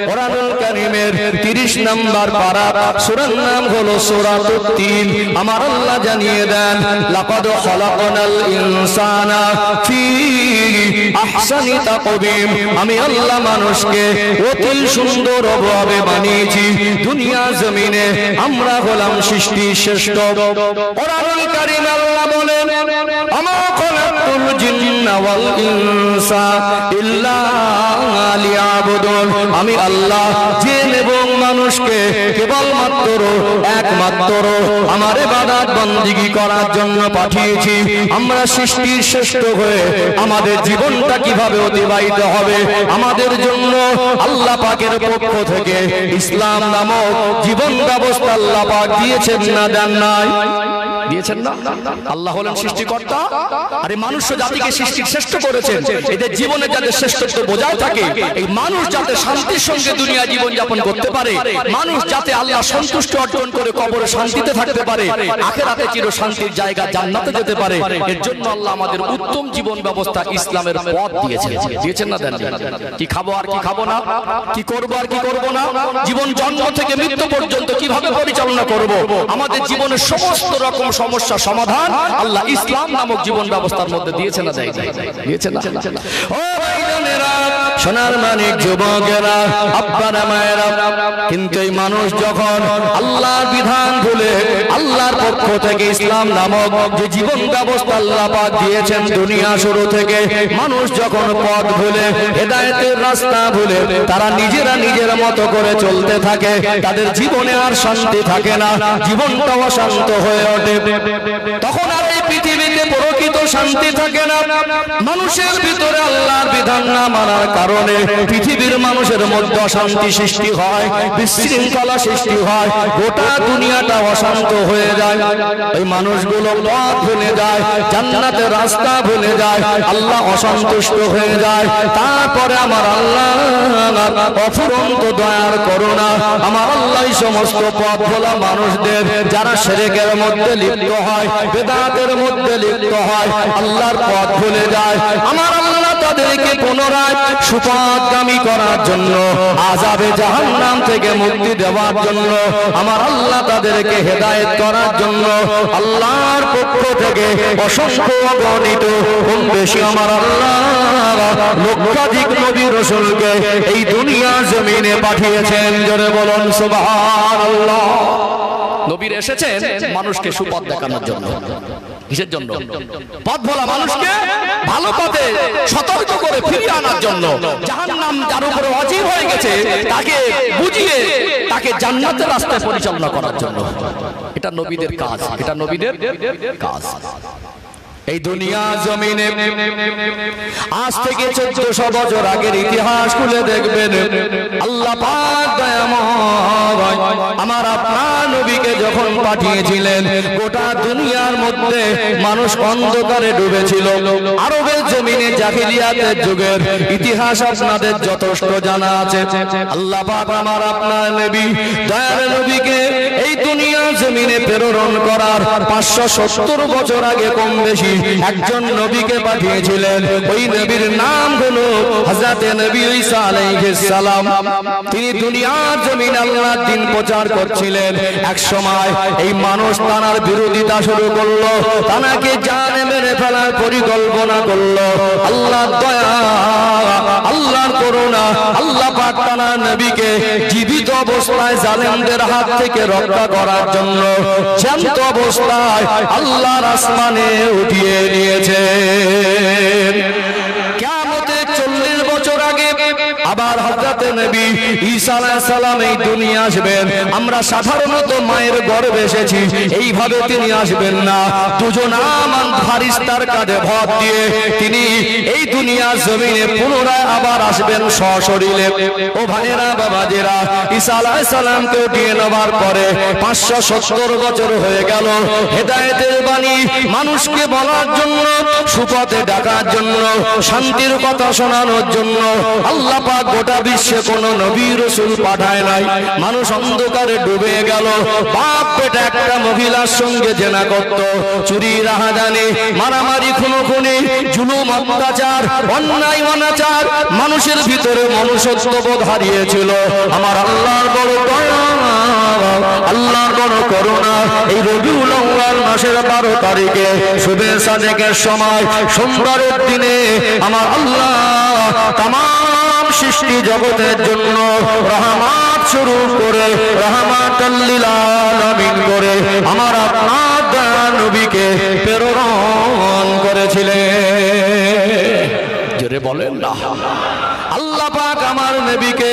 কোরআনুল কারীমের 30 নম্বর পারা, সূরার নাম হলো সূরাতুত তিন। আমার আল্লাহ জানিয়ে দেন, লাকাদ খালাকনাল ইনসানা ফি আহসানি তাকওয়িম। আমি আল্লাহ মানুষকে অতি সুন্দরভাবে বানিয়েছি। দুনিয়া জমিনে আমরা হলাম সৃষ্টির শ্রেষ্ঠ। কোরআনুল কারীম আল্লাহ বলেন, আমা খালাকতুল জিন্না ওয়াল ইনসা ইল্লা লিয়াবুদুন। আমি আল্লাহ জিন এবং মানুষকে কেবলমাত্র একমাত্র আমার ইবাদত বندگی করার জন্য পাঠিয়েছি। আমরা সৃষ্টির শ্রেষ্ঠ হয়ে আমাদের জীবনটা কিভাবে অতিবাহিত হবে, আমাদের জন্য আল্লাহ পাকের পক্ষ থেকে ইসলাম নামক জীবন ব্যবস্থা আল্লাহ পাক দিয়েছেন না দেন নাই? দিয়েছেন না? আল্লাহ হলেন সৃষ্টিকর্তা, আর এই মানুষ জাতিকে সৃষ্টির শ্রেষ্ঠ করেছেন। এদের জীবনে যাতে শ্রেষ্ঠত্ব বজায় থাকে, এই মানুষ যাতে শান্তির সঙ্গে দুনিয়া জীবন যাপন করতে পারে, মানুষ যাতে আল্লাহ সন্তুষ্টি অর্জন করে কবরে শান্তিতে থাকতে পারে, আখিরাতে চির শান্তির জায়গা জান্নাতে যেতে পারে, এর জন্য আল্লাহ আমাদের উত্তম জীবন ব্যবস্থা ইসলামের পথ দিয়েছেন। দিয়েছেন না দেন? কি খাবো আর কি খাবো না, কি করবো আর কি করবো না, জীবন জন্ম থেকে মৃত্যু পর্যন্ত কিভাবে পরিচালনা করব, আমাদের জীবনের সমস্ত রকম সমস্যা সমাধান আল্লাহ ইসলাম নামক জীবন ব্যবস্থার মধ্যে দিয়েছেন না? দিয়েছেন না? ও ভাইরা, সোনার মানিক যুবকেরা, আব্বারা মায়েরা, কিন্তু এই মানুষ যখন আল্লাহর বিধান ভুলে আল্লাহর পক্ষ থেকে ইসলাম নামক যে জীবন ব্যবস্থা আল্লাহ পাক দিয়েছেন দুনিয়া শুরু থেকে, মানুষ যখন পথ ভুলে হেদায়েতের রাস্তা ভুলে তারা নিজেরা নিজের মতো করে চলতে থাকে, তাদের জীবনে আর শান্তি থাকে না, জীবনটা অশান্ত হয়ে ওঠে। তখন আর এই পৃথিবীতে প্রকৃত শান্তি থাকে না। মানুষের ভিতরে আল্লাহর বিধান না মানার কারণে পৃথিবীর মানুষের মধ্যে অশান্তি সৃষ্টি হয়, বিশৃঙ্খলা সৃষ্টি হয়, গোটা দুনিয়াটা অশান্ত হয়ে যায়। এই মানুষগুলো পথ ভুলে যায়, জান্নাতের রাস্তা ভুলে যায়, আল্লাহ অসন্তুষ্ট হয়ে যায়। তারপরে আমার আল্লাহ অফুরন্ত দয়ার করুণা, আমার আল্লাহ সমস্ত পথ ভোলা মানুষদের যারা শিরকের মধ্যে লিপ্ত হয়, বিদআতের মধ্যে লিপ্ত হয়, আল্লাহর পথ ভুলে যায়, আমার আল্লাহ তাদেরকে পুনরায় সুপথগামী করার জন্য, আযাবে জাহান্নাম থেকে মুক্তি দেওয়ার জন্য, আমার আল্লাহ তাদেরকে হেদায়েত করার জন্য আল্লাহর পক্ষ থেকে অসংখ্য অগণিত কম বেশি আমার আল্লাহ লক্ষাধিক নবী রাসূলকে এই দুনিয়ার জমিনে পাঠিয়েছেন। জোরে বলুন সুবহানাল্লাহ। নবীর এসেছেন মানুষকে সুপথ দেখানোর জন্য। কিসের জন্য? পথ ভোলা মানুষকে ভালো পথে সতর্ক করে ফিরিয়ে আনার জন্য। জাহান্নাম যার উপরে ওয়াজিব হয়ে গেছে তাকে বুঝিয়ে তাকে জান্নাতের রাস্তায় পরিচালনা করার জন্য। এটা নবীদের কাজ, এটা নবীদের কাজ। এই দুনিয়া জমিনে আজ থেকে 1400 বছর আগের ইতিহাস খুলে দেখবেন, আল্লাহ পাক দয়াময় আমার আপনার নবীকে যখন পাঠিয়েছিলেন, গোটা দুনিয়ার মধ্যে মানুষ অন্ধকারে ডুবেছিল। আরবের জমিনে জাহিলিয়াতের যুগের ইতিহাস আপনাদের যথেষ্ট জানা আছে। আল্লাহ পাক আমার আপনার নবী দয়ার নবীকে এই দুনিয়া জমিনে প্রেরণ করার 570 বছর আগে কম বেশি একজন নবীকে পাঠিয়েছিলেন। ওই নবীর নাম হলো হযরতে নবী ঈসা আলাইহিস সালাম। তিনি দুনিয়ার জমিনে আল্লাহর দ্বীন প্রচার করছিলেন। এক সময় এই মানুষ তার বিরোধিতা শুরু করলো, তাকে জানে মেরে ফেলার পরিকল্পনা করলো। আল্লাহর দয়া, আল্লাহর করুণা, আল্লাহ পাক তার নবীকে জীবিত অবস্থায় জালেমদের হাত থেকে রক্ষা করার জন্য জ্যান্ত অবস্থায় আল্লাহর আসমানে উঠিয়ে নিয়েছেন। কিয়ামতের 40 বছর আগে আবার হযরতে নবী ঈসা আলাইহিস সালাম এই দুনিয়া আসবেন। আমরা সাধারণত মায়ের গর্ভে এসেছি, এইভাবে তিনি আসবেন না। দুজন আমান ফারিস্তার কাঁধে ভর দিয়ে তিনি এই দুনিয়া জমিনে পুনরায় আবার আসবেন সশরীরে। ও ভাইরা বাবাজিরা, ঈসা আলাইহিস সালামকে উঠিয়ে নেবার পরে 570 বছর হয়ে গেল। হেদায়েতের বাণী মানুষকে বলার জন্য, সুপথে ডাকার জন্য, শান্তির কথা শোনানোর জন্য আল্লাহ পাক গোটা বিশ্বে কোন নবী রাসূল পাঠায় নাই। মানুষ অন্ধকারে ডুবে গেল। বাপ বেটা একটা মহিলার সঙ্গে জেনা করত, চুরি রাহাজানি মারামারি খুনোখুনি জুলুম অত্যাচার অন্যায় অনাচার, মানুষের ভিতরে মনুষ্যত্ববোধ হারিয়েছিল। আমার আল্লাহর বড় দয়া, আল্লাহর বড় করুণা, এই রবিউল আউয়াল মাসের 12 তারিখে শুভে সাদেকের সময় সোমবারের দিনে আমার আল্লাহ তামাম সৃষ্টি জগতের জন্য রহমত শুরু করে রহমাতাল লিল আলামিন করে আমার আপনার দয়ার নবীকে প্রেরণ করেছিলেন। জোরে বলেন না। আল্লাহ পাক আমার নবীকে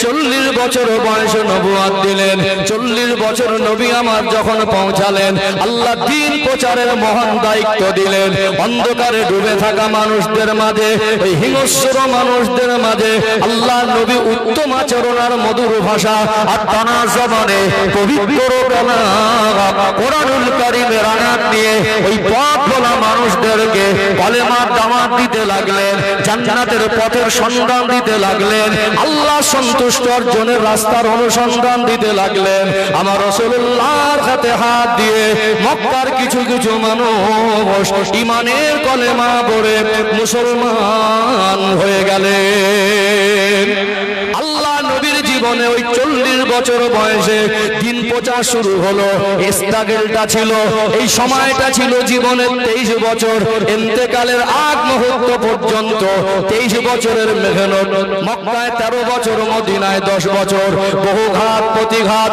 40 বছর বয়সে নবুয়ত দিলেন। 40 বছর নবী আমার যখন পৌঁছালেন, আল্লাহ দ্বীন প্রচারের মহান দায়িত্ব দিলেন। অন্ধকারে ডুবে থাকা মানুষদের মাঝে, এই হিংস্র মানুষদের মাঝে আল্লাহ নবী উত্তম আচরণ আর মধুর ভাষা আর টানা জবানে পবিত্র কোরআনুল কারীমের আয়াত নিয়ে ওই পথ ভোলা মানুষদেরকে কলেমার দাওয়াত দিতে লাগলেন, জান্নাতের পথের সন্ধান দিতে লাগলেন, আল্লাহ সন্তুষ্ট অর্জনের রাস্তার অনুসন্ধান দিতে লাগলেন। আমার রাসূলুল্লাহর হাতে হাত দিয়ে মক্কার কিছু কিছু মানুষ ঈমানের কলেমা পড়ে মুসলমান হয়ে গেলেন। আল্লাহ নবীর জীবনে ওই 40 বছর বয়সে দিন প্রচার শুরু হলো। স্ট্রাগলটা ছিল, এই সময়টা ছিল জীবনের 23 বছর ইন্তেকালের আগ মুহূর্ত পর্যন্ত 23 বছরের মেহনত। মক্কায় 13 বছর, মদিনায় 10 বছর, বহু ঘাত প্রতিঘাত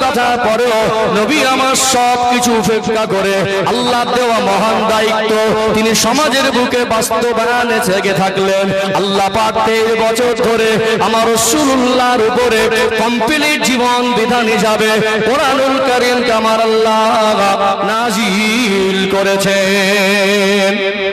কথার পরেও নবী আমার সব কিছু উপেক্ষা করে আল্লাহ দেওয়া মহান দায়িত্ব তিনি সমাজের বুকে বাস্তবায়নে জেগে থাকলেন। আল্লাহ পাক 23 বছর ধরে আমার রাসূলুল্লাহর উপরে কমপ্লিট জীবন বিধান হিসাবে কোরআনুল কারীমকে আমার আল্লাহ নাজিল করেছেন।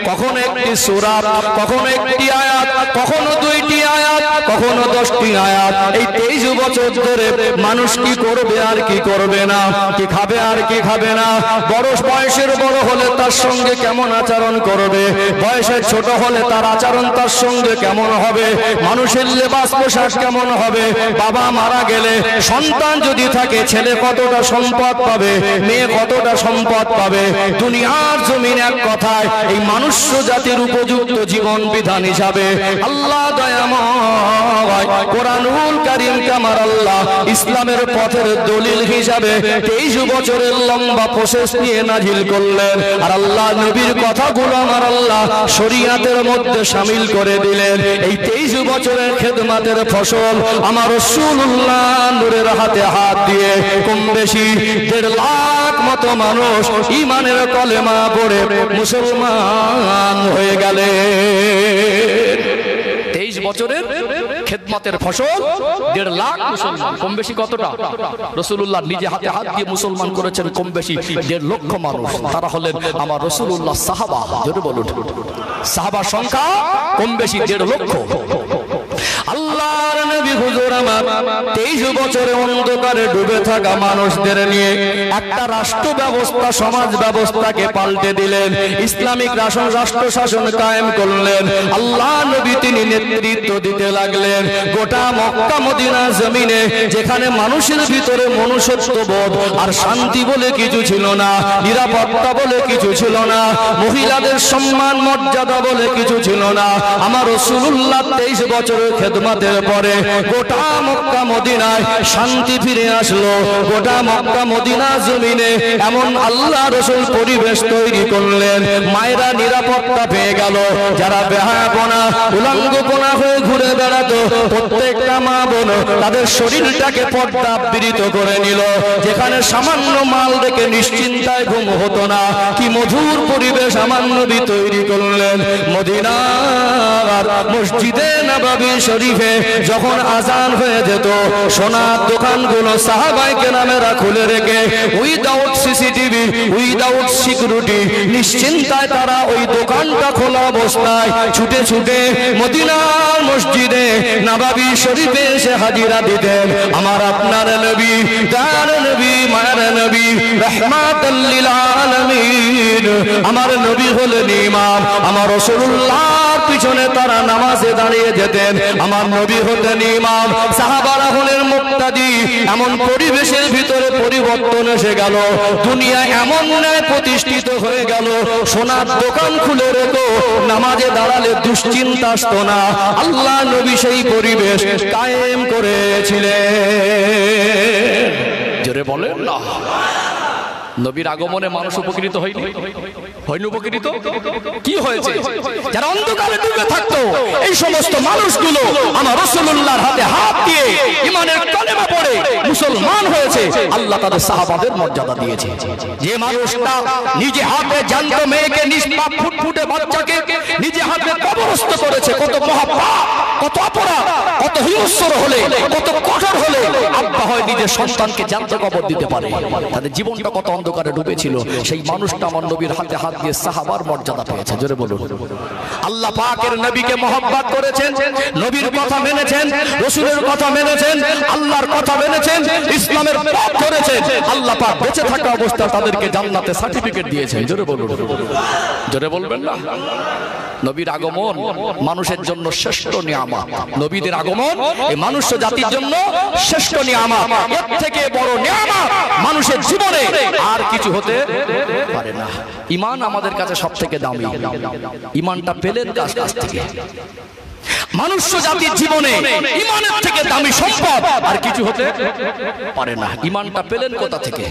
কখনো একটি সূরা, কখনো একটি আয়াত, কখনো 2টি আয়াত, কখনো 10টি আয়াত। এই 23 বছর ধরে মানুষ কি করবে আর কি করবে না, কি খাবে আর কি খাবে না, বড় বয়সের বড় হলে তার সঙ্গে কেমন আচরণ করবে, বয়সের ছোট হলে তার আচরণ তার সঙ্গে কেমন হবে, মানুষের লেবাস পোশাক কেমন হবে, বাবা মারা গেলে সন্তান যদি থাকে ছেলে কতটা সম্পদ পাবে, মেয়ে কতটা সম্পদ পাবে। দুনিয়ার জমিন এক কথায় এই মানুষ জাতির উপযুক্ত জীবন বিধান হিসাবে আল্লাহ দয়াময় কোরআনুল কারীমকে আমার আল্লাহ ইসলামের পথের দলিল হিসাবে 23 বছরের লম্বা প্রসেস নিয়ে নাজিল করলেন। আর আল্লাহ নবীর কথাগুলো আমার আল্লাহ শরীয়তের মধ্যে শামিল করে দিলেন। এই 23 বছরের খেদমতের ফসল আমার রাসূলুল্লাহ নূরের হাতে হাত দিয়ে কম বেশি 1.5 লাখ মতো মানুষ ঈমানের কলেমা পড়ে মুসলমান হয়ে গেলেন। 23 বছরের খেদমতের ফসল 1.5 লাখ মুসলমান। কম বেশি কতটা? রাসূলুল্লাহ নিজে হাতে হাত দিয়ে মুসলমান করেছেন কম বেশি 1.5 লক্ষ মানুষ। তারা হলেন আমার রাসূলুল্লাহ সাহাবা। জোরে বলুন, সাহাবার সংখ্যা কম বেশি 1.5 লক্ষ। আল্লাহর নবী হুজুর আমার 23 বছরে অন্ধকারে ডুবে থাকা মানুষদের নিয়ে একটা রাষ্ট্র ব্যবস্থা, সমাজ ব্যবস্থাকে পাল্টে দিলেন। ইসলামিক রাষ্ট্র শাসন কায়েম করলেন। আল্লাহ নবী তিনি নেতৃত্ব দিতে লাগলেন। গোটা মক্কা মদিনা জমিনে যেখানে মানুষের ভিতরে মনুষ্যত্ববোধ আর শান্তি বলে কিছু ছিল না, নিরাপত্তা বলে কিছু ছিল না, মহিলাদের সম্মান মর্যাদা বলে কিছু ছিল না, আমার রাসূলুল্লাহ 23 বছরের খেদমতের পরে গোটা মক্কা মদিনায় শান্তি ফিরে আসলো। গোটা মক্কা মদিনা জমিনে এমন আল্লাহ রাসূল পরিবেশ তৈরি করলেন, মায়েরা নিরাপত্তা পেয়ে গেল। যারা বেহায়াপনা উলঙ্গপনা হয়ে ঘুরে বেড়াতো প্রত্যেকটা মা বোন তাদের শরীরটাকে পর্দাবৃত করে নিল। যেখানে সামান্য মাল দেখে নিশ্চিন্তায় ঘুম হতো না, কি মধুর পরিবেশ আমার নবী তৈরি করলেন। মদিনার মসজিদে নববী শরীফে যখন আজান হয়ে যেত, সোনার দোকানগুলো সাহাবায়ে কেরামেরা খুলে রেখে উইদাউট সিসিটিভি, উইদাউট সিকিউরিটি নিশ্চিন্তায় তারা ওই দোকানটা খোলা অবস্থায় ছুটে ছুটে মদিনার মসজিদে নববী শরীফে এসে হাজিরা দিতেন। আমার আপনার নবী, তার নবী, মায়ের নবী, রাহমাতাল লিল আলামিন। আমার নবী হলেন ইমাম। আমার রাসূলুল্লাহর পিছনে তারা নামাজে দাঁড়িয়ে যেতেন। আমার নবী হতেন ইমাম, সাহাবারা হলেন মুক্তাদি। এমন পরিবেশের ভিতরে পরিবর্তন এসে গেল, দুনিয়া এমন ন্যায় প্রতিষ্ঠিত হয়ে গেল, সোনার দোকান খুলে রেখো, নামাজে দাঁড়ালে দুশ্চিন্তা আসতো না। আল্লাহ নবী সেই পরিবেশ কায়েম করেছিলেন। জোরে বলেন না। নবীর আগমনে মানুষ উপকৃত হয়নি? হয়নি উপকৃত? কি হয়েছে? যারা অন্ধকারে ডুবে থাকতো, এই সমস্ত মানুষগুলো আমার রাসূলুল্লাহর হাতে হাত দিয়ে ঈমানের কালেমা পড়ে মুসলমান হয়েছে। আল্লাহ তাদের সাহাবাদের মর্যাদা দিয়েছে। যে মানুষটা নিজে হাতে জ্যান্ত মেয়েকে, নিষ্পাপ ফুটফুটে বাচ্চাকে নিজে হাতে কবরস্থ করেছে, কত মহাপাপ, কত অপরাধ, কত হিংস্র হলে, কত কঠোর হলে আব্বা হয় নিজের সন্তানকে জ্যান্ত কবর দিতে পারে। তাদের জীবনটা কত অন্ধকারে ডুবেছিল, সেই মানুষটা আমার নবীর হাতে হাত দিয়ে সাহাবার মর্যাদা পেয়েছে। জোরে বলুন। আল্লাহ পাকের নবীকে মহব্বত করেছেন, নবীর কথা মেনেছেন, রাসূলের কথা মেনেছেন, আল্লাহর কথা মেনেছেন, ইসলামের পথ ধরেছেন। আল্লাহ পাক বেঁচে থাকা অবস্থায় তাদেরকে জান্নাতে সার্টিফিকেট দিয়েছেন। জোরে বলুন। জোরে বলবেন না। নবীর আগমন মানুষের জন্য শ্রেষ্ঠ নিয়ামত। নবীদের আগমন এই মানুষ জাতির জন্য শ্রেষ্ঠ নিয়ামত। এর থেকে বড় নিয়ামত মানুষের জীবনে আর কিছু হতে পারে না। ঈমান আমাদের কাছে সবথেকে দামি। ঈমানটা পেলেন কার কাছ থেকে? মানুষ জাতির জীবনে ঈমানের থেকে দামি সম্পদ আর কিছু হতে পারে না। ঈমানটা পেলেন কোথা থেকে?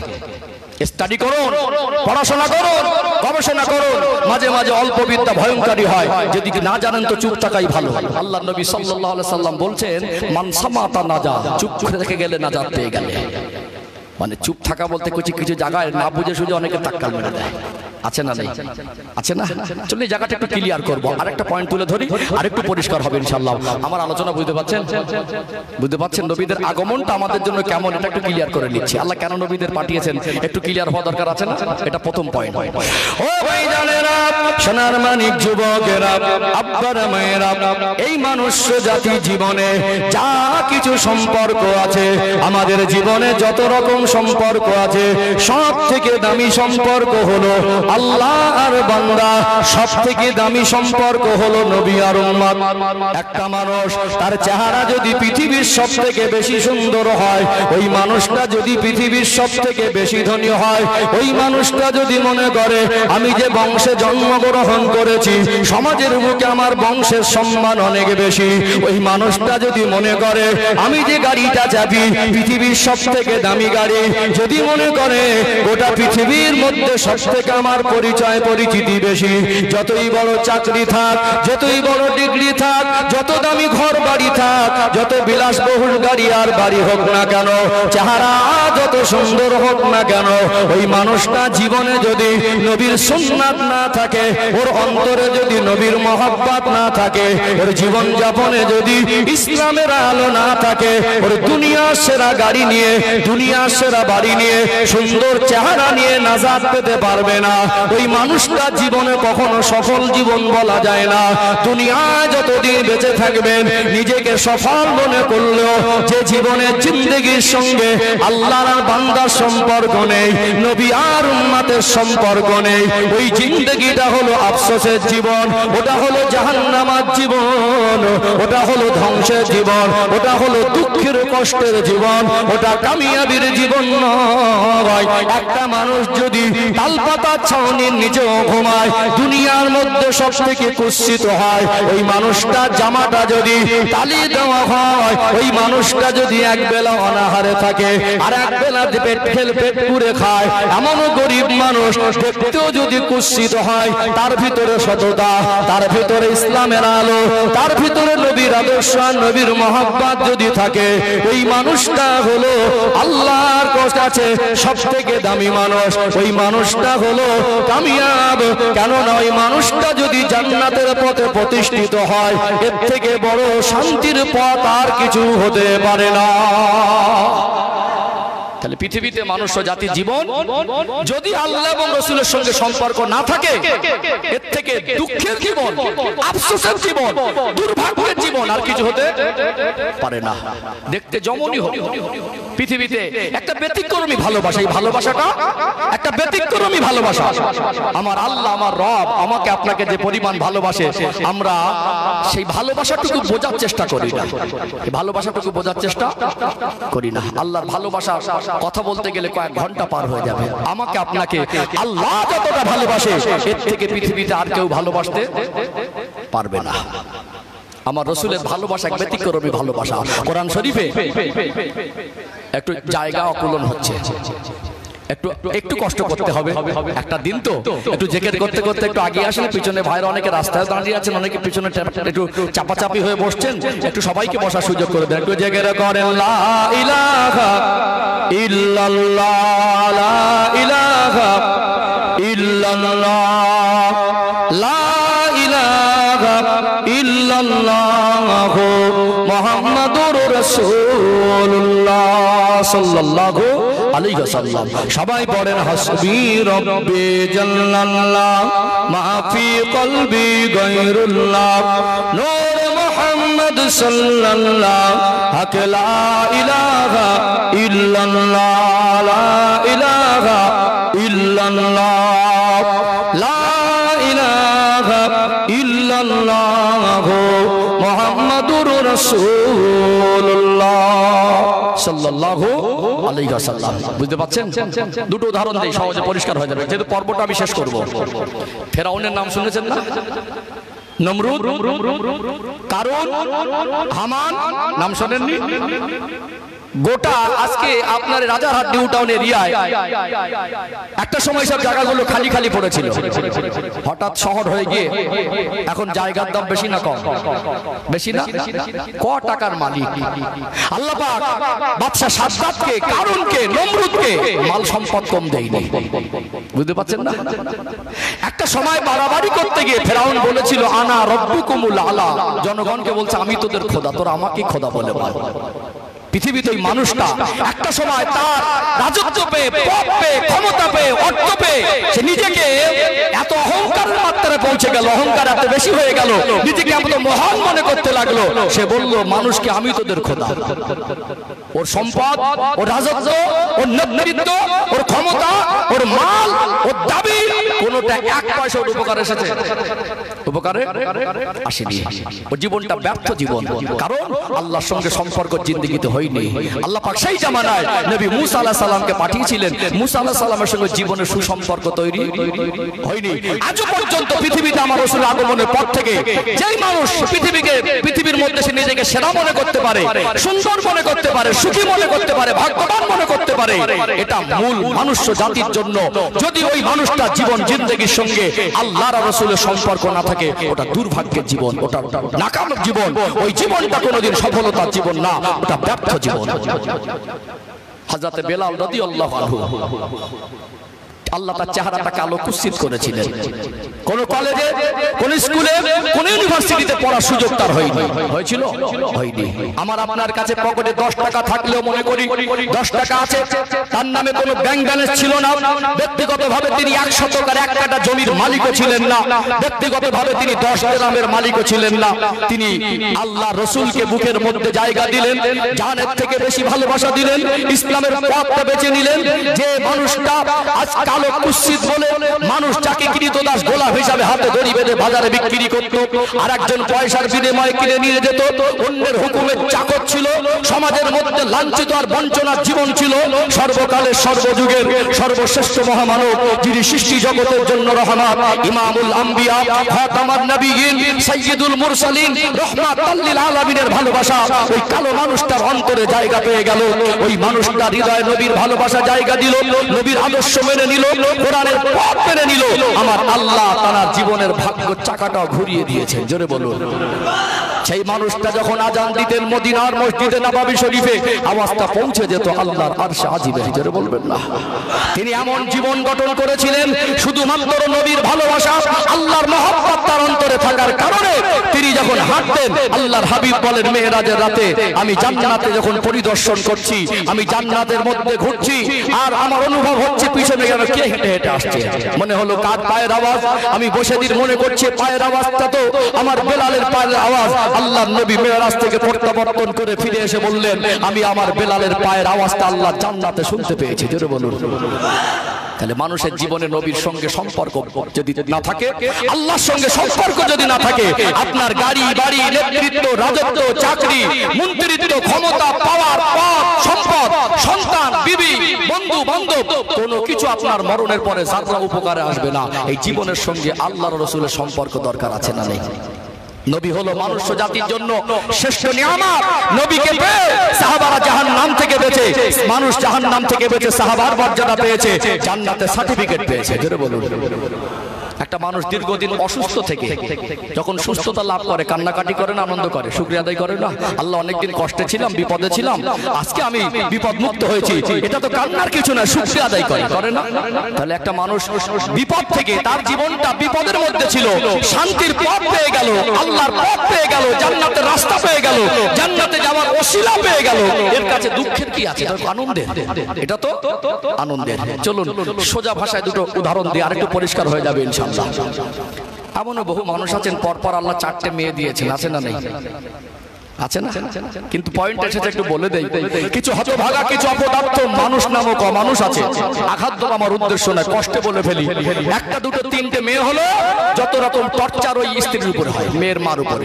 স্টাডি করুন, পড়াশোনা করুন, গবেষণা করুন। মাঝে মাঝে অল্প বিদ্যা ভয়ঙ্করী হয়, যদি না জানেন তো চুপ থাকাই ভালো। আল্লাহ নবী সাল্লাল্লাহু আলাইহি সাল্লাম বলছেন, মান সামাতা নাজা, চুপ করে থেকে গেলে নাজাত পেয়ে গেলে। মানে চুপ থাকা বলতে কিছু কিছু জায়গায় না বুঝে সুঝে অনেকে তাক্কাল মেরে দেয়। আছে না? নেই? আছে না? চলুন এই জায়গাটা একটু ক্লিয়ার করবো, আরেকটা পয়েন্ট তুলে ধরি, আরেকটু পরিষ্কার হবে ইনশাআল্লাহ। আমার আলোচনা বুঝতে পারছেন? বুঝতে পারছেন নবীদের আগমনটা আমাদের জন্য কেমন, এটা একটু ক্লিয়ার করে নিচ্ছি। আল্লাহ কেন নবীদের পাঠিয়েছেন একটু ক্লিয়ার হওয়া দরকার আছে না? এটা প্রথম পয়েন্ট। ও ভাইজানেরা, সোনার মানিক যুবকেরা, আব্বারা মায়েরা, এই মানুষ জাতি জীবনে যা কিছু সম্পর্ক আছে, আমাদের জীবনে যত রকম সম্পর্ক আছে, সব থেকে দামি সম্পর্ক হলো আল্লাহ আর বান্দা। সব থেকে দামি সম্পর্ক হলো নবী আর উম্মত। একটা মানুষ তার চেহারা যদি পৃথিবীর সব থেকে বেশি সুন্দর হয়, ওই মানুষটা যদি পৃথিবীর সব থেকে বেশি ধনী হয়, ওই মানুষটা যদি মনে করে আমি যে বংশে জন্মগ্রহণ করেছি, সমাজের বুকে আমার বংশের সম্মান অনেক বেশি, ওই মানুষটা যদি মনে করে আমি যে গাড়িটা চাপি পৃথিবীর সব থেকে দামি গাড়ি, যদি মনে করে গোটা পৃথিবীর মধ্যে সব থেকে আমার পরিচয় পরিচিতি বেশি, যতই বড় চাকরি থাক, যতই বড় ডিগ্রি থাক, যত দামি ঘর বাড়ি থাক, যত বিলাসবহুল গাড়ি আর বাড়ি হোক না কেন, চেহারা যত সুন্দর হোক না কেন, ওই মানুষটা জীবনে যদি নবীর সুন্নাত না থাকে, ওর অন্তরে যদি নবীর মহব্বত না থাকে, ওর জীবন যাপনে যদি ইসলামের আলো না থাকে, ওর দুনিয়ার সেরা গাড়ি নিয়ে, দুনিয়ার সেরা বাড়ি নিয়ে, সুন্দর চেহারা নিয়ে নাজাত পেতে পারবে না। ওই মানুষটা জীবনে কখনো সফল জীবন বলা যায় না। দুনিয়ায় যতদিন বেঁচে থাকবেন নিজেকে সফল মনে করলেও যে জীবনের জিন্দেগির সঙ্গে আল্লাহর আর বান্দার সম্পর্ক নেই, নবী আর উম্মতের সম্পর্ক নেই, ওই জিন্দেগিটা হলো আফসোসের জীবন, ওটা হলো জাহান্নামের জীবন, ওটা হলো ধ্বংসের জীবন, ওটা হলো দুঃখের কষ্টের জীবন, ওটা কামিয়াবির জীবন নয়। একটা মানুষ যদি তালপাতা ছাউনির নিচেও ঘুমায়, দুনিয়ার মধ্যে সব থেকে কুৎসিত হয়, ওই মানুষটা জামাটা যদি তালি দেওয়া হয়, ওই মানুষটা যদি এক বেলা অনাহারে থাকে আর এক বেলা পেট পুরে খায়, এমনও গরিব মানুষ দেখতেও যদি কুৎসিত হয়, তার ভিতরে সততা, তার ভিতরে ইসলামের আলো, তার ভিতরে নবীর আদর্শ, নবীর মহব্বত যদি থাকে, ওই মানুষটা হলো আল্লাহর কাছে সব থেকে দামি মানুষ, ওই মানুষটা হলো কামিয়াব। কেননা ওই মানুষটা যদি জান্নাতের পথে প্রতিষ্ঠিত হয়, এর থেকে বড় শান্তির পথ আর কিছু হতে পারে না। তাহলে পৃথিবীতে মানুষ জাতি জীবন যদি আল্লাহ এবং রাসূলের সঙ্গে সম্পর্ক না থাকে, এর থেকে দুঃখের জীবন, আফসোসের জীবন, দুর্ভাগ্যের জীবন আর কিছু হতে পারে না। দেখতে যেমনই হোক, পৃথিবীতে একটা ব্যতিক্রমী ভালোবাসা, এই ভালোবাসাটা একটা ব্যতিক্রমী ভালোবাসা। আমার আল্লাহ, আমার রব আমাকে আপনাকে যে পরিমাণ ভালোবাসে, আমরা সেই ভালোবাসাটুকু বোঝার চেষ্টা করি না। এই ভালোবাসাটুকু বোঝার চেষ্টা করি না। আল্লাহর ভালোবাসা কথা বলতে গেলে কয়েক ঘন্টা পার হয়ে যাবে। আমাকে আপনাকে আল্লাহ যতটা ভালোবাসে, এর থেকে পৃথিবীতে আর কেউ ভালোবাসতে পারবে না। আমার রাসূলের ভালোবাসা এক ব্যতিক্রমী ভালোবাসা। কোরআন শরীফে একটু জায়গা অকুলন হচ্ছে, একটু কষ্ট করতে হবে। একটা দিন তো একটু জিকির করতে করতে একটু আগে আসেন। পিছনে ভাইরা অনেকে রাস্তায় দাঁড়িয়ে আছেন, অনেকে পিছনে একটু চাপাচাপি হয়ে বসছেন। একটু সবাইকে বসার সুযোগ করে দেন। একটু জিকির করেন লা ইলাহা ইল্লাল্লাহ, লা ইলাহা ইল্লাল্লাহ, লা ইলাহা ইল্লাল্লাহ মুহাম্মাদুর রাসূলুল্লাহ সাল্লাল্লাহু আলাইহি ওয়াসাল্লাম। সবাই পড়েন হাসবি রব্বি জাল্লাল্লাহ মা ফি কলবি গায়রুল্লাহ নূর মুহাম্মদ সাল্লাল্লাহ হক লা ইলাহা ইল্লাল্লাহ, লা ইলাহা ইল্লাল্লাহ, লা ইলাহা ইল্লাল্লাহ মুহাম্মাদুর রাসূলুল্লাহ সাল্লাল্লাহু আলাইহি ওয়াসাল্লাম। বুঝতে পারছেন? দুটো উদাহরণ দেই, সহজে পরিষ্কার হয়ে যাবে। যেহেতু পর্বটা আমি শেষ করব। ফেরাউনের নাম শুনেছেন না? নমরুদ, কারুন, হামান নাম শোনেননি? গোটা আজকে আপনার রাজারহাট নিউ টাউন এরিয়ায় একটা সময় সব জায়গাগুলো খালি খালি পড়েছিল। হঠাৎ শহর হয়ে গিয়ে এখন জায়গার দাম বেশি না কম? বেশি না? ক টাকার মালিক আল্লাহ পাক বাদশা সাদ্দাতকে, কারুনকে, নমরুদকে মাল সম্পদ কম দেয়নি। বুঝতে পারছেন না? একটা সময় বাড়াবাড়ি করতে গিয়ে ফেরাউন বলেছিল আনা রব্বুকুমুল আলা, জনগণকে বলছে আমি তোদের খোদা, তোরা আমাকে খোদা বলে বল। পৃথিবীতে ওই মানুষটা একটা সময় তার রাজত্ব পেয়ে, পদ পেয়ে, ক্ষমতা পেয়ে, অর্থ পেয়ে সে নিজেকে এত অহংকারের মাত্রায় পৌঁছে গেল, অহংকার এত বেশি হয়ে গেল, নিজেকে এত মহান মনে করতে লাগলো। সে বলল মানুষকে আমি তোদের খোদা। ওর সম্পদ, ওর রাজত্ব, ওর নেতৃত্ব, ওর ক্ষমতা, ওর মাল, ওর দাবি কোনোটা এক পয়সা ওর উপকারে এসেছে? উপকারে আসেনি। ওর জীবনটা ব্যর্থ জীবন, কারণ আল্লাহর সঙ্গে সম্পর্ক জিন্দেগিতে হয়নি। আল্লাহ পাক সেই জামানায় নবী মুসা আলাইহিস সালামকে পাঠিয়েছিলেন, মুসা আলাইহিস সালামের সঙ্গে জীবনের সুসম্পর্ক তৈরি হয়নি। আজ পর্যন্ত পৃথিবীতে আমার রাসূল আগমনের পর থেকে যেই মানুষ পৃথিবীর মধ্যে সে নিজেকে সেরা মনে করতে পারে, সুন্দর মনে করতে পারে, সুখী মনে করতে পারে, ভাগ্যবান মনে করতে পারে, এটা মূল মনুষ্য জাতির জন্য যদি ওই মানুষটা জীবন জিন্দেগির সঙ্গে আল্লাহর আর রাসূলের সম্পর্ক না থাকে, ওটা দুর্ভাগ্যের জীবন, ওটা নাকাম জীবন। ওই জীবনটা কোনোদিন সফলতার জীবন না, ওটা ব্যর্থ জীবন। হযরত বেলাল রাদিয়াল্লাহু আনহু আল্লাহ তার চেহারাটা কালো কুৎসিত করেছিলেন। কোন কলেজে, কোন স্কুলে, কোন ইউনিভার্সিটিতে পড়ার সুযোগ তার হয়নি। হয়েছিল? হয়নি। আমার আপনার কাছে পকেটে 10 টাকা থাকলেও মনে করি 10 টাকা আছে, তার নামে কোনো ব্যাংক ব্যালেন্স ছিল না। ব্যক্তিগতভাবে তিনি 1 শতকের 1 কাঠা জমির মালিকও ছিলেন না। ব্যক্তিগতভাবে তিনি 10 গ্রামের মালিকও ছিলেন না। তিনি আল্লাহ রাসূলকে বুকের মধ্যে জায়গা দিলেন, জানের থেকে বেশি ভালোবাসা দিলেন, ইসলামের পথটা বেছে নিলেন। যে মানুষটা আজ কালো কুৎসিত বলে মানুষ যাকে কৃতদাস গোলাম হিসাবে হাতে দড়ি বেঁধে বাজারে বিক্রি করত, আর একজন পয়সার বিনিময়ে কিনে নিয়ে যেত, অন্যের হুকুমের চাকর ছিল, সমাজের মধ্যে লাঞ্ছিত আর বঞ্চনার জীবন ছিল। সর্বকালের সর্বযুগের সর্বশ্রেষ্ঠ মহামানব, যিনি সৃষ্টি জগতের জন্য রহমত, ইমামুল আম্বিয়া, খাতামুন নবিয়্যিন, সাইয়্যিদুল মুরসালিন, রাহমাতাল লিল আলামিনের ভালোবাসা ওই কালো মানুষটার অন্তরে জায়গা পেয়ে গেল। ওই মানুষটা হৃদয়ে নবীর ভালোবাসা জায়গা দিল, নবীর আদর্শ মেনে নিল, কোরআনের পথ মেনে নিল। আমার আল্লাহ তার জীবনের ভাগ্য চাকাটা ঘুরিয়ে দিয়েছেন। জোরে বলুন। সেই মানুষটা যখন আজান দিতেন মদিনার মসজিদে নববী শরীফে, আওয়াজটা পৌঁছে যেত আল্লাহর আরশে আজিমে। জোরে বলবেন না। তিনি এমন জীবন গঠন করেছিলেন, শুধুমাত্র নবীর ভালোবাসা, আল্লাহর মহব্বত তার অন্তরে থাকার কারণে তিনি যখন হাঁটতেন, আল্লাহর হাবিব বলেন মেরাজের রাতে আমি জান্নাতে যখন পরিদর্শন করছি, আমি জান্নাতের মধ্যে ঘুরছি, আর আমার অনুভব হচ্ছে পিছনে যেন কে হেঁটে হেঁটে আসছে। মনে হলো কার পায়ের আওয়াজ, আমি বসে দিন মনে করছি পায়ের আওয়াজটা তো আমার বেলালের পায়ের আওয়াজ। আল্লাহর নবী মেরাজ থেকে প্রত্যাবর্তন করে ফিরে এসে বললেন আমি আমার বেলালের পায়ের আওয়াজটা আল্লাহ জান্নাতে শুনতে পেয়েছি। জোরে বলুন। তাহলে মানুষের জীবনে নবীর সঙ্গে সম্পর্ক যদি না থাকে, আল্লাহর সঙ্গে সম্পর্ক যদি না থাকে, আপনার গাড়ি বাড়ি, নেতৃত্ব, রাজত্ব, চাকরি, মন্ত্রিত্ব, ক্ষমতা, পাওয়ার, পদ, সম্পদ, সন্তান, বিবি, বন্ধু বান্ধব, কোনো কিছু আপনার মরণের পরে যাত্রা উপকারে আসবে না। এই জীবনের সঙ্গে আল্লাহর রাসূলের সম্পর্ক দরকার আছে না নেই? নবী হলো মানুষ জাতির জন্য শ্রেষ্ঠ নিয়ামত। নবীকে পেয়ে সাহাবারা জাহান্নাম থেকে বেঁচে, মানুষ জাহান্নাম থেকে বেঁচে সাহাবার মর্যাদা পেয়েছে, জান্নাতের সার্টিফিকেট পেয়েছে। জোরে বলুন। একটা মানুষ দীর্ঘদিন অসুস্থ থেকে যখন সুস্থতা লাভ করে, কান্নাকাটি করে না, আনন্দ করে, শুকরিয়া আদায় করে না? আল্লাহ অনেকদিন কষ্টে ছিলাম, বিপদে ছিলাম, আজকে আমি বিপদ মুক্ত হয়েছি, এটা তো কান্নার কিছু না, শুকরিয়া আদায় করে না? তাহলে একটা মানুষ বিপদ থেকে, তার জীবনটা বিপদের মধ্যে ছিল, শান্তির পথ পেয়ে গেল, আল্লাহর পথ পেয়ে গেল, জান্নাতের রাস্তা পেয়ে গেল, জান্নাতে যাওয়ার ওসিলা পেয়ে গেল, এর কাছে দুঃখের কি আছে? এটা তো আনন্দের, এটা তো আনন্দের। চলুন সোজা ভাষায় দুটো উদাহরণ দিয়ে আরেকটু পরিষ্কার হয়ে যাবে ইনশাআল্লাহ। এমনও বহু মানুষ আছেন পরপর আল্লাহ 4টে মেয়ে দিয়েছেন, আছে না নেই? আছে না? কিন্তু পয়েন্ট এসেছে, একটু বলে দেই। কিছু হতভাগা, কিছু অপদার্থ মানুষ নামক মানুষ আছে, আঘাত দেওয়া আমার উদ্দেশ্য নয়, কষ্টে বলে ফেলি। একটা দুটো তিনটে মেয়ে হলো, যত রকম টর্চার ওই স্ত্রীর উপরে হয়, মেয়ের মার উপরে।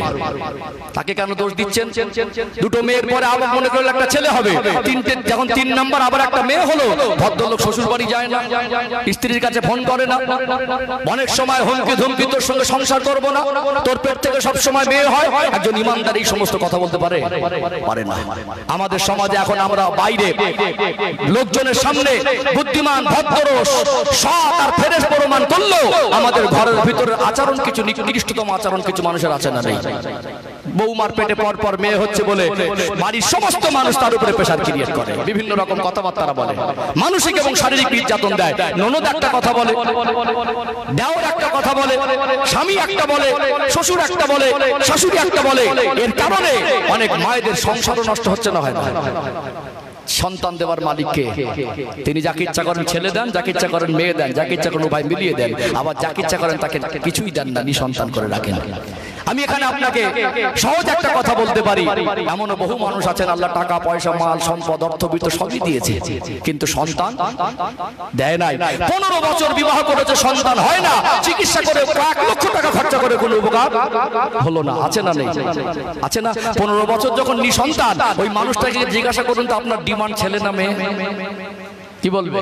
তাকে কেন দোষ দিচ্ছেন? দুটো মেয়ের পরে আবার মনে করলে একটা ছেলে হবে, তিনটে যখন 3 নাম্বার আবার একটা মেয়ে হলো, ভদ্রলোক শ্বশুর বাড়ি যায় না, স্ত্রীর কাছে ফোন করে না, অনেক সময় হুমকি ধুমকি, তোর সঙ্গে সংসার করবো না, তোর পেট থেকে সব সময় মেয়ে হয়। একজন ইমানদার এই সমস্ত কথা বলতে পারে? পারে না। আমাদের সমাজে এখন আমরা বাইরে লোকজনের সামনে বুদ্ধিমান, ভদ্র, সৎ আর ফেরেশ প্রমাণ করলেও আমাদের ঘরের ভিতরে আচরণ, কিছু নিকৃষ্টতম আচরণ কিছু মানুষের আছে না নেই? বৌমার পেটে পর পর মেয়ে হচ্ছে বলে বাড়ির সমস্ত মানুষ তার উপরে প্রেসার ক্রিয়েট করে, বিভিন্ন রকম কথাবার্তা বলে, মানসিক এবং শারীরিক নির্যাতন দেয়। ননদ একটা কথা বলে, দেওর একটা কথা বলে, স্বামী একটা বলে, শ্বশুর একটা বলে, শাশুড়ি একটা বলে। এর কারণে অনেক মায়েদের সংসারও নষ্ট হচ্ছে না, হয় না? সন্তান দেওয়ার মালিককে, তিনি যাকে ইচ্ছা করেন ছেলে দেন, যাকে ইচ্ছা করেন মেয়ে দেন, যাকে ইচ্ছা করেন উভয় মিলিয়ে দেন, আবার যাকে ইচ্ছা করেন তাকে কিছুই দেন না, নিঃসন্তান করে রাখেন। আমি এখানে আপনাকে সহজ একটা কথা বলতে পারি, এমনও বহু মানুষ আছেন আল্লাহ টাকা পয়সা, মাল সম্পদ, অর্থবিত্ত সবই দিয়েছে, কিন্তু সন্তান দেয় নাই। 15 বছর বিবাহ করেছে, সন্তান হয় না, চিকিৎসা করে 1 লক্ষ টাকা খরচা করে কোনো উপকার হলো না। আছে না নেই? আছে না? 15 বছর যখন নিঃসন্তান, ওই মানুষটাকে জিজ্ঞাসা করুন তো আপনার ডিমান্ড ছেলে না মেয়ে? কি বলবে?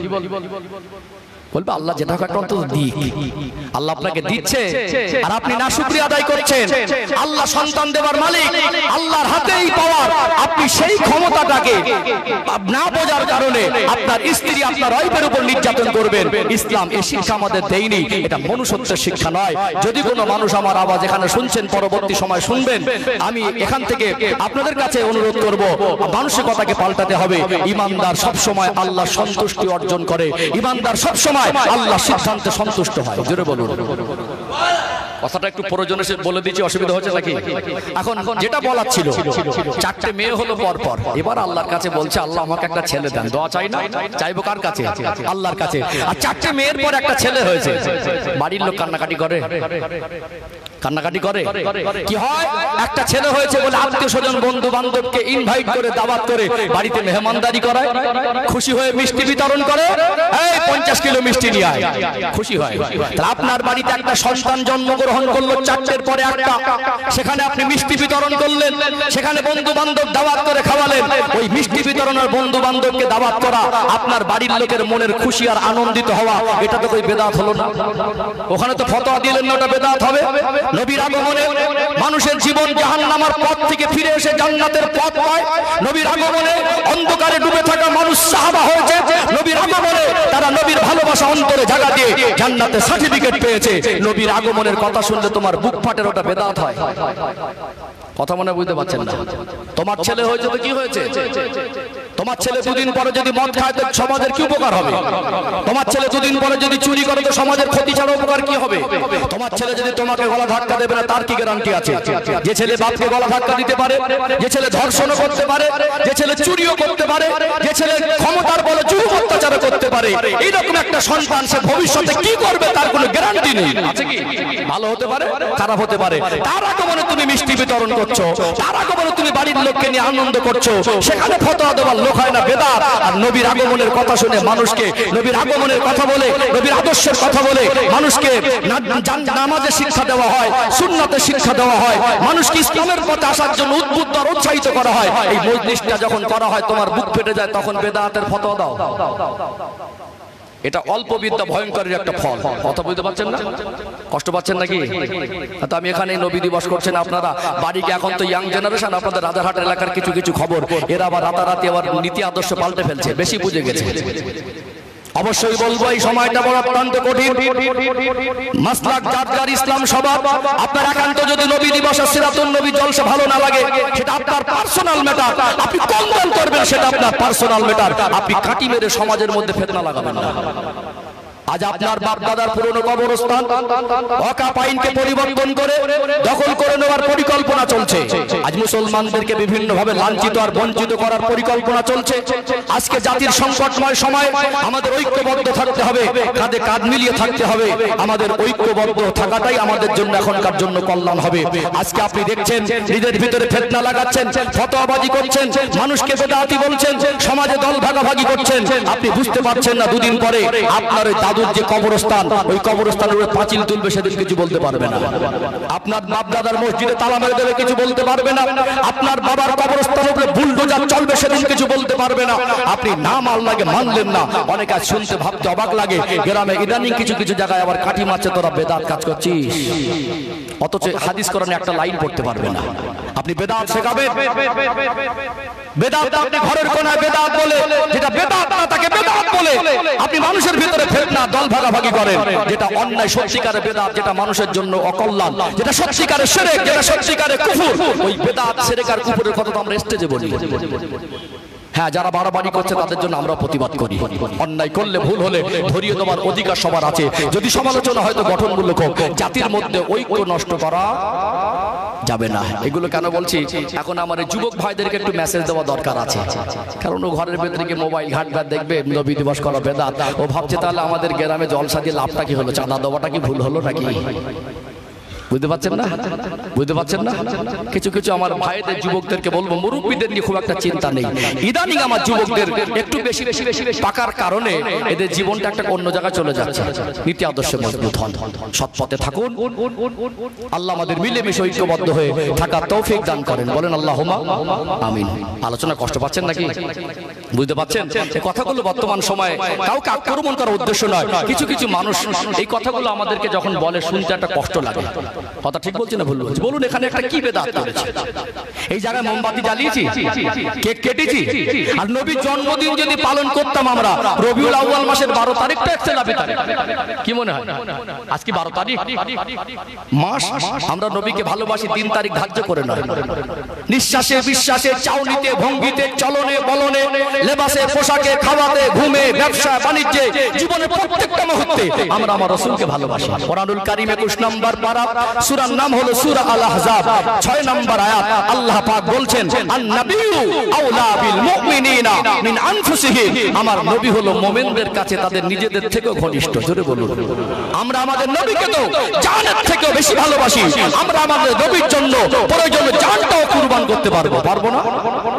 বলবে আল্লাহ যেটা একটা অন্তত দিক। আল্লাহ আপনাকে দিচ্ছে আর আপনি না শুকরিয়া আদায় করছেন। আল্লাহ সন্তান দেওয়ার মালিক, আল্লাহর হাতেই পাওয়ার। আপনি সেই ক্ষমতাটাকে না বোঝার কারণে আপনার স্ত্রী, আপনার ওয়াইফের উপর নির্যাতন করবেন। ইসলাম এই শিক্ষা আমাদের দেয়নি, এটা মনুষ্যত্বের শিক্ষা নয়। যদি কোনো মানুষ আমার আওয়াজ এখানে শুনছেন, পরবর্তী সময় শুনবেন, আমি এখান থেকে আপনাদের কাছে অনুরোধ করব, মানসিকতাকে পাল্টাতে হবে। ইমানদার সব সময় আল্লাহর সন্তুষ্টি অর্জন করে, ইমানদার সব সময় আল্লাহ সিদ্ধান্তে সন্তুষ্ট হয়। জোরে বলুন। কথাটা একটু প্রয়োজনে বলে দিচ্ছি, অসুবিধা হচ্ছে নাকি? এখন যেটা বলার ছিল, 4টে মেয়ে হলো পরপর, এবার আল্লাহর কাছে বলছে আল্লাহ আমাকে একটা ছেলে দেন। দোয়া চাই না? চাইবো কার কাছে? আল্লাহর কাছে। আর 4টে মেয়ের পর একটা ছেলে হয়েছে, বাড়ির লোক কান্নাকাটি করে, কান্নাকাটি করে। কি হয়? একটা ছেলে হয়েছে বলে আত্মীয় স্বজন, বন্ধু বান্ধবকে ইনভাইট করে, দাওয়াত করে, বাড়িতে মেহমানদারি করায়, খুশি হয়ে মিষ্টি বিতরণ করে, এই 50 কিলো মিষ্টি নিয়ে আয়, খুশি হয়। তাহলে আপনার বাড়িতে একটা সন্তান জন্মগ্রহণ করলো, 4টের পরে একটা, সেখানে আপনি মিষ্টি বিতরণ করলেন, সেখানে বন্ধু বান্ধব দাওয়াত করে খাওয়ালেন। ওই মিষ্টি বিতরণ আর বন্ধু বান্ধবকে দাওয়াত করা, আপনার বাড়ির লোকের মনের খুশি আর আনন্দিত হওয়া, এটা তো કોઈ বেদাত হলো না? ওখানে তো ফতোয়া দিলেন না ওটা বেদাত হবে? নবীর আগমনে মানুষের জীবন জাহান্নামের পথ থেকে ফিরে এসে জান্নাতের পথ পায়। নবীর আগমনে অন্ধকারে ডুবে থাকা মানুষ সাহাবা হয়েছে। নবীর আগমনে তারা নবীর ভালোবাসা অন্তরে জায়গা দিয়ে জান্নাতের সার্টিফিকেট পেয়েছে। নবীর আগমনের কথা শুনলে তোমার বুক ফাটের, ওটা বেদাত হয়? কথা মনে বুঝতে পারছেন না? তোমার ছেলে হয়েছে তো কি হয়েছে? তোমার ছেলে দুদিন পরে যদি মদ খায় তো সমাজের কি উপকার হবে? তোমার ছেলে দুদিন পরে যদি চুরি করে তো সমাজের ক্ষতি ছাড়া উপকার কি হবে? তোমার ছেলে যদি তোমাকে গলা ধাক্কা দেবে না তার কি গ্যারান্টি আছে? যে ছেলে বাপকে গলা ধাক্কা দিতে পারে, যে ছেলে ধর্ষণও করতে পারে, যে ছেলে চুরিও করতে পারে, যে ছেলে ক্ষমতার বলে যুব অত্যাচার করতে পারে, এইরকম একটা সন্তান সে ভবিষ্যতে কি করবে তার কোনো গ্যারান্টি নেই। আছে কি? ভালো হতে পারে, খারাপ হতে পারে। তার আগমনে তুমি মিষ্টি বিতরণ করছো, তার আগমনে তুমি বাড়ির লোককে নিয়ে আনন্দ করছো, সেখানে ফতোয়া দেওয়ার লোক হয় না বেদাত। আর নবীর আগমনের কথা শুনে মানুষকে, নবীর আগমনের কথা বলে, নবীর আদর্শের কথা বলে মানুষকে নামাজে শিক্ষা দেওয়া হয়, সুন্নাতে শিক্ষা দেওয়া হয়, মানুষকে ইসলামের পথে আসার জন্য উদ্বুদ্ধ আর উৎসাহিত করা হয়। এই মজলিসটা যখন করা হয় তোমার বুক ফেটে যায়, তখন বেদাতের ফতোয়া দাও। এটা অল্প বিদ্যা ভয়ঙ্করের একটা ফল। কথা বুঝতে পারছেন না? কষ্ট পাচ্ছেন নাকি? তো আমি এখানে নবী দিবস করছেন আপনারা বাড়িকে, এখন তো ইয়াং জেনারেশন, আপনাদের রাজারহাট এলাকার কিছু কিছু খবর, এরা আবার রাতারাতি আবার নীতি আদর্শ পাল্টে ফেলছে, বেশি বুঝে গেছে। অবশ্যই বলবো এই সময়টা বড় অত্যন্ত কঠিন। মাসলাক জাতগার ইসলাম স্বভাব, আপনার একান্ত যদি নবী দিবস আর সিরাতুন নবী জলসা ভালো না লাগে, সেটা আপনার পার্সোনাল ম্যাটার। আপনি কন্ডেম করবেন, সেটা আপনার পার্সোনাল ম্যাটার। আপনি কাটি মেরে সমাজের মধ্যে ফিতনা লাগাবেন না। আজ আপনার বাপ দাদার পুরনো কবরস্থান ওয়াকফ আইনকে পরিবর্তন করে দখল করে নেওয়ার পরিকল্পনা চলছে। আজ মুসলমানদেরকে বিভিন্নভাবে লাঞ্ছিত আর বঞ্চিত করার পরিকল্পনা চলছে। আজকে জাতির সংকটময় সময় আমাদের ঐক্যবদ্ধ থাকতে হবে, কাঁধে কাঁধ মিলিয়ে থাকতে হবে। আমাদের ঐক্যবদ্ধ থাকাটাই আমাদের জন্য এখনকার জন্য কল্যাণ হবে। আজকে আপনি দেখছেন নিজের ভিতরে ফিতনা লাগাচ্ছেন, ফতোয়াবাজি করছেন, মানুষকে বেদাতি বলছেন, সমাজে দল ভাগাভাগি করছেন। আপনি বুঝতে পারছেন না দুদিন পরে আপনার দাদুর যে কবরস্থান, ওই কবরস্থানের উপরে পাঁচিল তুলবে, সেদিন কিছু বলতে পারবে না। আপনার বাপ দাদার মসজিদে তালা মেরে দেবে, কিছু বলতে পারবে না। আপনার বাবার কবরস্থানের উপরে বুলডোজার চলবে, সেদিন কিছু বলতে পারবে না। আপনি নাম আল্লাহকে মানলেন না। অনেক আজ শুনতে ভাবতে অবাক লাগে, গ্রামে ইদানিং কিছু কিছু জায়গায় আবার কাঠি মারছে, তোরা বেদাত কাজ করছিস, অথচ হাদিস কোরআনে একটা লাইন পড়তে পারবে না। আপনি বেদাত শেখাবেন, বেদাত আপনি ঘরের কোনায় বেদাত বলে, যেটা বেদাত না তাকে বেদাত বলে আপনি মানুষের ভিতরে ফিতনা দল ভাগাভাগি করেন। যেটা অন্যায় সত্যিকারে বেদাত, যেটা মানুষের জন্য অকল্যাণ, যেটা সত্যিকারে শিরক, যেটা সত্যিকারে কুফর, ওই বেদাত শিরক আর কুফরের কথা তো আমরা স্টেজে বলি। হ্যাঁ, যারা বাড়াবাড়ি করছে তাদের জন্য আমরা প্রতিবাদ করি। অন্যায় করলে, ভুল হলে ধরিয়ে দেওয়ার অধিকার সবার আছে। যদি সমালোচনা হয়তো গঠনমূলক হোক, জাতির মধ্যে ঐক্য নষ্ট করা যাবে না। এগুলো কেন বলছি, এখন আমার এই যুবক ভাইদেরকে একটু মেসেজ দেওয়া দরকার আছে। কারণ ও ঘরের ভেতরে গিয়ে মোবাইল ঘাটঘাট দেখবে, নবী দিবস করা বেদাত, ও ভাবছে তাহলে আমাদের গ্রামে জলসা দিয়ে লাভটা কি হলো, চাঁদা দেওয়াটা কি ভুল হলো নাকি? বুঝতে পারছেন না? বুঝতে পারছেন না? কিছু কিছু আমার ভাইদের যুবকদেরকে বলবো, মুরব্বীদের নিয়ে খুব একটা চিন্তা নেই। ইদানিং আমার যুবকদের একটু বেশি বেশি বেশি পাকার কারণে এদের জীবনটা একটা অন্য জায়গায় চলে যাচ্ছে। নীতি আদর্শে মজবুত হন, সৎ পথে থাকুন। আল্লাহ আমাদের মিলেমিশে ঐক্যবদ্ধ হয়ে থাকার তৌফিক দান করেন। বলেন আল্লাহুম্মা আমিন। আলোচনা কষ্ট পাচ্ছেন নাকি? বুঝতে পারছেন? এই কথাগুলো বর্তমান সময়ে কাউকে আক্রমণ করার উদ্দেশ্য নয়। কিছু কিছু মানুষ এই কথাগুলো আমাদেরকে যখন বলে, শুনতে একটা কষ্ট লাগে। কথা ঠিক বলছি না ভুল বলছি? বলুন, এখানে একটা কি বেদাত করেছে? এই জায়গায় মোমবাতি জ্বালিয়েছি, কেক কেটেছি, আর নবীর জন্মদিন যদি পালন করতাম আমরা রবিউল আউয়াল মাসের 12 তারিখটা ইখতিলাফি তারিখ, কি মনে হয়? আজকে 12 তারিখ মাস, আমরা নবীকে ভালোবাসি 3 তারিখ ধার্য করে নয়। নিঃশ্বাসে, বিশ্বাসে, চাউনিতে, ভঙ্গিতে, চলনে, বলনে, লেবাসে, পোশাকে, খাওয়াতে, ঘুমে, ব্যবসা বাণিজ্যে, জীবনের প্রত্যেকটা মুহূর্তে আমরা আমার রাসূলকে ভালোবাসি। কোরআনুল কারীম 21 নম্বর পারা, সূরার নাম হলো সূরা আল আহজাব, 6 নম্বর আয়াত। আল্লাহ পাক বলছেন, আন-নাবিয়্যু আওলা বিল মুমিনিনা মিন আনফুসিহিম, আমার নবী হলো মুমিনদের কাছে তাদের নিজেদের থেকেও ঘনিষ্ঠ। জোরে বলুন। আমরা আমাদের নবীকে তো জানের থেকেও বেশি ভালোবাসি। আমরা আমাদের নবীর জন্য প্রয়োজনে জানটাও কুরবান করতে পারবো। পারবো না?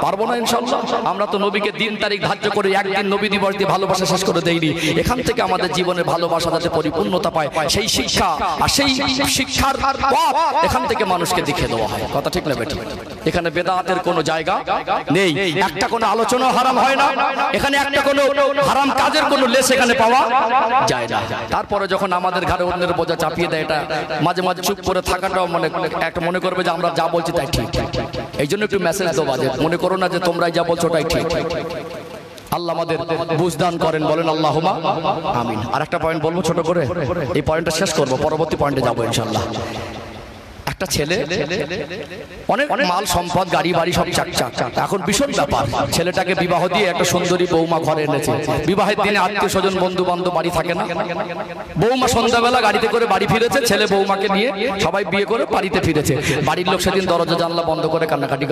পারবো না ইনশাআল্লাহ। আমরা তো নবীকে দিন তারিখ ধার্য করে একদিন নবী দিবস দিয়ে ভালোবাসা শেষ করে দেইনি। এখান থেকে আমাদের জীবনের ভালোবাসা যাতে পরিপূর্ণতা পায়, সেই শিক্ষা আর সেই শিক্ষার পথ এখান থেকে মানুষকে দেখিয়ে দেওয়া হয়। কথা ঠিক না বেঠিক? এখানে বেদাতের কোনো জায়গা নেই। একটা কোনো আলোচনা হারাম হয় না এখানে, একটা কোনো হারাম কাজের কোনো লেশ এখানে পাওয়া যায় না। তারপরে যখন আমাদের ঘরে অন্যের বোঝা চাপিয়ে দেয়, এটা মাঝে মাঝে চুপ করে থাকাটাও একটা মনে করবে যে আমরা যা বলছি তাই ঠিক। এই জন্য একটু মেসেজ দেওয়া যে মনে করো না যে তোমরাই যা বলছো ওটাই ঠিক। আল্লাহ আমাদের বুঝদান করেন। বলেন আল্লাহুম্মা আমিন। আর একটা পয়েন্ট বলবো ছোট করে, এই পয়েন্টটা শেষ করবো, পরবর্তী পয়েন্টে যাবো ইনশাআল্লাহ। একটা ছেলে অনেক মাল সম্পদ গাড়ি বাড়ি সব চাকচাক, এখন ভীষণ ব্যাপার, ছেলেটাকে বিবাহ দিয়ে একটা সুন্দরী বৌমা ঘরে এনেছে। বিবাহের দিনে আত্মীয় স্বজন বন্ধু বান্ধব বাড়ি থাকে না, বৌমা সন্ধ্যাবেলা গাড়িতে করে বাড়ি ফিরেছে, ছেলে বৌমাকে নিয়ে সবাই বিয়ে করে বাড়িতে ফিরেছে। বাড়ির লোক সেদিন দরজা জানলা বন্ধ করে কান্নাকাটি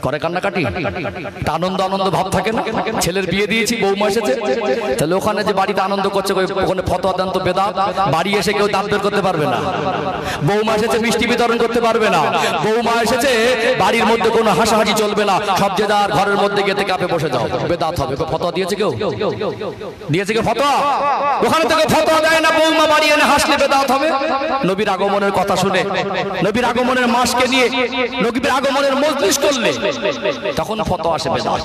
করে কান্নাকাটি, আনন্দ আনন্দ ভাব থাকে না, ছেলের বিয়ে দিয়েছি বৌমা এসেছে, তাহলে ওখানে যে বাড়িতে আনন্দ করছে ওখানে ফতোয়া দেন তো বেদাত, বাড়ি এসে কেউ দাঁত বের করতে পারবে না, বৌমা এসেছে মিষ্টি বিতরণ করতে পারবে না, বৌমা এসেছে বাড়ির মধ্যে কোনো হাসাহাসি চলবে না, সব যে যার ঘরের মধ্যে গিয়ে কাপে বসে যাও, বেদাত হবে। ফতোয়া দিয়েছে কেউ? দিয়েছে কেউ ফতোয়া? ওখানে থেকে ফতোয়া দেয় না বৌমা বাড়ি এনে হাসলে বেদাত হবে। নবীর আগমনের কথা শুনে, নবীর আগমনের মাসকে নিয়ে নবীর আগমনের মজলিস করলে তখন ফতোয়া আসে বেদাত।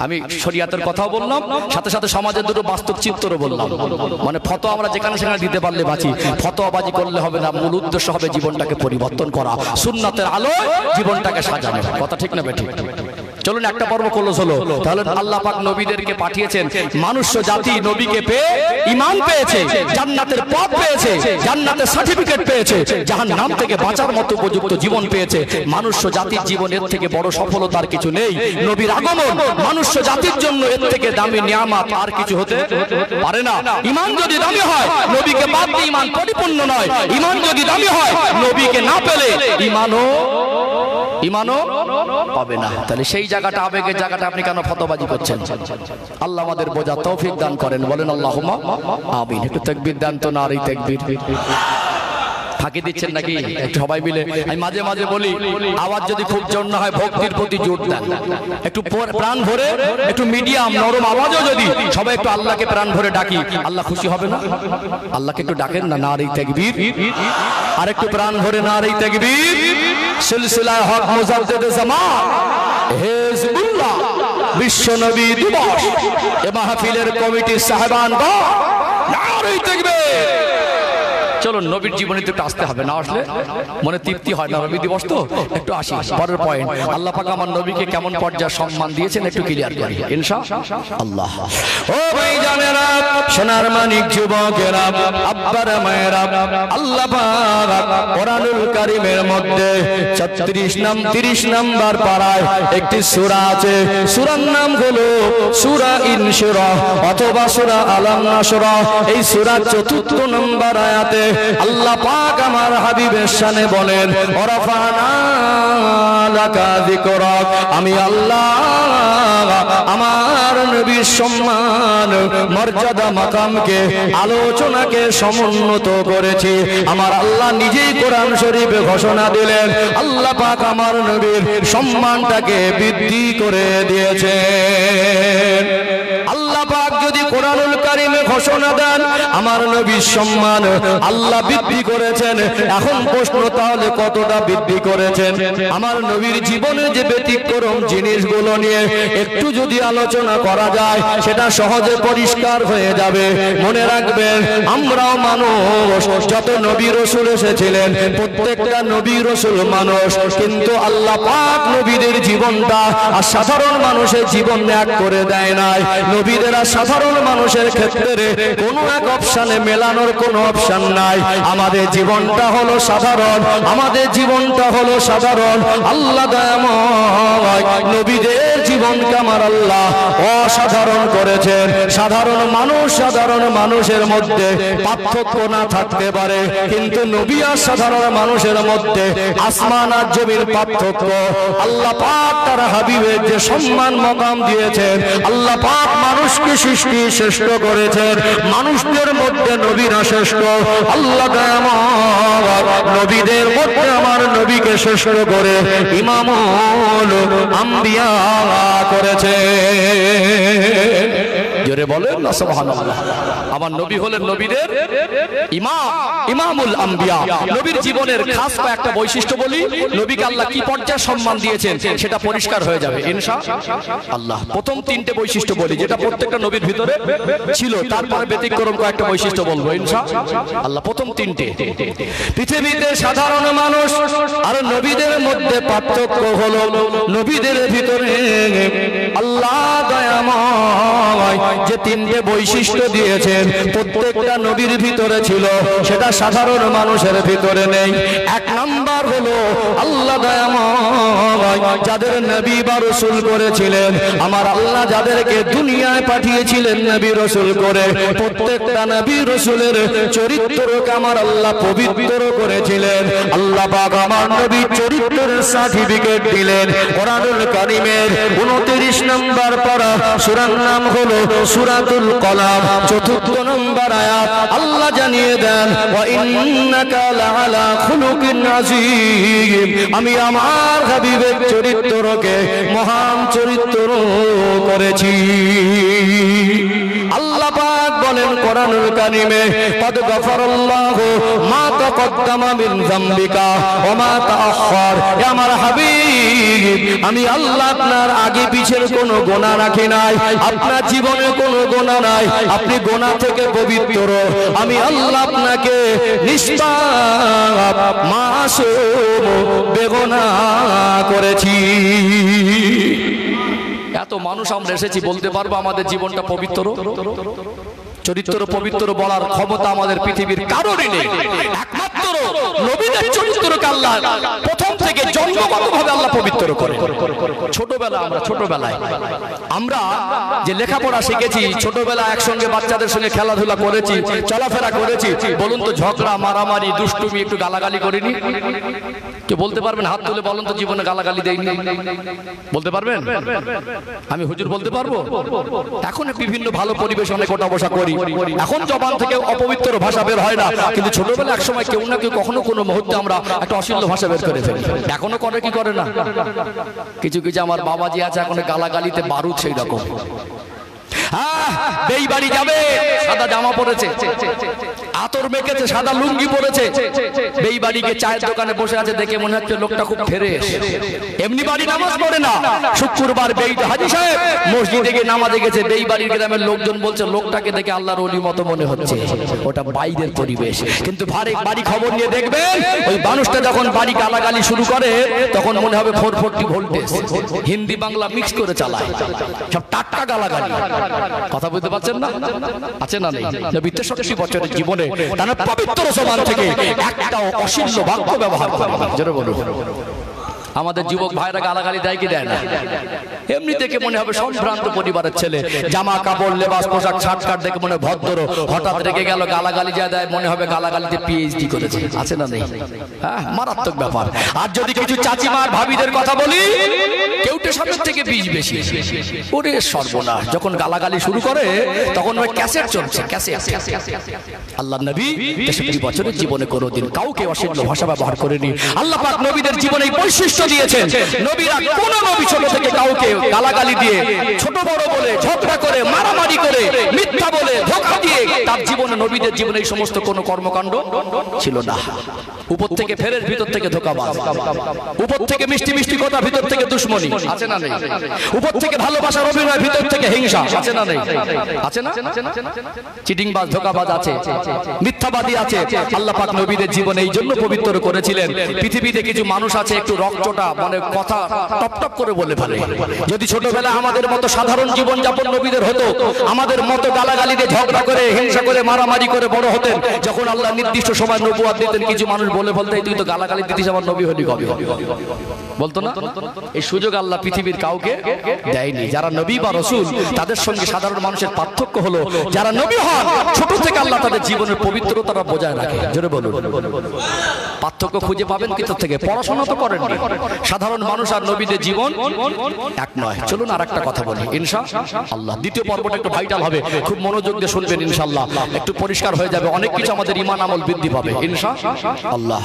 আমি শরিয়াতের কথাও বললাম, সাথে সাথে সমাজের দুটো বাস্তব চিত্রও বললাম। মানে ফতোয়া আমরা যেখানে সেখানে দিতে পারলে বাঁচি, ফতোয়াবাজি করলে হবে না। মূল উদ্দেশ্য হবে জীবনটাকে পরিবর্তন করা, সুন্নাতের আলোয় জীবনটাকে সাজানো। কথা ঠিক না বেঠিক? চলুন একটা পর্ব ক্লোজ হলো। তাহলে আল্লাহ পাক নবীদেরকে পাঠিয়েছেন, মানুষ জাতি নবীকে পেয়ে ঈমান পেয়েছে, জান্নাতের পথ পেয়েছে, জান্নাতের সার্টিফিকেট পেয়েছে, জাহান্নাম থেকে বাঁচার মতো উপযুক্ত জীবন পেয়েছে। মানুষ জাতির জীবনের থেকে বড় সফলতার কিছু নেই। নবীর আগমন মানুষ জাতির জন্য এর থেকে দামি নিয়ামত আর কিছু হতে পারে না। ঈমান যদি দামি হয়, নবীকে বাদ দিয়ে ঈমান পরিপূর্ণ নয়। ঈমান যদি দামি হয়, নবীকে না পেলে ঈমানও পাবে না। তাহলে সেই জায়গাটা, আবেগের জায়গাটা আপনি কেন ফতোয়াবাজি করছেন? আল্লাহ আমাদের বোঝার তৌফিক দান করেন, বলেন আল্লাহুম্মা আমিন। একটু তাকবীর দেন তো, নারী তাকবীর। ফাঁকি দিচ্ছেন নাকি? একটু সবাই মিলে। আমি মাঝে মাঝে বলি, আওয়াজ যদি খুব জোর না হয়, ভক্তির প্রতি জোর দেন, একটু প্রাণ ভরে, একটু মিডিয়াম নরম আওয়াজও যদি সবাই একটু আল্লাহকে প্রাণ ভরে ডাকি, আল্লাহ খুশি হবে না? আল্লাহকে একটু ডাকেন না, নারী তাকবীর। আর একটু প্রাণ ভরে নারী তাকবীর। সিলসিলায়ে হক মুজাদ্দিদে জামান হিজবুল্লাহ বিশ্ব নবী দিবস এ মাহফিলের কমিটির সাহেবানগণ, নারী তাকবীর। চলুন, নবীর জীবনে তো একটু আসতে হবে, না আসলে মনে তৃপ্তি হয় না। নবী দিবস তো একটু আসি। পরের পয়েন্ট, আল্লাহ পাক আমার নবীকে কেমন পর্যায়ে সম্মান দিয়েছেন একটু ক্লিয়ার করি ইনশাআল্লাহ। ও ভাই জানেরা, সোনার মানিক যুবকেরা, আব্বার মায়েরা, আল্লাহ পাক কোরআনুল কারীমের মধ্যে 30 নম্বর পারায় একটি সূরা আছে। সূরার নাম হলো সূরা ইনশিরাহ অথবা সূরা আলাম নাশরাহ। এই সূরার 4 নম্বর আয়াতে আল্লাহ পাক আমার হাবিবের শানে বলেন, ওয়ারাফানা লাকা যিকরাক। আমি আল্লাহ আমার নবীর সম্মান, মর্যাদা, মাকামকে, আলোচনাকে সমুন্নত করেছি। আমার আল্লাহ নিজেই কোরআন শরীফে ঘোষণা দিলেন, আল্লাহ পাক আমার নবীর সম্মানটাকে বৃদ্ধি করে দিয়েছেন। আল্লাহ পাক যদি কোরআনুল কারীমে ঘোষণা দেন আমার নবীর সম্মান আল্লাহ বৃদ্ধি করেছেন, এখন প্রশ্ন তাহলে কতটা বৃদ্ধি করেছেন? আমার নবীর জীবনে যে ব্যতিক্রম জিনিসগুলো নিয়ে একটু যদি আলোচনা করা যায়, সেটা সহজে পরিষ্কার হয়ে যাবে। মনে রাখবেন, আমরাও মানুষ, যত নবী রাসূল এসেছিলেন প্রত্যেকটা নবী রাসূল মানুষ, কিন্তু আল্লাহ পাক নবীদের জীবনটা আর সাধারণ মানুষের জীবন এক করে দেয় নাই। নবীদের আর সাধারণ মানুষের ক্ষেত্রে কোনো এক অপশনে মেলানোর কোনো অপশন নাই। আমাদের জীবনটা হলো সাধারণ, আমাদের জীবনটা হলো সাধারণ। আল্লাহ দয়াময় নবীদের জীবনকে আমার আল্লাহ অসাধারণ করেছেন। সাধারণ মানুষের মধ্যে পার্থক্য না থাকতে পারে, কিন্তু নবী আর সাধারণ মানুষের মধ্যে আসমান আর জমির পার্থক্য। আল্লাহ পাক তার হাবিবের যে সম্মান মকাম দিয়েছেন, আল্লাহ পাক মানুষকে সৃষ্টি শ্রেষ্ঠ করেছেন, মানুষদের মধ্যে নবীরা শ্রেষ্ঠ। আল্লাহ নবীদের মধ্যে আমার নবীকে শ্রেষ্ঠ করে ইমামুল আম্বিয়া করেছে। জোরে বলেন না সুবহানাল্লাহ। আমার নবী হলেন নবীদের ইমাম, ইমামুল আম্বিয়া। নবীর জীবনের খাস কয়েকটা বৈশিষ্ট্য বলি, নবীকে আল্লাহ কি পর্যায়ে সম্মান দিয়েছেন সেটা পরিষ্কার হয়ে যাবে ইনশাআল্লাহ। প্রথম 3টে বৈশিষ্ট্য বলি যেটা প্রত্যেকটা নবীর ভিতরে ছিল, তারপরে ব্যতিক্রম কয়েকটা বৈশিষ্ট্য বলবো ইনশাআল্লাহ। প্রথম 3টে, পৃথিবীতে সাধারণ মানুষ আর নবীদের মধ্যে পার্থক্য হলো নবীদের ভিতরে আল্লাহ দয়াময় যে তিনটে বৈশিষ্ট্য দিয়েছেন প্রত্যেকটা নবীর ভিতরে ছিল, সেটা সাধারণ মানুষের ভিতরে নেই। এক নাম্বার হলো আল্লাহ দয়াময় যাদের নবী বা রাসূল করেছিলেন, আমার আল্লাহ যাদেরকে দুনিয়ায় পাঠিয়েছিলেন নবী রাসূল করে, প্রত্যেকটা নবী রাসূলের চরিত্রকে আমার আল্লাহ পবিত্র করেছিলেন। আল্লাহ পাক আমার নবীর চরিত্রের সার্টিফিকেট দিলেন কোরআনুল কারীমের 29 নম্বর পারা, সূরার নাম হলো সূরাতুল কলাম, 4 নম্বর আয়াত। আল্লাহ জানিয়ে দেন ওয়া ইন্নাকা লাআলা খুলুকিন আযীম, আমি আমার হাবিবের চরিত্রকে মহান চরিত্র করেছি। আল্লাহ পাক বলেন কোরআনুল কারীমে কদ গফারাল্লাহু মা তাকদ্দামা মিন যামবিকা ওয়া মা তাআখার, হে আমার হাবিব আমি আল্লাহ আপনার আগে পিছের কোনো গুনাহ রাখি নাই, আপনার জীবনে কোনো গুনাহ নাই, আপনি গুনাহ থেকে পবিত্র, আমি আল্লাহ আপনাকে নিষ্পাপ মাসুম বেগুনাহ করেছি। এত মানুষ আমরা এসেছি, বলতে পারবো আমাদের জীবনটা পবিত্র? চরিত্র পবিত্র বলার ক্ষমতা আমাদের পৃথিবীর কারোরই নেই, একমাত্র নবীদের চরিত্রকে আল্লাহ প্রথম থেকে জন্মগতভাবে আল্লাহ পবিত্র করে। ছোটবেলায় আমরা যে লেখাপড়া শিখেছি, ছোটবেলায় একসঙ্গে বাচ্চাদের সঙ্গে খেলাধুলা করেছি, চলাফেরা করেছি, বলুন তো ঝগড়া মারামারি দুষ্টুমি একটু গালাগালি করিনি? কেউ বলতে পারবেন? হাত তুলে বলুন তো জীবনে গালাগালি দেয়নি? বলতে পারবেন? আমি হুজুর বলতে পারবো? এখন বিভিন্ন ভালো পরিবেশে অনেক ওঠা বসা করি, এখন জবান থেকে অপবিত্র ভাষা বের হয় না, কিন্তু ছোটবেলা এক সময় কেউ না কেউ কখনো কোনো মুহূর্তে আমরা একটা অশ্লীল ভাষা বের করে ফেলি। এখনো করে কি করে না? কিছু কিছু আমার বাবাজি আছে এখন গালাগালিতে বারুদ সেই রকম। বেই বাড়ি যাবে, সাদা জামা পরেছে, আতর মেখেছে, সাদা লুঙ্গি পরেছে, বেই বাড়ি গিয়ে চায়ের দোকানে বসে আছে, দেখে মনে হচ্ছে লোকটা খুব ফ্রেশ। এমনি বাড়ি নামাজ পড়ে না, শুক্রবার বেইতে হাজী সাহেব মসজিদে গিয়ে নামাজে গেছে, বেই বাড়ির গ্রামের লোকজন বলছে লোকটাকে দেখে আল্লাহর ওলি মতো মনে হচ্ছে। ওটা বাইরের পরিবেশ, কিন্তু বাড়ি খবর নিয়ে দেখবেন ওই মানুষটা যখন বাড়ি গালাগালি শুরু করে তখন মনে হবে 440 ভোল্টেজ, হিন্দি বাংলা মিক্স করে চালায়, সব টাটকা গালাগালি। কথা বলতে পারছেন না? আছে না নেই? নবী 63 বছরের জীবনে তার পবিত্র জবান থেকে একটা অশ্লীল বাক্য ব্যবহার করে না। জোরে বলুন। আমাদের যুবক ভাইরা গালাগালি দেয় কি দেয় না? এমনি দেখে মনে হবে সম্ভ্রান্ত পরিবারের ছেলে, জামা কাপড় লেবাস পোশাক ছাটকাট দেখে মনে ভদ্র, হঠাৎ রেগে গেল গালাগালি যা দেয় মনে হবে গালাগালিতে পিএইচডি করেছে। আছে না নেই? হ্যাঁ, মারাত্মক ব্যাপার। আর যদি কিছু চাচিমার ভাবিদের কথা বলি, কেউটে সামনের থেকে বীজ বেশি, ওরে সর্বনাশ। যখন গালাগালি শুরু করে তখন ওই ক্যাসেট চলছে, ক্যাসেট। আল্লাহ নবী 63 বছরের জীবনে কোনোদিন কাউকে অশ্লীল ভাষা ব্যবহার করেনি। আল্লাহ পাক নবীদের জীবনে এই বৈশিষ্ট্য দিয়েছেন। নবীরা কোন নবী ছোট থেকে কাউকে গালাগালি দিয়ে, ছোট বড় বলে, ঝগড়া করে, মারামারি করে, মিথ্যা বলে, ধোঁকা দিয়ে তার জীবনে, নবীদের জীবনে এই সমস্ত কোনো কর্মকাণ্ড ছিল না। উপর থেকে ফেরের, ভিতর থেকে ধোঁকাবাজ, উপর থেকে মিষ্টি মিষ্টি কথা, ভিতর থেকে দুশ্মনী। আছে না নেই? উপর থেকে ভালোবাসার অভিনয়, ভিতর থেকে হিংসা। আছে না নেই? আছে না? চিটিংবাজ, ধোঁকাবাজ আছে, মিথ্যাবাদী আছে। আল্লাহ পাক নবীদের জীবনে এই জন্য পবিত্র করেছিলেন। পৃথিবীতে কিছু মানুষ আছে একটু রকচটা, মানে কথা টপ টপ করে বলে ফেলে। যদি ছোটবেলা আমাদের মতো সাধারণ জীবন যাপন নবীদের হতো, আমাদের মতো গালাগালিতে ঝগড়া করে, হিংসা করে, মারামারি করে বড় হতেন, যখন আল্লাহ নির্দিষ্ট সময় নবুয়ত দিতেন, কিছু মানুষ বলে বলতে তুই তো গালাগালি দিতিস, আমার নবী হলি কবে? বলতো না? এই সুযোগ আল্লাহ পৃথিবীর কাউকে দেয়নি। যারা নবী বা রাসূল তাদের সঙ্গে সাধারণ মানুষের পার্থক্য হলো যারা নবী হন ছোট থেকে আল্লাহ তাদের জীবনের পবিত্রতা বজায় রাখে। জোরে বলুন। পার্থক্য খুঁজে পাবেন কি থেকে? পড়াশোনা তো করেন, সাধারণ মানুষ আর নবীদের জীবন এক নয়। চলুন আর একটা কথা বলি ইনশাআল্লাহ। দ্বিতীয় পর্বটা একটু ভাইটাল হবে, খুব মনোযোগ দিয়ে শুনবেন ইনশাআল্লাহ। একটু পরিষ্কার হয়ে যাবে, অনেক কিছু আমাদের ঈমান আমল বৃদ্ধি পাবে ইনশাআল্লাহ।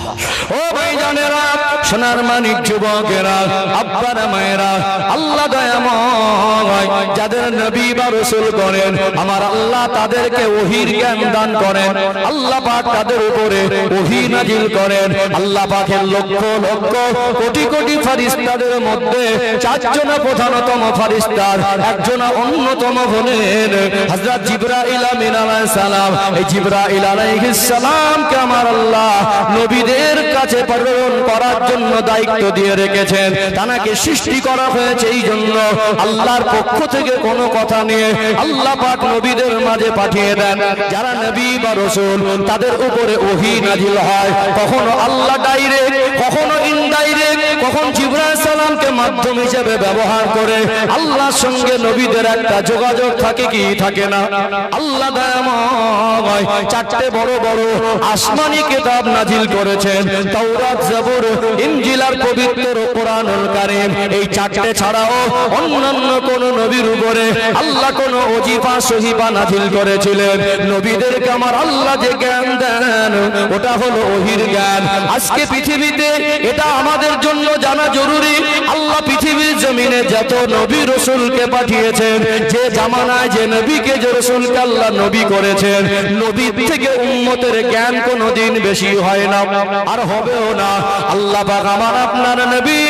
ও ভাইজানেরা, সোনার মানিক যুবকেরা, আব্বারা মায়েরা, আল্লাহ দয়াময় যাদের নবী বা রাসূল করেন, আমার আল্লাহ তাদেরকে ওহীর জ্ঞান দান করেন। আল্লাহ পাক তাদের উপরে ওহী নাজিল করেন। আল্লাহ পাকের লক্ষ লক্ষ কোটি কোটি ফেরেশতাদের মধ্যে চারজন প্রধানতম ফেরেশতার একজন অন্যতম হলেন হযরত জিবরাইল আমিন আলাইহিস সালাম। এই জিবরাইল আলাইহিস সালামকে আমার আল্লাহ নবী নবীদের কাছে প্রেরণ করার জন্য দায়িত্ব দিয়ে রেখেছেন। তাকে সৃষ্টি করা হয়েছে এই জন্য আল্লাহর পক্ষ থেকে কোনো কথা নিয়ে আল্লাহ পাক নবীদের মাঝে পাঠিয়ে দেন। যারা নবী বা রাসূল তাদের উপরে ওহী নাজিল হয়, কখনো আল্লাহ ডাইরেক্ট, কখনো ইনডাইরেক্ট, কখন জিবরাইল সালামকে মাধ্যম হিসেবে ব্যবহার করে আল্লাহর সঙ্গে নবীদের একটা যোগাযোগ থাকে কি থাকে না? আল্লাহ দয়াময় চারটে বড় বড় আসমানি কিতাব নাজিল করেছেন, তাওরাত, জাবুর, ইনজিল আর পবিত্র কোরআনুল কারীম। এই চারটে ছাড়াও অন্যান্য কোন নবীর উপরে আল্লাহ কোন ওজিফা সহিফা নাজিল করেছিলেন। নবীদেরকে আমার আল্লাহ যে জ্ঞান দেন ওটা হলো ওহীর জ্ঞান। আজকে পৃথিবীতে এটা আমাদের জন্য জানা জরুরি। আল্লাহ পৃথিবীর জমিনে যত নবী রাসূলকে পাঠিয়েছেন, যে জামানায় যে নবীকে যে রাসূলকে আল্লাহ নবী করেছেন, নবীর থেকে উম্মতের জ্ঞান কোনোদিন বেশি হয় না, আর হবেও না। আল্লাহ পাক আমার আপনার নবী,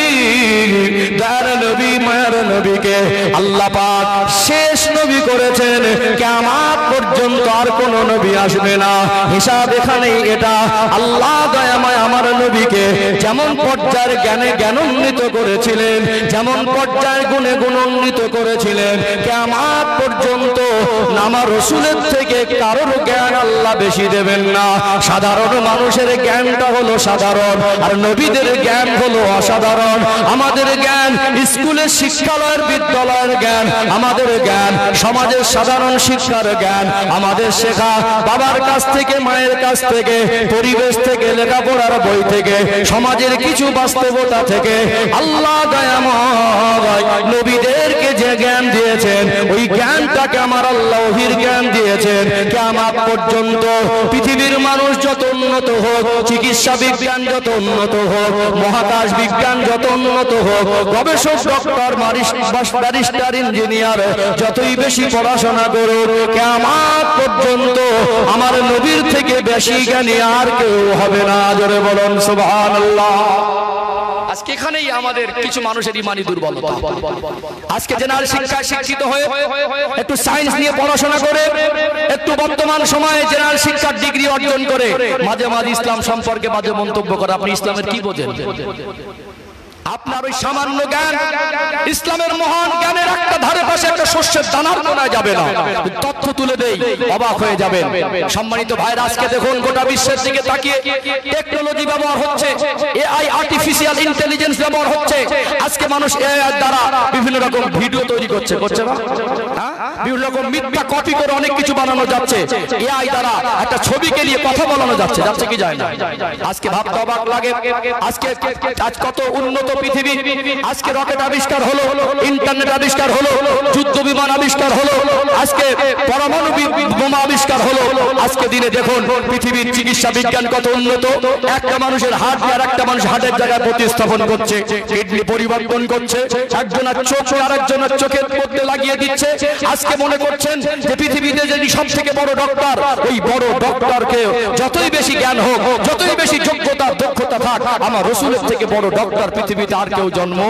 দয়ার নবী, মায়ের নবীকে আল্লাহ পাক শেষ নবী করেছেন। কিয়ামত পর্যন্ত আর কোন নবী আসবে না। হিসাব এখানেই এটা। আল্লাহ দয়াময় আমার নবীকে যেমন পর্যায়ের জ্ঞানে জ্ঞানান্বিত করেছিলেন, যেমন পর্যায়ের গুণে গুণান্বিত করেছিলেন, কিয়ামত পর্যন্ত আমার রাসূলের থেকে কারোর জ্ঞান আল্লাহ বেশি দেবেন না। সাধারণ মানুষের জ্ঞানটা হলো সাধারণ, আর নবীদের জ্ঞান হলো অসাধারণ। আমাদের জ্ঞান স্কুলের শিক্ষালয়ের বিদ্যালয়ের জ্ঞান, আমাদের জ্ঞান সমাজের সাধারণ শিক্ষার জ্ঞান, আমাদের শেখা বাবার কাছ থেকে, মায়ের কাছ থেকে, পরিবেশ থেকে, লেখাপড়ার বই থেকে, সমাজের কিছু বাস্তবতা থেকে। আল্লাহ দয়াময় নবীদেরকে যে জ্ঞান দিয়েছেন, ওই জ্ঞানটাকে আমার আল্লাহ ওহীর জ্ঞান দিয়েছেন। কিয়ামত পর্যন্ত পৃথিবীর মানুষ যত উন্নত হোক, চিকিৎসা বিজ্ঞান যত উন্নত হোক, মহাকাশ বিজ্ঞান যত উন্নত হোক, গবেষক, ডক্টর, ব্যারিস্টার, ইঞ্জিনিয়ার যতই বেশি পড়াশোনা করুক, কিয়ামত পর্যন্ত আমার নবীর থেকে বেশি জ্ঞানী আর কেউ হবে না। জোরে বলুন সুবহানাল্লাহ। আজকে এখানেই আমাদের কিছু মানুষের ইমানি দুর্বলতা। আজকে জেনারেল শিক্ষায় শিক্ষিত হয়ে একটু সায়েন্স নিয়ে পড়াশোনা করে, একটু বর্তমান সময়ে জেনারেল শিক্ষার ডিগ্রি অর্জন করে মাঝে মাঝে ইসলাম সম্পর্কে বাজে মন্তব্য করে। আপনি ইসলামের কি বোঝেন? আপনার ওই সামান্য জ্ঞান, ইসলামের মহান জ্ঞানের একটা ধারে পাশে একটা শস্যের দানার কোনা যাবে না। তথ্য তুলে দেই, অবাক হয়ে যাবেন। সম্মানিত ভাইরা, আজকে দেখুন গোটা বিশ্বের দিকে তাকিয়ে টেকনোলজি ব্যবহার হচ্ছে, এআই, আর্টিফিশিয়াল ইন্টেলিজেন্স ব্যবহার হচ্ছে। আজকে মানুষ এআই এর দ্বারা বিভিন্ন রকম ভিডিও তৈরি করছে না? বিভিন্ন রকম মিথ্যা কপি করে অনেক কিছু বানানো যাচ্ছে। এআই দ্বারা একটা ছবিকে নিয়ে কথা বলানো যাচ্ছে কি যায় না? আজকে ভাবতে অবাক লাগে। আজ কত উন্নত পৃথিবী, আজকে রকেট আবিষ্কার হলো, ইন্টারনেট আবিষ্কার হলো, যুদ্ধ বিমান আবিষ্কার হলো, আজকে পরমাণু বোমা আবিষ্কার হলো। আজকে দিনে দেখুন পৃথিবীর চিকিৎসা বিজ্ঞান কত উন্নত। একটা মানুষের হার্ট আর একটা মানুষ হার্টের জায়গায় প্রতিস্থাপন করছে, কিডনি পরিবর্তন করছে, একজনের চোখ আর একজনের চোখের মধ্যে লাগিয়ে দিচ্ছে। আজকে মনে করছেন যে পৃথিবীতে যদি সব থেকে বড় ডক্টর, ওই বড় ডক্টরকে যতই বেশি জ্ঞান হোক, যতই বেশি যোগ্যতা দক্ষতা থাক, আমার রাসূলের থেকে বড় ডক্টর পৃথিবীতে আর কেউ জন্ম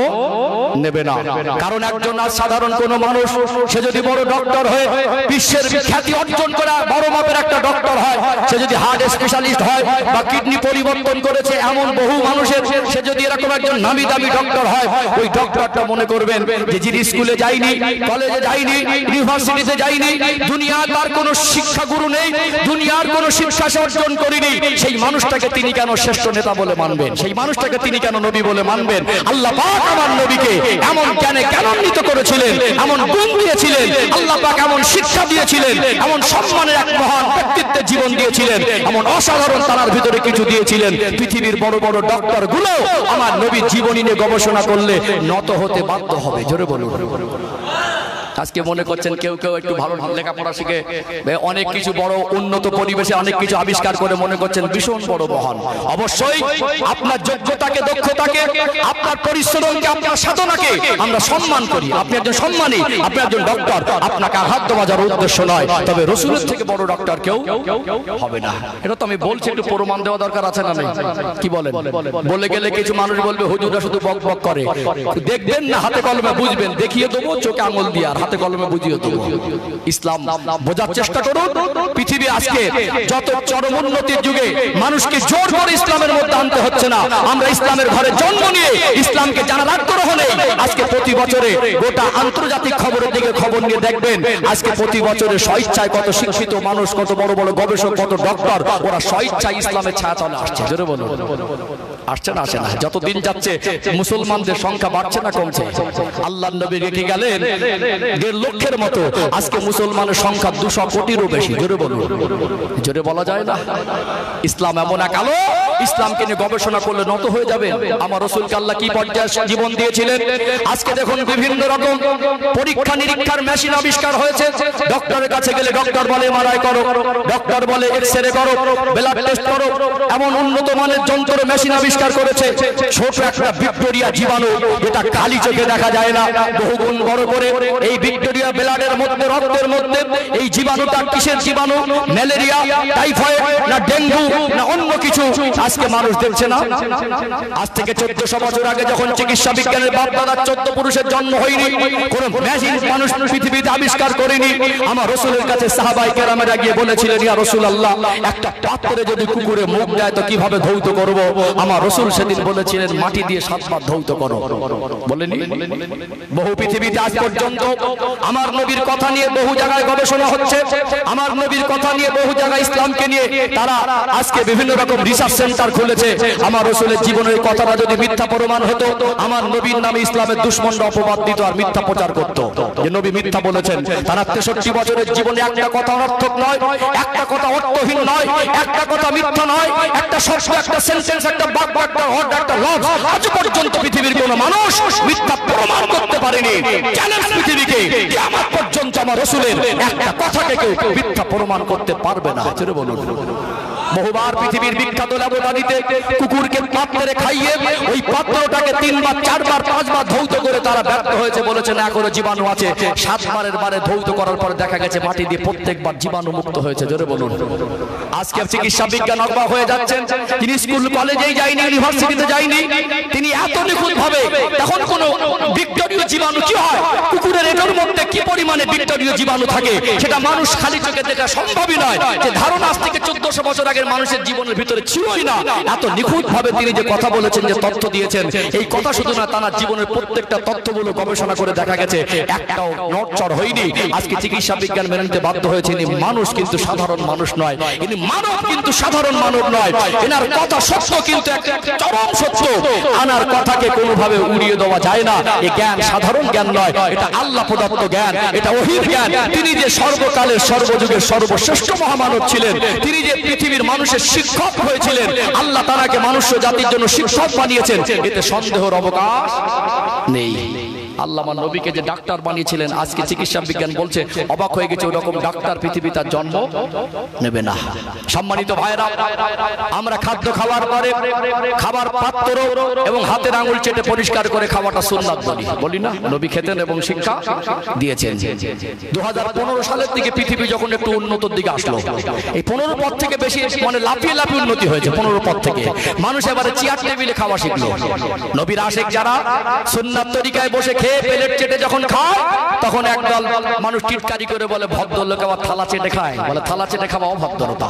নেবে না। কারণ একজন আর সাধারণ কোন মানুষ, সে যদি বড় ডক্টর হয়ে বিশ্বের খ্যাতি অর্জন করে বড় মাপের একটা ডক্টর হয়, সে যদি হার্ট স্পেশালিস্ট হয় বা কিডনি পরিবর্তন করেছে এমন বহু মানুষের, সে যদি এরকম একজন নামি দামি ডক্টর হয়, ওই ডক্টরটা মনে করবেন যে যিনি স্কুলে যায়নি, কলেজে যায়নি, ইউনিভার্সিটিতে যায়নি, দুনিয়ার তার কোনো শিক্ষা গুরু নেই, দুনিয়ার কোনো শিক্ষা সে অর্জন করেনি, সেই মানুষটাকে তিনি কেন শ্রেষ্ঠ নেতা বলে মানবেন? সেই মানুষটাকে তিনি কেন নবী বলে মানবেন? আল্লাহ পাক আমার নবীকে এমন জ্ঞানে জ্ঞানান্বিত করেছিলেন, এমন গুণ দিয়েছিলেন, আল্লাহ পাক এমন শিক্ষা দিয়েছিলেন, এমন সম্মানের এক মহান ব্যক্তিত্বের জীবন দিয়েছিলেন, এমন অসাধারণ তার ভিতরে কিছু দিয়েছিলেন। পৃথিবীর বড় বড় ডক্টর গুলো আমার নবীর জীবনী নিয়ে গবেষণা করলে নত হতে বাধ্য হবে। জোরে বলুন। আজকে মনে করছেন কেউ কেউ একটু ভালো লেখাপড়া শিখে অনেক কিছু বড় উন্নত পরিবেশে অনেক কিছু আবিষ্কার করে মনে করছেন ভীষণ বড় মহান। অবশ্যই আপনার যোগ্যতাকে, দক্ষতাকে, আপনার পরিশ্রমকে, আপনার সাধনাকে আমরা সম্মান করি। আপনি একজন সম্মানী, আপনি একজন ডক্টর, আপনাকে আঘাত দেওয়া যাওয়ার উদ্দেশ্য নয়। তবে রাসূলের থেকে বড় ডক্টর কেউ হবে না। এটা তো আমি বলছি, একটু প্রমাণ দেওয়া দরকার আছে না? কি বলেন? বলে গেলে কিছু মানুষ বলবে হুজুররা শুধু বক বক করে। দেখবেন না, হাতে কলমে বুঝবেন, দেখিয়ে দেবো চোখে আঙুল দিয়ে। আর হাতে কলমে বুঝিয়ে দেবো। ইসলাম বোঝার চেষ্টা করুন। পৃথিবী আজকে যত চরম উন্নতির যুগে মানুষকে জোর করে ইসলামের মধ্যে আনতে হচ্ছে না। আমরা ইসলামের ঘরে জন্ম নিয়ে ইসলামকে জানার আগ্রহ নেই। আজকে প্রতি বছরে গোটা আন্তর্জাতিক খবরের দিকে খবর নিয়ে দেখবেন, আজকে প্রতি বছরে স্বেচ্ছায় কত শিক্ষিত মানুষ, কত বড় বড় গবেষক, কত ডক্টর, ওরা স্বেচ্ছায় ইসলামের ছায়াতলে আসছে। জোরে বলুন, আসছে না? আসে না? যত দিন যাচ্ছে মুসলমানদের সংখ্যা বাড়ছে না কমছে? আল্লাহর নবী রেখে গেলেন 1.5 লক্ষের মতো, আজকে মুসলমানের সংখ্যা 200 কোটিরও বেশি। জোরে বলুন, জোরে বলা যায় না? ইসলাম এমন এক আলো, ইসলামকে নিয়ে গবেষণা করলে নত হয়ে যাবে। আমার রাসূলকে আল্লাহ কি পর্যায়ে জীবন দিয়েছিলেন। আজকে দেখুন বিভিন্ন রকম পরীক্ষা নিরীক্ষার মেশিন আবিষ্কার হয়েছে। ডক্টরের কাছে গেলে ডক্টর বলে এমআরআই করো, ডক্টর বলে এক্সরে করো, ব্লাড টেস্ট করো। এমন উন্নত মানের যন্ত্র মেশিন আবিষ্কার করেছে। ছোট একটা ভিক্টোরিয়া জীবাণু, যেটা কালি চোখে দেখা যায় না, বহুগুণ বড় করে এই ভিক্টোরিয়া ব্লাডের মধ্যে, রক্তের মধ্যে এই জীবাণুটা কিসের জীবাণু? ম্যালেরিয়া, টাইফয়েড, না ডেঙ্গু, না অন্য কিছু? আজকে মানুষ দেখছে না। আজ থেকে 1400 বছর আগে যখন চিকিৎসা বিজ্ঞানের বাপদাদার 14 পুরুষের জন্ম হয়নি, কোন মেশিন মানুষ পৃথিবীতে আবিষ্কার করেনি। আমার রাসূলের কাছে সাহাবায়ে কেরামেরা গিয়ে বলেছিলেন, ইয়া রাসূলুল্লাহ, একটা পাত্রে যদি কুকুরে মুখ দেয় তো কিভাবে ধৌত করব? আমার রাসূল সেদিন বলেছিলেন, মাটি দিয়ে 7 বার ধৌত করো। বলেনি? বহু পৃথিবীতে আজ পর্যন্ত আমার নবীর কথা নিয়ে বহু জায়গায় গবেষণা হচ্ছে। আমার নবীর কথা নিয়ে বহু জায়গায় ইসলামকে নিয়ে তারা আজকে বিভিন্ন রকম রিসার্চ সেন্টার খুলেছে। আমার রাসূলের জীবনের কথাটা যদি মিথ্যা প্রমাণ হতো, আমার নবীর নামে ইসলামের দুশমনরা অপবাদ দিত আর মিথ্যা প্রচার করত যে নবী মিথ্যা বলেছেন। তারা 63 বছরের জীবনে একটা কথা অনর্থক নয়, একটা কথা অর্থহীন নয়, একটা কথা মিথ্যা নয়, একটা শব্দ, একটা সেন্টেন্স, একটা বাক্য, একটা ওয়ার্ড, একটা লফজ আজ পর্যন্ত পৃথিবীর কোন মানুষ মিথ্যা প্রমাণ করতে পারেনি। চ্যালেঞ্জ পৃথিবীকে, কিয়ামত পর্যন্ত আমার রাসূলের একটা কথাকে কেউ মিথ্যা প্রমাণ করতে পারবে না। জোরে বলুন। বহুবার পৃথিবীর বিখ্যাত ল্যাবরেটরিতে কুকুরকে পাত্রে খাইয়ে ওই পাত্রটাকে 3 বার, 4 বার, 5 বার ধৌত করে তারা ব্যর্থ হয়েছে, বলেছেন এখনো জীবাণু আছে। 7 বারের বারে ধৌত করার পরে দেখা গেছে মাটি দিয়ে প্রত্যেকবার জীবাণু মুক্ত হয়েছে। জোরে বলুন। আজকে চিকিৎসা বিজ্ঞান অবাক হয়ে যাচ্ছেন। তিনি স্কুল কলেজেই যায়নি, ইউনিভার্সিটিতে যায়নি, তিনি এত নিখুঁত ভাবে তখন কোন ব্যাকটেরিয়া জীবাণু কি হয়, কুকুরের এটার মধ্যে কি পরিমাণে ব্যাকটেরিয়া জীবাণু থাকে সেটা মানুষ খালি চোখে দেখা সম্ভবই নয়। যে ধারণা আজ থেকে 1400 বছর আগে মানুষের জীবনের ভিতরে ছিলই না। এত নিখুঁত ভাবে তিনি যে কথা বলেছেন, যে তথ্য দিয়েছেন, এই কথা শুধু না, তার জীবনের প্রত্যেকটা তথ্যগুলো গবেষণা করে দেখা গেছে একটাও নড়চড় হয়নি। আজকে চিকিৎসা বিজ্ঞান মেনে নিতে বাধ্য হয়েছে ইনি মানুষ কিন্তু সাধারণ মানুষ নয়, ইনি মানব কিন্তু সাধারণ মানব নয়। এনার কথা সত্য কিন্তু একটা চরম সত্য। আনার কথাকে কোনোভাবে উড়িয়ে দেওয়া যায় না। এই জ্ঞান সাধারণ জ্ঞান নয়, এটা আল্লাহ প্রদত্ত জ্ঞান, এটা ওহীর জ্ঞান। তিনি যে সর্বকালের সর্বযুগের সর্বশ্রেষ্ঠ মহামানব ছিলেন, তিনি যে পৃথিবীর মানুষের শিক্ষক হয়েছিলেন, আল্লাহ তাআলাকে মানুষ জাতির জন্য শিক্ষক বানিয়েছেন, এতে সন্দেহের অবকাশ নেই। আল্লাহ আমার নবীকে যে ডাক্তার বানিয়েছিলেন, আজকে চিকিৎসা বিজ্ঞান বলছে অবাক হয়ে গেছে, ওরকম ডাক্তার পৃথিবী তার জন্ম নেবে না। সম্মানিত ভাইরা, আমরা খাদ্য খাওয়ার পরে খাবার পাত্র এবং হাতের আঙুল চেটে পরিষ্কার করে খাওয়াটা সুন্নাত বলি না? নবী খেতেন এবং শিক্ষা দিয়েছেন। 2015 সালের দিকে পৃথিবী যখন একটু উন্নতির দিকে আসলো, এই 15 পর থেকে বেশি মানে লাফিয়ে লাফিয়ে উন্নতি হয়েছে। 15 পর থেকে মানুষ এবারে চেয়ার টেবিলে খাওয়া শিখলো। নবীর আশিক যারা সুন্নাত তরিকায় বসে খেয়ে প্লেট চেটে যখন খায়, তখন একদল মানুষ টিটকারি করে বলে ভদ্রলোক আবার থালা চেটে খায়। বলে থালা চেটে খাওয়া অভদ্রতা।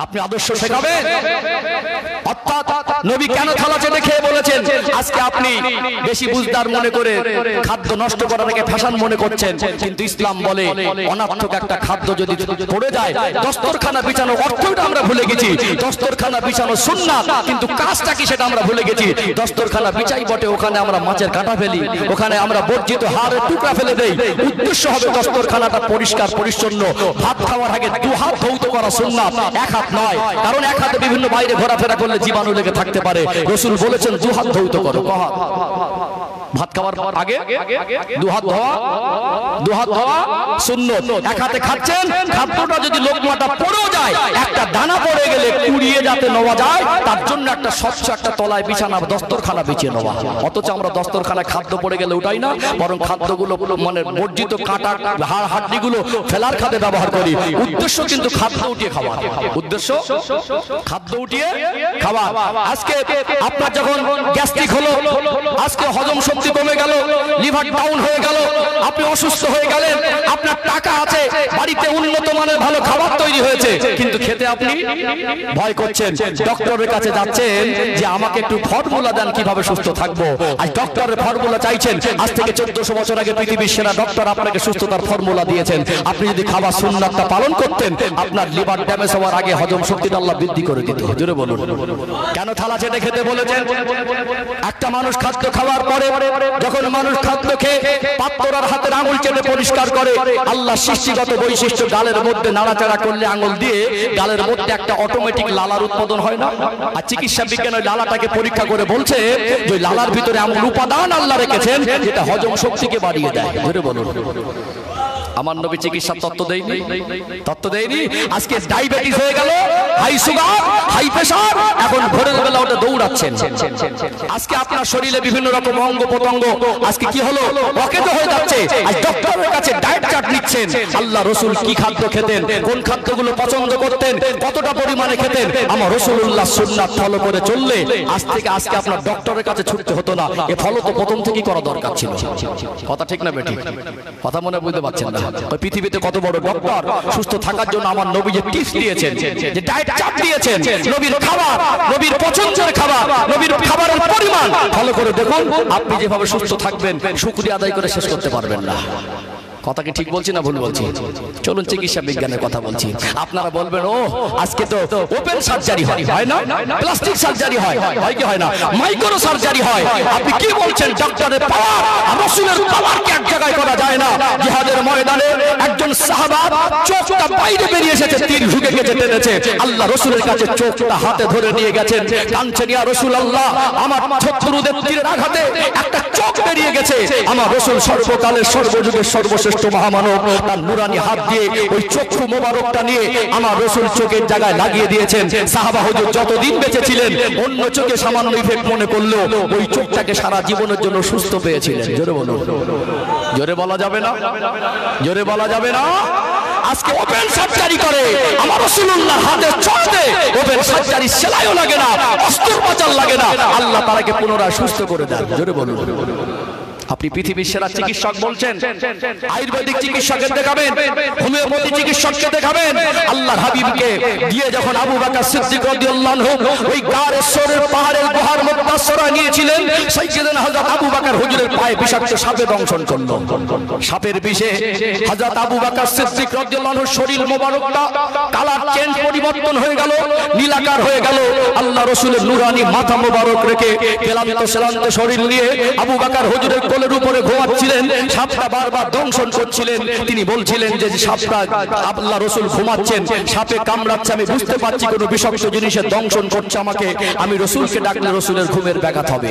আপনি আদর্শ শেখাবেন? অর্থাৎ নবী কেন থালা চেটে খেয়ে বলেছেন? আজকে আপনি বেশি বুঝদার মনে করে খাদ্য নষ্ট করাটাকে ফ্যাশন মনে করছেন, কিন্তু ইসলাম বলে অনার্থক একটা খাদ্য যদি পড়ে যায়, দস্তরখানা বিছানো অর্থটা আমরা ভুলে গেছি। দস্তরখানা বিছানো সুন্নাত, কিন্তু কাজটা কি সেটা আমরা ভুলে গেছি। দস্তরখানা বিছাই বটে, ওখানে আমরা মাছের কাঁটা ফেলি, ওখানে আমরা বর্জিত হাড়ের টুকরা ফেলে দেই। উদ্দেশ্য হবে দস্তরখানাটা পরিষ্কার পরিচ্ছন্ন। ভাত খাওয়ার আগে 2 হাত ধৌত করা সুন্নাত, 1 হাত নয়। কারণ 1 হাতে বিভিন্ন বাইরে ঘোরাফেরা করলে জীবাণু লেগে থাকতে পারে। রাসূল বলেছেন 2 হাত ধৌত করো। ভাত খাওয়ার আগে 2 হাত ধোয়া, 2 হাত ধোয়া সুন্নত। 1 হাতে খাচ্ছেন, খাদ্যটা যদি লোকমাটা পড়েও যায়, একটা দানা পড়ে গেলে কুড়িয়ে যাতে নেওয়া যায়, তার জন্য একটা স্বচ্ছ একটা তলায় বিছানা দস্তরখানা বিছিয়ে নেওয়া। অথচ আমরা দস্তরখানায় খাদ্য পড়ে গেলে উঠাই না, বরং খাদ্যগুলো মানে বর্জিত কাঁটা হাড় হাড্ডিগুলো ফেলার খাতে ব্যবহার করি। উদ্দেশ্য কিন্তু খাদ্য উঠিয়ে খাওয়া। উদ্দেশ্য খাদ্য উঠিয়ে খাওয়া। আজকে আপনার যখন গ্যাস্ট্রিক হলো, আজকে হজম শক্তি কমে গেল, লিভার ডাউন হয়ে গেল, আপনি অসুস্থ হয়ে গেলেন, আপনার টাকা আছে, বাড়িতে উন্নত মানের ভালো খাবার তৈরি হয়েছে, কিন্তু খেতে আপনি ভয় করছেন, ডক্টরের কাছে যাচ্ছেন যে আমাকে একটু ফর্মুলা দেন কিভাবে সুস্থ থাকবো। আজ ডক্টরের ফর্মুলা চাইছেন, আজ থেকে 1400 বছর আগে পৃথিবীর সেরা ডক্টর আপনাকে সুস্থতার ফর্মুলা দিয়েছেন। আপনি যদি খাবার সুন্নাতটা পালন করতেন, আপনার লিভার ড্যামেজ হওয়ার আগে হজম শক্তিটা আল্লাহ বৃদ্ধি করে দিত। জোরে বলুন, কেন থালা চেটে খেতে বলেছেন? একটা মানুষ খাদ্য খাওয়ার পরে যখন মানুষ খাদ্য খেয়ে পাত্তরার হাতের আঙুল চেটে পরিষ্কার করে, আল্লাহ সৃষ্টিগত বৈশিষ্ট্য গালের মধ্যে নাড়াচাড়া করলে আঙুল দিয়ে গালের মধ্যে একটা অটোমেটিক লালার উৎপাদন হয় না? আর চিকিৎসা বিজ্ঞান ওই লালাটাকে পরীক্ষা করে বলছে যে লালার ভিতরে এমন উপাদান আল্লাহ রেখেছেন যেটা হজম শক্তিকে বাড়িয়ে দেয়। জোরে বলুন, আমার নবী চিকিৎসার তত্ত্ব দেয়নি? আজকে ডায়াবেটিস হয়ে গেল, হাই সুগার, হাই প্রেসার, এখন ভোরের বেলা ওটা দৌড়াচ্ছেন। আজকে আপনার শরীরে বিভিন্ন রকম অঙ্গ প্রত্যঙ্গ আজকে কি হলো, অকেজো হয়ে যাচ্ছে। আজ ডক্টরের কাছে ডায়েট চার্ট নিচ্ছেন। আল্লাহ রাসূল কি খাদ্য খেতেন, কোন খাদ্যগুলো পছন্দ করতেন, কতটা পরিমাণে খেতেন, আমার রাসূলুল্লাহ সুন্নাত ফলো করে চললে আজ থেকে আজকে আপনার ডক্টরের কাছে ছুটতে হতো না। এ ফলো তো প্রথম থেকেই করা দরকার ছিল। কথা ঠিক না বেঠিক? কথা মনে বুঝতে পারছেন না? ওই পৃথিবীতে কত বড় ডক্টর, সুস্থ থাকার জন্য আমার নবী যে টিপস দিয়েছেন, যে ডায়েট চার্ট দিয়েছেন, নবীর খাবার, নবীর পছন্দের খাবার, নবীর খাবারের পরিমাণ ফলো করে দেখুন, আপনি যেভাবে সুস্থ থাকবেন শুকরিয়া আদায় করে শেষ করতে পারবেন না। কথা কি ঠিক বলছি না ভুল বলছি? চলুন চিকিৎসা বিজ্ঞানের কথা বলছি। আপনারা বলবেন ও আজকে তো ওপেন সার্জারি হয় না, প্লাস্টিক সার্জারি হয় কি হয় না, মাইক্রো সার্জারি হয়। আপনি কি বলছেন? ডক্টরের পাওয়ার আর রাসূলের পাওয়ারকে এক জায়গায় করা যায় না। জিহাদের ময়দানে একজন সাহাবা চোখটা বাইরে বেরিয়ে এসেছে, তীর ঢুকে গেছে, টেনেছে, আল্লাহ রাসূলের কাছে চোখটা হাতে ধরে নিয়ে গেছেন, কাঁদছেন, ইয়া রাসূলুল্লাহ আমার শত্রুদের তীরের আঘাতে একটা চোখ বেরিয়ে গেছে। আমার রাসূল সর্বকালের সর্বযুগের সর্বশেষ মহামানব, তার নুরানি হাত দিয়ে ওই চক্ষু মোবারকটা নিয়ে আমার রাসূল চোখের জায়গায় লাগিয়ে দিয়েছেন। সাহাবা হুজুর যতদিন বেঁচে ছিলেন অন্য চোখে সামান্য ইফেক্ট মনে করলো, ওই চোখটাকে সারা জীবনের জন্য সুস্থ পেয়েছিলেন। জোরে বলুন, জোরে বলা যাবে না? জোরে বলা যাবে না? আজকে ওপেন সার্জারি করে আমার রাসূলুল্লাহ হাতে চোখে ওপেন সার্জারি, সেলাইও লাগে না, অস্ত্রোপচার লাগে না, আল্লাহ তাআলাকে পুনরায় সুস্থ করে দেন। জোরে বলুন। আপনি পৃথিবীর সেরা চিকিৎসক বলছেন, আয়ুর্বেদিক চিকিৎসকের দেখাবেন, হোমিওপ্যাথি চিকিৎসককে দেখাবেন। আল্লাহর হাবিবকে দিয়ে যখন আবু বকর সিদ্দিক রাদিয়াল্লাহু আনহু ওই গারে সরের পাহাড়ের গুহার মধ্যে আশ্রয় নিয়েছিলেন, সাইয়েদনা হযরত আবু বকর হুজুরের পায়ে বিষাক্ত সাপে দংশন করলো। সাপের বিষে হযরত আবু বকর সিদ্দিক রাদিয়াল্লাহু আনহুর শরীর মোবারকটা কালার চেঞ্জ পরিবর্তন হয়ে গেল, নীলাকার হয়ে গেল। আল্লাহ রাসূলের নূরানি মাথা মোবারক রেখে ক্লান্ত শ্রান্ত শরীর নিয়ে আবু বকর হুজুরের কোলের উপরে ঘুমাচ্ছিলেন, সাপটা বারবার দংশন করছিলেন। তিনি বলছিলেন যে সাপটা, আল্লাহ রাসূল ঘুমাচ্ছেন, সাপে কামড়াচ্ছে, আমি বুঝতে পারছি কোনো বিষাক্ত জিনিসের দংশন করছে আমাকে, আমি রাসূলকে ডাকলে রাসূলের ঘুমের ব্যাঘাত হবে।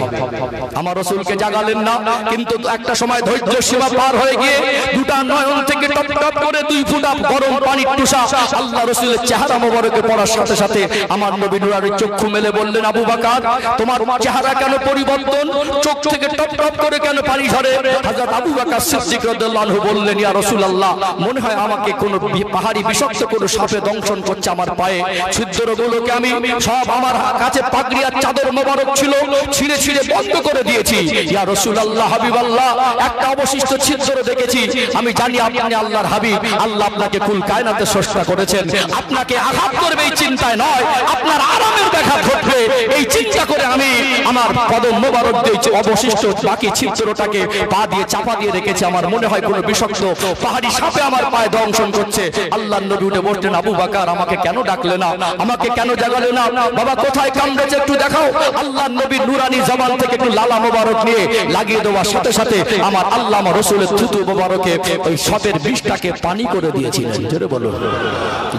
আমার রাসূলকে জাগালেন না, কিন্তু একটা সময় ধৈর্য সীমা পার হয়ে গিয়ে দুটা নয়ন থেকে টপ টপ করে 2 ফোঁটা গরম পানির টুসা আল্লাহ রাসূলের চেহারা মোবারকে পড়ার সাথে সাথে আমার নবী নুরানি চক্ষু মেলে বললেন, আবু বকর তোমার চেহারা কেন পরিবর্তন, চোখ থেকে টপ টপ করে কেন পানি ঝরে? হযরত আবু বকর সিদ্দিক রাদিয়াল্লাহু আনহু বললেন, ইয়া রাসূলুল্লাহ মনে হয় আমাকে কোনো পাহাড়ি বিষাক্ত কোনো সাপে দংশন করছে আমার পায়ে, ছিদ্রগুলোকে আমি সব আমার কাছে পাগড়ি আর চাদর মোবারক ছিল ছিঁড়ে ছিঁড়ে বন্ধ করে দিয়েছি। ইয়া রাসূলুল্লাহ হাবিবাল্লাহ একটা অবশিষ্ট ছিদ্র দেখেছি, আমি জানি আপনি আল্লাহর হাবিব, আল্লাহ আপনাকে কুল কায়নাতে সৃষ্টি করেছেন, আপনাকে আঘাত করবে এই চিন্তায় নয়, আপনার আরামের ব্যাঘাত ঘটবে এই চিন্তা করে আমি আমার কদম মোবারক দিয়েছি, অবশিষ্ট বাকি ছিদ্রটাকে পা দিয়ে চাপা দিয়ে রেখেছে। আমার মনে হয় কোনো বিষাক্ত পাহাড়ি সাপে আমার পায়ে দংশন করছে। আল্লাহর নবী উঠে বলতেন, আবু বকর আমাকে কেন ডাকলে না, আমাকে কেন জাগালে না, বাবা কোথায় কামড়েছে একটু দেখাও। আল্লাহর নবী নুরানি জবান থেকে একটু লালা মোবারক নিয়ে লাগিয়ে দেওয়ার সাথে সাথে আমার আল্লাহ আমার রাসূলের থুতু মোবারকে ওই সাপের বিষটাকে পানি করে দিয়েছিলেন। জোরে বলুন,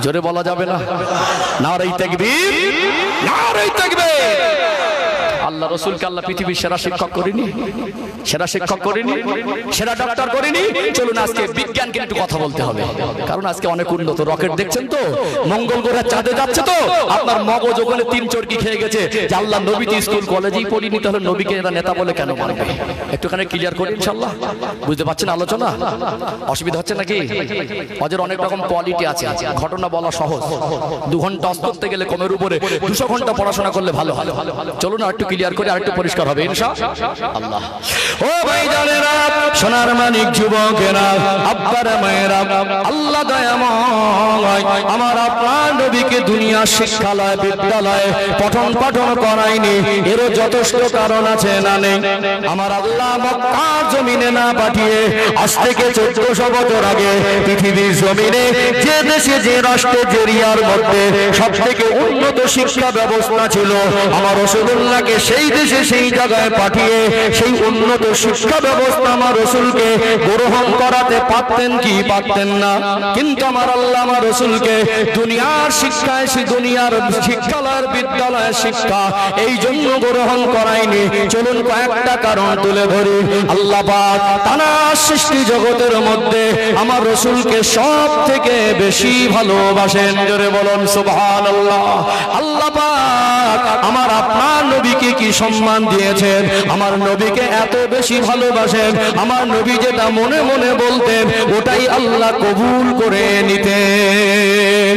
জোরে বলা যাবে না? নারে তাকবীর, নারে তাকবীর। আল্লাহ রাসূলকে আল্লাহ পৃথিবীর সেরা শিক্ষক করেনি, সেরা শিক্ষক করেনি, সেরা ডাক্তার করেনি। চলুন আজকে বিজ্ঞানকে একটু কথা বলতে হবে, কারণ আজকে অনেক উন্নত রকেট দেখছেন তো, মঙ্গল গ্রহে চাঁদে যাচ্ছে তো, আপনার মগজ ওখানে 3 চরকি খেয়ে গেছে যে আল্লাহ নবী তো স্কুল কলেজেই পড়িনি, তাহলে নবীকে এরা নেতা বলে কেন মানবে? একটুখানি ক্লিয়ার করি ইনশাআল্লাহ। বুঝতে পারছেন আলোচনা? অসুবিধা হচ্ছে নাকি? অজের অনেক রকম কোয়ালিটি আছে, ঘটনা বলা সহজ, 2 ঘন্টা করতে গেলে কমের উপরে 200 ঘন্টা পড়াশোনা করলে ভালো হয়। চলুন আর একটু ক্লিয়ার করে আরেকটু পরিষ্কার হবে ইনশাআল্লাহ। ও ভাইজানেরা, সোনার মানিক যুবকেরা, আব্বার মায়েরা, আল্লাহ দয়াময় আমার আপনার নবীকে দুনিয়া শিক্ষালয় বিদ্যালয়ে পঠন পাঠন করায়নি, এরও যথেষ্ট কারণ আছে না নেই? আমার আল্লাহ মক্কার জমিনে না পাঠিয়ে আজ থেকে 1400 বছর আগে পৃথিবীর জমিনে যে দেশে যে রাষ্ট্রে যে এরিয়ার মধ্যে সবথেকে উন্নত শিক্ষা ব্যবস্থা ছিল, আমার রাসূলুল্লাহকে সেই দেশে সেই জায়গায় পাঠিয়ে সেই উন্নত শিক্ষা ব্যবস্থা আমার রাসূলকে গ্রহণ করাতে পারতেন কি পারতেন না? কিন্তু আমার আল্লাহ আমার রাসূলকে দুনিয়ার শিক্ষায়, সে দুনিয়ার শিক্ষালয়ের বিদ্যালয়ের শিক্ষা এই জন্য গ্রহণ করায়নি। চলুন কয়েকটা কারণ তুলে ধরি। আল্লাহ পাক তানার সৃষ্টি জগতের মধ্যে আমার রাসূলকে সব থেকে বেশি ভালোবাসেন। জোরে বলুন সুবহানাল্লাহ। আল্লাহ পাক আমার আপনার নবীকে কি সম্মান দিয়েছেন, আমার নবীকে এত বেশি ভালোবাসেন, আমার নবী যেটা মনে মনে বলতেন ওটাই আল্লাহ কবুল করে নিতেন।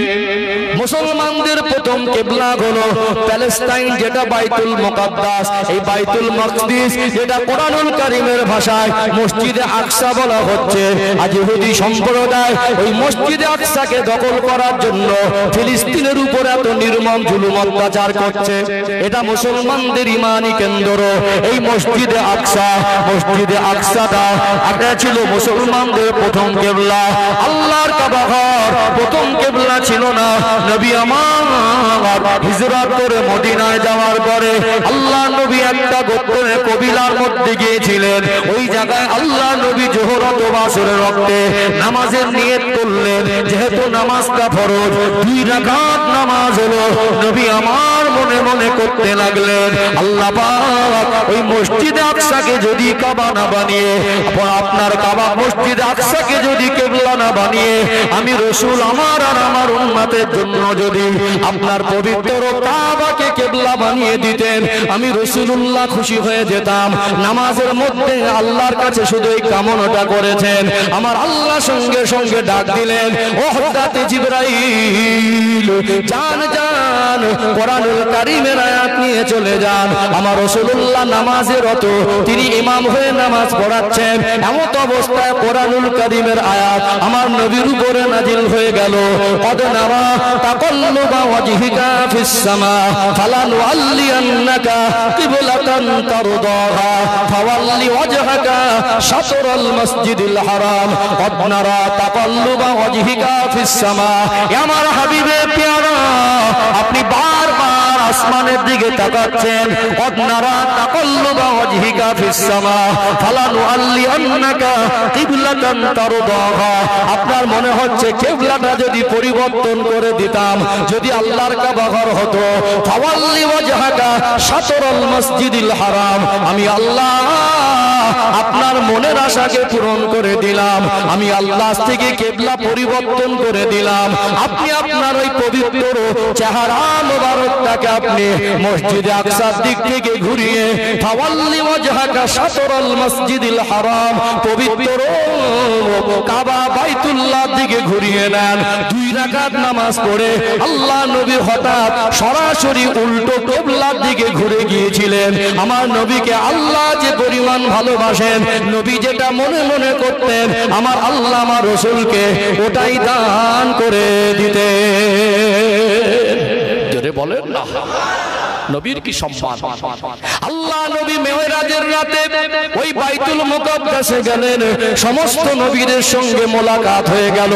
মুসলমানদের প্রথম কিবলা হলো প্যালেস্টাইন, যেটা বাইতুল মুকাদ্দাস। এই বাইতুল মাকদিস যেটা কোরআনুল কারীমের ভাষায় মসজিদে আকসা বলা হচ্ছে। আজ ইহুদি সম্প্রদায় ওই মসজিদে আকসাকে দখল করার জন্য ফিলিস্তিনের উপর এত নির্মম জুলুম অত্যাচার করছে। এটা মুসলমানদের ইমানি কেন্দ্র। এই মসজিদে আকসা, মসজিদে আকসাটা এটা ছিল মুসলমানদের প্রথম কিবলা। আল্লাহর কাবা ঘর প্রথম কিবলা ছিল না। নবী আমার হিজরত করে মদিনায় যাওয়ার পরে আল্লাহ নবী একটা গোত্রের কবিলার মধ্যে গিয়েছিলেন। ওই জায়গায় আল্লাহ নবী জোহর অথবা আসরের ওয়াক্তে নামাজের নিয়ত করলেন। যেহেতু নামাজটা ফরজ, 2 রাকাত নামাজ হলো, নবী আমার মনে মনে করতে লাগলেন আল্লাহ পাক ওই মসজিদে আকসাকে যদি কাবা না বানিয়ে, আপনার কাবা মসজিদে আকসাকে যদি কিবলা না বানিয়ে আমি রাসূল আমার আর আমার উম্মতের জন্য যদি আপনার পবিত্র কাবাকে কিবলা বানিয়ে দিতেন, আমি রাসূলুল্লাহ খুশি হয়ে যেতাম। নামাজের মধ্যে আল্লাহর কাছে শুধু এই কামনাটা করেছেন। আমার আল্লাহ সঙ্গে সঙ্গে ডাক দিলেন, ও হযরত জিবরাইল, যান যান, কোরআনুল কারীমের আয়াত নিয়ে চলে যান। আমার রাসূলুল্লাহ নামাজে রত, তিনি ইমাম হয়ে নামাজ পড়াচ্ছেন। এমত অবস্থায় কোরআনুল কারীমের আয়াত আমার নবীর উপরে নাজিল হয়ে গেল। কদ নারা তাকাল্লুবা ওয়াজহিকা ফিস সামা ফালানুআল্লিয়ান্নাকা কিবলাতান তারদাহা ফাওয়াল্লি ওয়াজহাকা শাতরাল মাসজিদিল হারাম। কদ নারা তাকাল্লুবা ওয়াজহিকা ফিস সামা। আমার হাবিবে প্যারা, আপনি বারবার আসমানের দিকে তাকাচ্ছেন। কদ নারা তাকাল্লুবা ওয়াজহিকা ফিস সামা ফালানুআল্লিয়ান্নাকা কিবলাতান তারদাহা। আপনার মনে হচ্ছে কিবলাটা যদি পরিবর্তন করে দিতাম, যদি আল্লাহর কাবা ঘর হতো, ফাওয়াল্লি ওয়াজহাকা শাতরাল মাসজিদিল হারাম, আমি আল্লাহ আপনার মনের আশাকে পূরণ করে দিলাম। আমি আল্লাহ থেকে কিবলা পরিবর্তন করে দিলাম। আপনি আপনার ওই পবিত্র চেহারা মোবারকটাকে আপনি মসজিদে আকসার দিক থেকে ঘুরিয়ে ফাওয়াল্লি ওয়াজহাকা শাতরাল মাসজিদিল হারাম, পবিত্র কাবা বাইতুল্লাহ দিকে ঘুরিয়ে নেন। 2 রাকাত নামাজ পড়ে আল্লাহ নবী হঠাৎ সরাসরি উল্টো কিবলার দিকে ঘুরে গিয়েছিলেন। আমার নবীকে আল্লাহ যে পরিমাণ ভালোবাসেন, নবী যেটা মনে মনে করতেন, আমার আল্লাহ আমার রাসূলকে ওটাই দান করে দিতেন। জোরে বলেন না, নবীর কি সম্মান। আল্লাহ নবী মেরাজের রাতে ওই বাইতুল মুকাদ্দাসে গেলেন। সমস্ত নবীদের সঙ্গে মোলাকাত হয়ে গেল।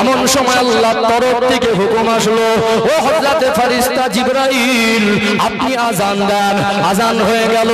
এমন সময় আল্লাহর তরফ থেকে হুকুম আসলো, ও হযরত ফেরেশতা জিবরাইল, আপনি আযান দেন। আযান হয়ে গেল।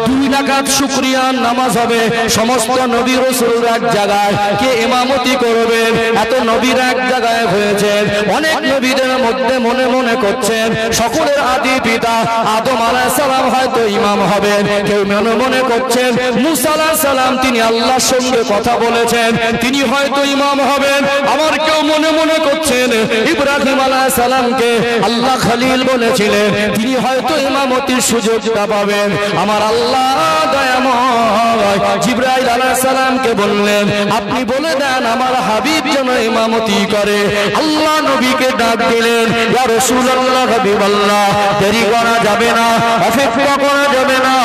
2 রাকাত শুকরিয়ার নামাজ হবে। সমস্ত নবী রাসূল এক জায়গায়, কে ইমামতি করবেন? এত নবীরা এক জায়গায় হয়েছেন। অনেক নবীদের মধ্যে মনে মনে করছেন সকলের আদি পিতা আদম আলাইহিস সালাম হয়তো ইমাম হবেন। কেউ মনে মনে করছেন মুসা আলাইহিস সালাম, তিনি আল্লাহর সঙ্গে কথা বলেছেন, তিনি হয়তো ইমাম হবেন। আমার কেউ মনে মনে করছেন ইব্রাহিম আলাইহিস সালামকে আল্লাহ খলিল বলেছিলেন, তিনি হয়তো ইমামতির সুযোগটা পাবেন। আমার আল্লাহ দয়াময় জিবরাইল আলাইহিস সালামকে বললেন, আপনি বলে দেন আমার হাবিব যেন ইমামতি করে। আল্লাহ নবীকে ডাক দিলেন, ইয়া রাসূলুল্লাহ, হাবিবাল্লাহ, দেরি করা যাবে না, অপেক্ষা করা যাবে না।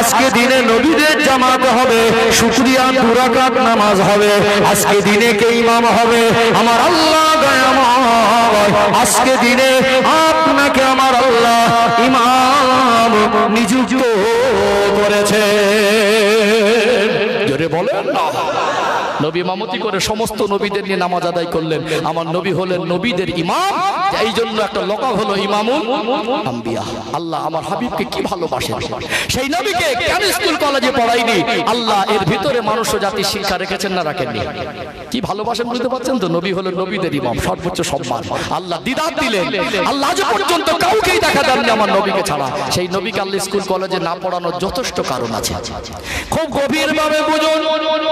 আজকে দিনে নবীদের জামাত হবে, শুকরিয়া 2 রাকাত নামাজ হবে। আজকে দিনে কে ইমাম হবে? আমার আল্লাহ দয়াময়। আজকে দিনে আপনাকে আমার আল্লাহ ইমাম নিযুক্ত করেছে। জোরে বলেন না। নবী ইমামতি করে সমস্ত নবীদের নিয়ে নামাজ আদায় করলেন। আমার নবী হলেন নবীদের ইমাম, এই জন্য একটা লকাব হলো ইমামুল আম্বিয়া। আল্লাহ আমার হাবিবকে কি ভালোবাসেন, সেই নবীকে কেন স্কুল কলেজে পড়াইনি? আল্লাহ এর ভিতরে মানুষ জাতি শিক্ষা রেখেছেন না রাখেননি? কি ভালোবাসেন বুঝতে পারছেন তো? নবী হলেন নবীদের ইমাম, সর্বোচ্চ সম্মান। আল্লাহ দিদার দিলেন, আল্লাহ আজ পর্যন্ত কাউকেই দেখা দেননি আমার নবীকে ছাড়া। সেই নবীকে আল্লাহ স্কুল কলেজে না পড়ানোর যথেষ্ট কারণ আছে। খুব গভীরভাবে বুঝুন,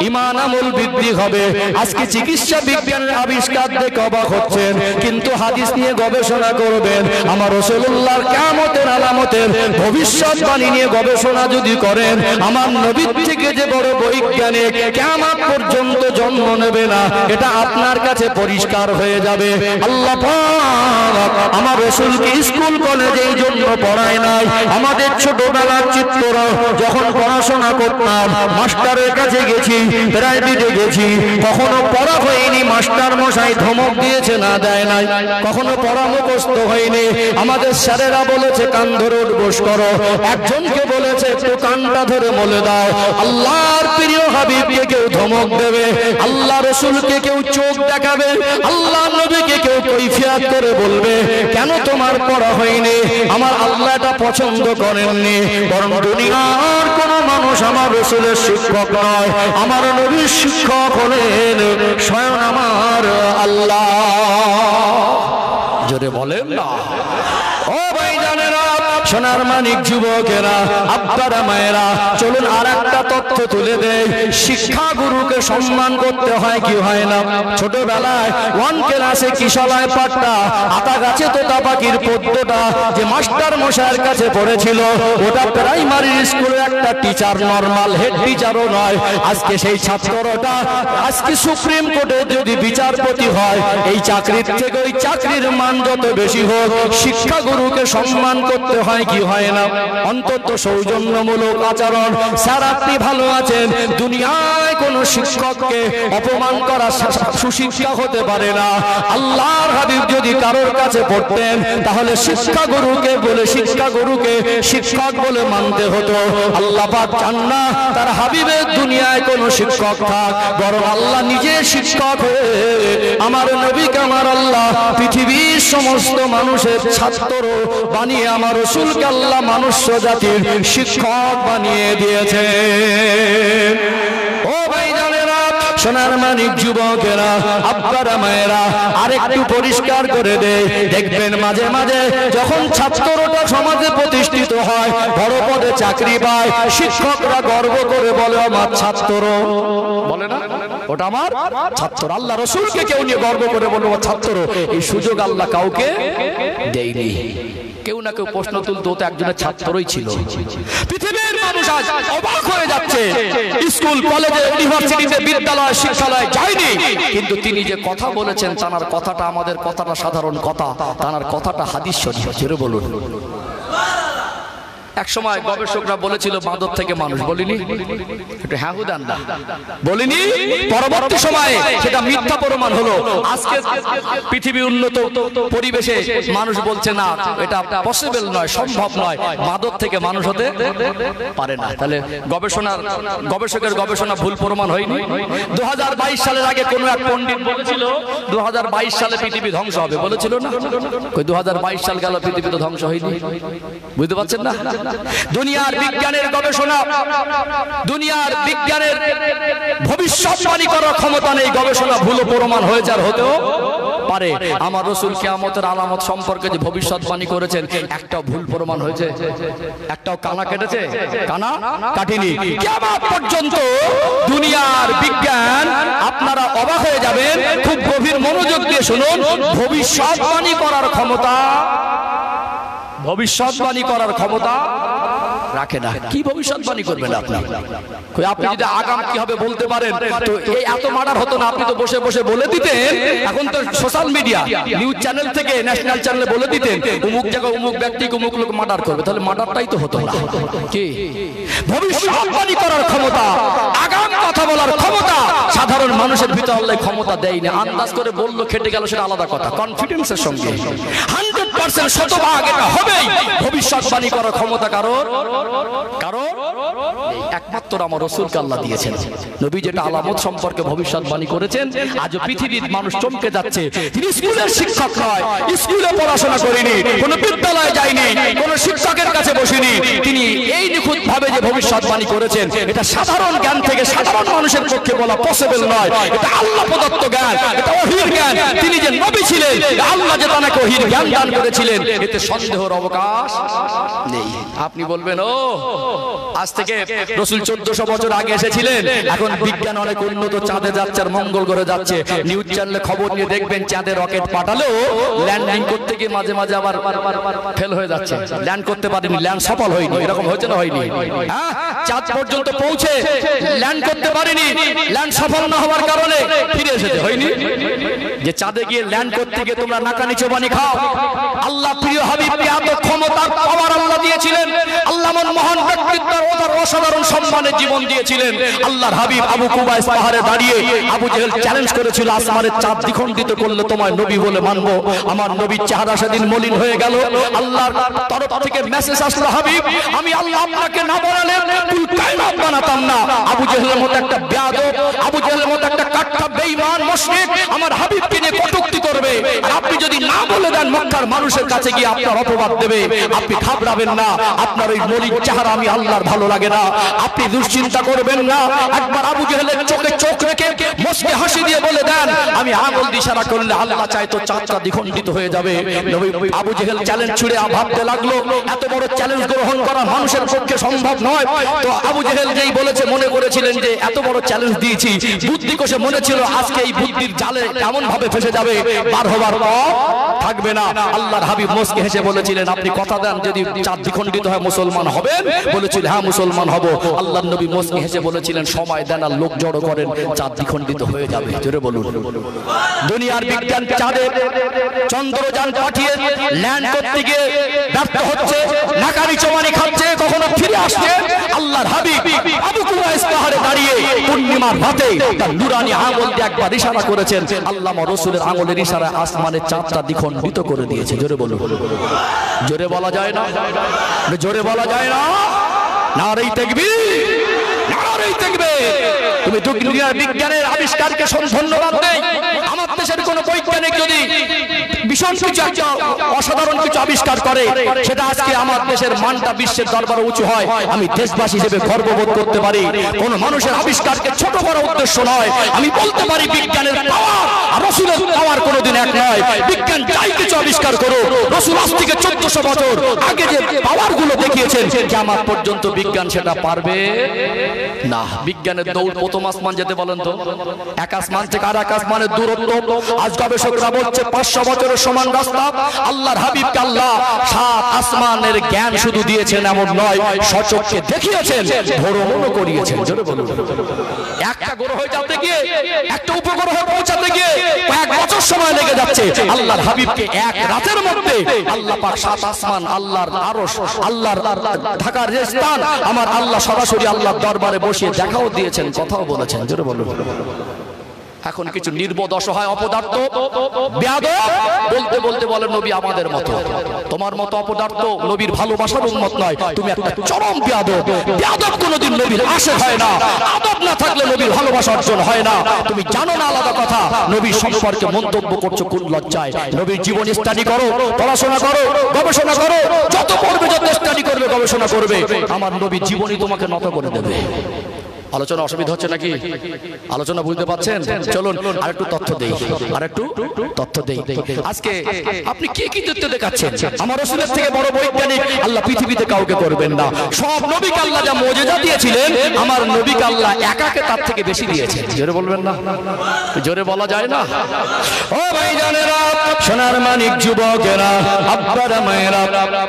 ঈমান আমল বৃদ্ধি হবে। আজকে চিকিৎসা বিজ্ঞানের আবিষ্কার দেখে অবাক হচ্ছেন, কিন্তু হাদিস নিয়ে গবেষণা করবেন। আমার রাসূলুল্লাহর কিয়ামতের আলামতের ভবিষ্যৎবাণী নিয়ে গবেষণা যদি করেন, আমার নবী থেকে যে বড় বৈজ্ঞানিক কিয়ামত পর্যন্ত জন্ম নেবে না, এটা আপনার কাছে পরিষ্কার হয়ে যাবে। আল্লাহ পাক আমার রাসূলকে স্কুল কলেজে এই জন্য পড়ায় নাই। আমাদের ছোটবেলার চিত্ররা যখন পড়াশোনা করতাম, মাস্টারের কাছে গেছি, প্রাইভেটে গেছি, কখনো পড়া হয়নি, মাস্টার মশাই ধমক দিয়েছে না দেয় নাই, কখনো পড়া মুখস্থ হয়নি। আমাদের স্যারেরা বলেছে কান ধরে উঠবোস করো, একজনকে বলেছে একটু কানটা ধরে বলে দাও। আল্লাহর প্রিয় হাবিবকে কেউ ধমক দেবে, আল্লাহ রাসূলকে কেউ চোখ দেখাবে, আল্লাহ নবীকে কেউ কৈফিয়ত করে বলবে কেন তোমার পড়া হয়নি। আমার আল্লাহ এটা পছন্দ করেননি। বরং দুনিয়ার কোন মানুষ আমার রাসূলের শিক্ষক নয়, আমার নবীর শিক্ষক হলেন স্বয়ং আমার আল্লাহ। জোরে বলেন না। ও ভাই জানেরা, সোনার মানিক যুবকেরা, আব্বারা মায়েরা, চলুন আর একটা তথ্য তুলে দেয়। শিক্ষা গুরুকে সম্মান করতে হয় কি হয় না? ছোটবেলায় 1 ক্লাসে কিশলায় পাঠটা, আতা গাছে তোতা পাখির পদ্যটা যে মাস্টার মশাইয়ের কাছে পড়েছিল, ওটা প্রাইমারি স্কুলের একটা টিচার, নরমাল হেড টিচারও নয়। আজকে সেই ছাত্রটা আজকে সুপ্রিম কোর্টে যদি বিচারপতি হয়, এই চাকরির থেকে ওই চাকরির মান যত বেশি হোক, শিক্ষা গুরুকে সম্মান করতে হয় কি হয় না? অন্তত সৌজন্যমূলক আচরণ। স্যার আপনি ভালো আছেন, দুনিয়ায় কোন শিক্ষককে অপমান করা সুশিক্ষা হতে পারে না। আল্লাহর হাবিব যদি কারোর কাছে পড়তেন, তাহলে শিক্ষা গুরুকে বলে শিক্ষা গুরুকে শিক্ষক বলে মানতে হতো। আল্লাহ পাক চান না তার হাবিবের দুনিয়ায় কোন শিক্ষক থাক, বরং আল্লাহ নিজে শিক্ষক হয়ে আমার নবীকে আমার আল্লাহ পৃথিবীর সমস্ত মানুষের ছাত্র বানিয়ে আমার রাসূলকে আল্লাহ মনুষ্য জাতির শিক্ষক বানিয়ে দিয়েছে। ও ভাই জানেরা, সোনার মানিক যুবকেরা, আব্বারা মায়েরা, আরেকটু পরিষ্কার করে দেয়। দেখবেন মাঝে মাঝে যখন ছাত্ররা সমাজে প্রতিষ্ঠিত হয়, বড় পদে চাকরি পায়, শিক্ষকরা গর্ব করে বলে আমার ছাত্র, বলে না ওটা আমার ছাত্র। আল্লাহ রাসূলকে কেউ নিয়ে গর্ব করে বলবো ছাত্র, এই সুযোগ আল্লাহ কাউকে দেয়নি। কেউ না কেউ প্রশ্ন তুলতো, তো একজনের ছাত্রই ছিল। পৃথিবীর মানুষ আজ অবাক হয়ে যাচ্ছে, স্কুল কলেজে ইউনিভার্সিটিতে বিদ্যালয় শিক্ষালয় যায়নি, কিন্তু তিনি যে কথা বলেছেন, তার কথাটা আমাদের কথাটা সাধারণ কথা, তার কথাটা হাদিস শরীফ। জোরে বলুন। এক সময় গবেষকরা বলেছিল বাঁদর থেকে মানুষ, বলিনি? একটু হ্যাঁ হুদান না বলিনি? পরবর্তী সময়ে সেটা মিথ্যা প্রমাণ হলো। আজকে পৃথিবী উন্নত পরিবেশে মানুষ বলছে না, এটা পসিবল নয়, সম্ভব নয়, বাঁদর থেকে মানুষ হতে পারে না। তাহলে গবেষকের গবেষণা ভুল প্রমাণ হয়নি। 2022 সালের আগে কোন এক পণ্ডিত বলেছিল 2022 সালে পৃথিবী ধ্বংস হবে, বলেছিল না? 2022 সাল গেল, পৃথিবী তো ধ্বংস হয়নি। বুঝতে পারছেন না? দুনিয়ার বিজ্ঞানের গবেষণা, দুনিয়ার বিজ্ঞানের ভবিষ্যৎবাণী করার ক্ষমতা নেই। গবেষণা ভুল প্রমাণ হয়ে যার হতেও পারে। আমার রাসূল কিয়ামতের আলামত সম্পর্কে যে ভবিষ্যৎবাণী করেছেন, একটাও ভুল প্রমাণ হয়েছে? একটাও কানা কেটেছে? কানা কাটিনি। কিয়ামত পর্যন্ত দুনিয়ার বিজ্ঞান, আপনারা অবাক হয়ে যাবেন, খুব গভীর মনোযোগ দিয়ে শুনুন, ভবিষ্যৎবাণী করার ক্ষমতা, ভবিষ্যৎবাণী করার ক্ষমতা রাখে না। কি ভবিষ্যৎবাণী করবেন আপনি? আপনি যদি আগাম কি হবে বলতে পারেন তো এই এত মার্ডার হতো না। আপনি তো বসে বসে বলে দিতেন। এখন তো সোশ্যাল মিডিয়া নিউজ চ্যানেল থেকে ন্যাশনাল চ্যানেলে বলে দিতেন অমুক জায়গায় অমুক ব্যক্তি অমুক লোক মার্ডার করবে, তাহলে মার্ডারটাই তো হতো না। কি ভবিষ্যৎবাণী করার ক্ষমতা, আগাম কথা বলার ক্ষমতা সাধারণ মানুষের ভিতরে আল্লাহ ক্ষমতা দেয়নি। আন্দাজ করে বললো খেটে গেল সেটা আলাদা কথা, কনফিডেন্সের সঙ্গে 100% শতভাগ এটা হবেই। ভবিষ্যৎবাণী করার ক্ষমতা কারোর একমাত্র আমার রাসূলকে আল্লাহ দিয়েছেন। নবী যেটা আলামত সম্পর্কে ভবিষ্যৎবাণী করেছেন, আজ পৃথিবীর মানুষ চমকে যাচ্ছে। তিনি স্কুলের শিক্ষক নয়, স্কুলে পড়াশোনা করেনি, কোনো বিদ্যালয়ে যায়নি, কোনো শিক্ষকের কাছে বসেনি। তিনি এই নিখুঁত ভাবে যে ভবিষ্যৎবাণী করেছেন, এটা সাধারণ জ্ঞান থেকে সাধারণ মানুষের পক্ষে বলা পসিবল নয়। এটা আল্লাহ প্রদত্ত জ্ঞান, এটা ওহীর জ্ঞান। তিনি যে নবী ছিলেন, আল্লাহ যে তাকে ওহীর জ্ঞান দান করেছিলেন, এতে সন্দেহের অবকাশ নেই। আপনি বলবেন ও আজ থেকে রাসূল 1400 বছর আগে এসেছিলেন, এখন বিজ্ঞান অনেক উন্নত, চাঁদে যাচ্ছে আর মঙ্গল গ্রহে যাচ্ছে। নিউজ চ্যানেলে খবর নিয়ে দেখবেন চাঁদে রকেট পাঠালেও ল্যান্ডিং করতে গিয়ে মাঝে মাঝে আবার ফেল হয়ে যাচ্ছে, ল্যান্ড করতে পারেনি, ল্যান্ড সফল হয়নি। এরকম হয়েছে না হয়নি? হ্যাঁ, চাঁদ পর্যন্ত পৌঁছে ল্যান্ড করতে পারেনি, ল্যান্ড সফল না হওয়ার কারণে ফিরে এসেছে, হয়নি? যে চাঁদে গিয়ে ল্যান্ড করতে গিয়ে তোমরা নাকানি চোবানি খাও। আল্লাহ প্রিয় হাবিবকে এত ক্ষমতার পাওয়ার আল্লাহ দিয়েছিলেন। আল্লাহ মহান ব্যক্তিত্বের অসাধারণ সম্মানের জীবন দিয়েছিলেন। আল্লাহর হাবিব আবু কুবাইস পাহাড়ে দাঁড়িয়ে আবু জেহেল চ্যালেঞ্জ করেছিল, আসমানের চাঁদ দ্বিখণ্ডিত করলে তোমায় নবী বলে মানবো। আমার নবীর চেহারা সেদিন মলিন হয়ে গেল। আল্লাহর তরফ থেকে মেসেজ আসলো, হাবিব আমি আল্লাহ আপনাকে না বানালে কুল কায়নাত বানাতাম না। আবু জেহেলের মতো একটা বেয়াদব, আবু জেহেলের মতো একটা কাট্টা বেঈমান মুশরিক আমার হাবিবকে নিয়ে কটূক্তি করবে, আর আপনি যদি না বলে দেন মক্কার মানুষের কাছে গিয়ে আপনার অপবাদ দেবে। আপনি ঘাবড়াবেন না, আপনার ওই মলিন চেহারা আমি আল্লাহর ভালো লাগে না। আপনি দুশ্চিন্তা করবেন না। একবার আবু জেহেলের চোখে চোখ রেখে মুস্কি হাসি দিয়ে বলে দেন, আমি আঙুল দিয়ে ইশারা করলে আল্লাহ চায় তো চাঁদটা দ্বিখণ্ডিত হয়ে যাবে। নবী আবু জেহেল চ্যালেঞ্জ ছুড়ে ভাবতে লাগলো, এত বড় চ্যালেঞ্জ গ্রহণ করা মানুষের পক্ষে সম্ভব নয়। তো আবু জেহেল যেই বলেছে, মনে করেছিলেন যে এত বড় চ্যালেঞ্জ দিয়েছি, বুদ্ধি কষে মনে ছিল আজকে এই বুদ্ধির জালে এমন ভাবে ফেসে যাবে বার হবার পথ থাকবে না। আল্লাহর হাবিব মুস্কি হেসে বলেছিলেন, আপনি কথা দেন যদি চাঁদ দ্বিখণ্ডিত হয় মুসলমান হবেন? বলেছিল হ্যাঁ মুসলমান হব। আল্লাহর নবী মুস্কি হেসে বলেছিলেন, সময় দেন আর লোক জড়ো করেন, চাঁদ দ্বিখণ্ডিত হয়ে যাবে। জোরে বলুন। দুনিয়ার বিজ্ঞান চাঁদে চন্দ্রযান পাঠিয়ে ল্যান্ড করতে গিয়ে ব্যর্থ হচ্ছে, নাকানি চোবানি খাচ্ছে, কখনো ফিরে আসছে। আল্লাহর হাবিব আবু কুবাইস পাহাড়ে দাঁড়িয়ে পূর্ণিমার রাতে তার নুরানি আঙুল দিয়ে একবার ইশারা করেছেন। আল্লাহ রাসূলের আঙুলের ইশারায় আসমানের চাঁদটা দ্বিখণ্ডিত করে দিয়েছে। জোরে বলুন। জোরে বলা যায় না? জোরে বলা যায় না? নারে তাকবীর, নারে তাকবীর। তুমি দুনিয়ার বিজ্ঞানের আবিষ্কারকে ধন্যবাদ দেই। আমার দেশের কোন বৈজ্ঞানিক যদি ভীষণ কিছু একটা অসাধারণ কিছু আবিষ্কার করে, সেটা আজকে আমার দেশের মানটা বিশ্বের দরবারে উঁচু হয়, আমি দেশবাসী হিসেবে গর্ববোধ করতে পারি। কোন মানুষের আবিষ্কারকে ছোট করা উদ্দেশ্য নয়। আমি বলতে পারি বিজ্ঞানের পাওয়ার আর রাসূলের পাওয়ার কোনোদিন এক নয়। বিজ্ঞান যাই কিছু আবিষ্কার করো, রাসূল আজ থেকে 1400 বছর আগে যে পাওয়ার গুলো দেখিয়েছেন, কিয়ামত পর্যন্ত বিজ্ঞান সেটা পারবে না। বিজ্ঞানের দৌড় প্রথম আসমান যেতে বলেন তো, এক আসমান থেকে আর এক আসমানের দূরত্ব আজ গবেষকরা বলছে 500 বছরের সমান রাস্তা। আল্লাহর হাবিবকে আল্লাহ 7 আসমানের জ্ঞান শুধু দিয়েছেন এমন নয়, সচক্ষে দেখিয়েছেন, ভ্রমণও করিয়েছেন। জোরে বলুন। একটা গ্রহ যেতে গিয়ে, একটা উপগ্রহে পৌঁছাতে গিয়ে কয়েক বছর সময় লেগে যাচ্ছে। আল্লাহর হাবিবকে এক রাতের মধ্যে আল্লাহ পাক 7 আসমান, আল্লাহর আরশ, আল্লাহর ঢাকার যে স্থান, আমার আল্লাহ সরাসরি আল্লাহর দরবারে বসিয়ে দেখাও দিয়েছেন, কথাও বলেছেন। জোরে বলুন। এখন কিছু নির্বোধ অসহায় অপদার্থ বেয়াদব বলতে বলতে বলে নবী আমাদের মতো। তোমার মতো অপদার্থ নবীর ভালোবাসার উম্মত নয়, তুমি একটা চরম বেয়াদব। বেয়াদব কোনোদিন নবীর আশে হয় না, আদব না থাকলে নবীর ভালোবাসা অর্জন হয় না। তুমি জানো না আলাদা কথা, নবীর সম্পর্কে মন্তব্য করছো কোন লজ্জায়? নবীর জীবন স্টাডি করো, পড়াশোনা করো, গবেষণা করো, যত পড়বে, যত স্টাডি করবে, গবেষণা করবে, আমার নবীর জীবনই তোমাকে নত করে দেবে। আলোচনা অসুবিধা হচ্ছে নাকি? আলোচনা বুঝতে পারছেন? চলুন আরেকটু তথ্য দেই, আরেকটু তথ্য দেই। আজকে আপনি কি কি তথ্য দেখাচ্ছেন? আমার রাসূলের থেকে বড় বৈজ্ঞানিক আল্লাহ পৃথিবীতে কাউকে করবেন না। সব নবীকে আল্লাহ যা মুজিজা দিয়েছিলেন, আমার নবীকে আল্লাহ একাকে তার থেকে বেশি দিয়েছেন। জোরে বলবেন না? জোরে বলা যায় না? ও ভাইজানেরা, সোনার মানিক যুবকেরা, আব্বারা মায়েরা,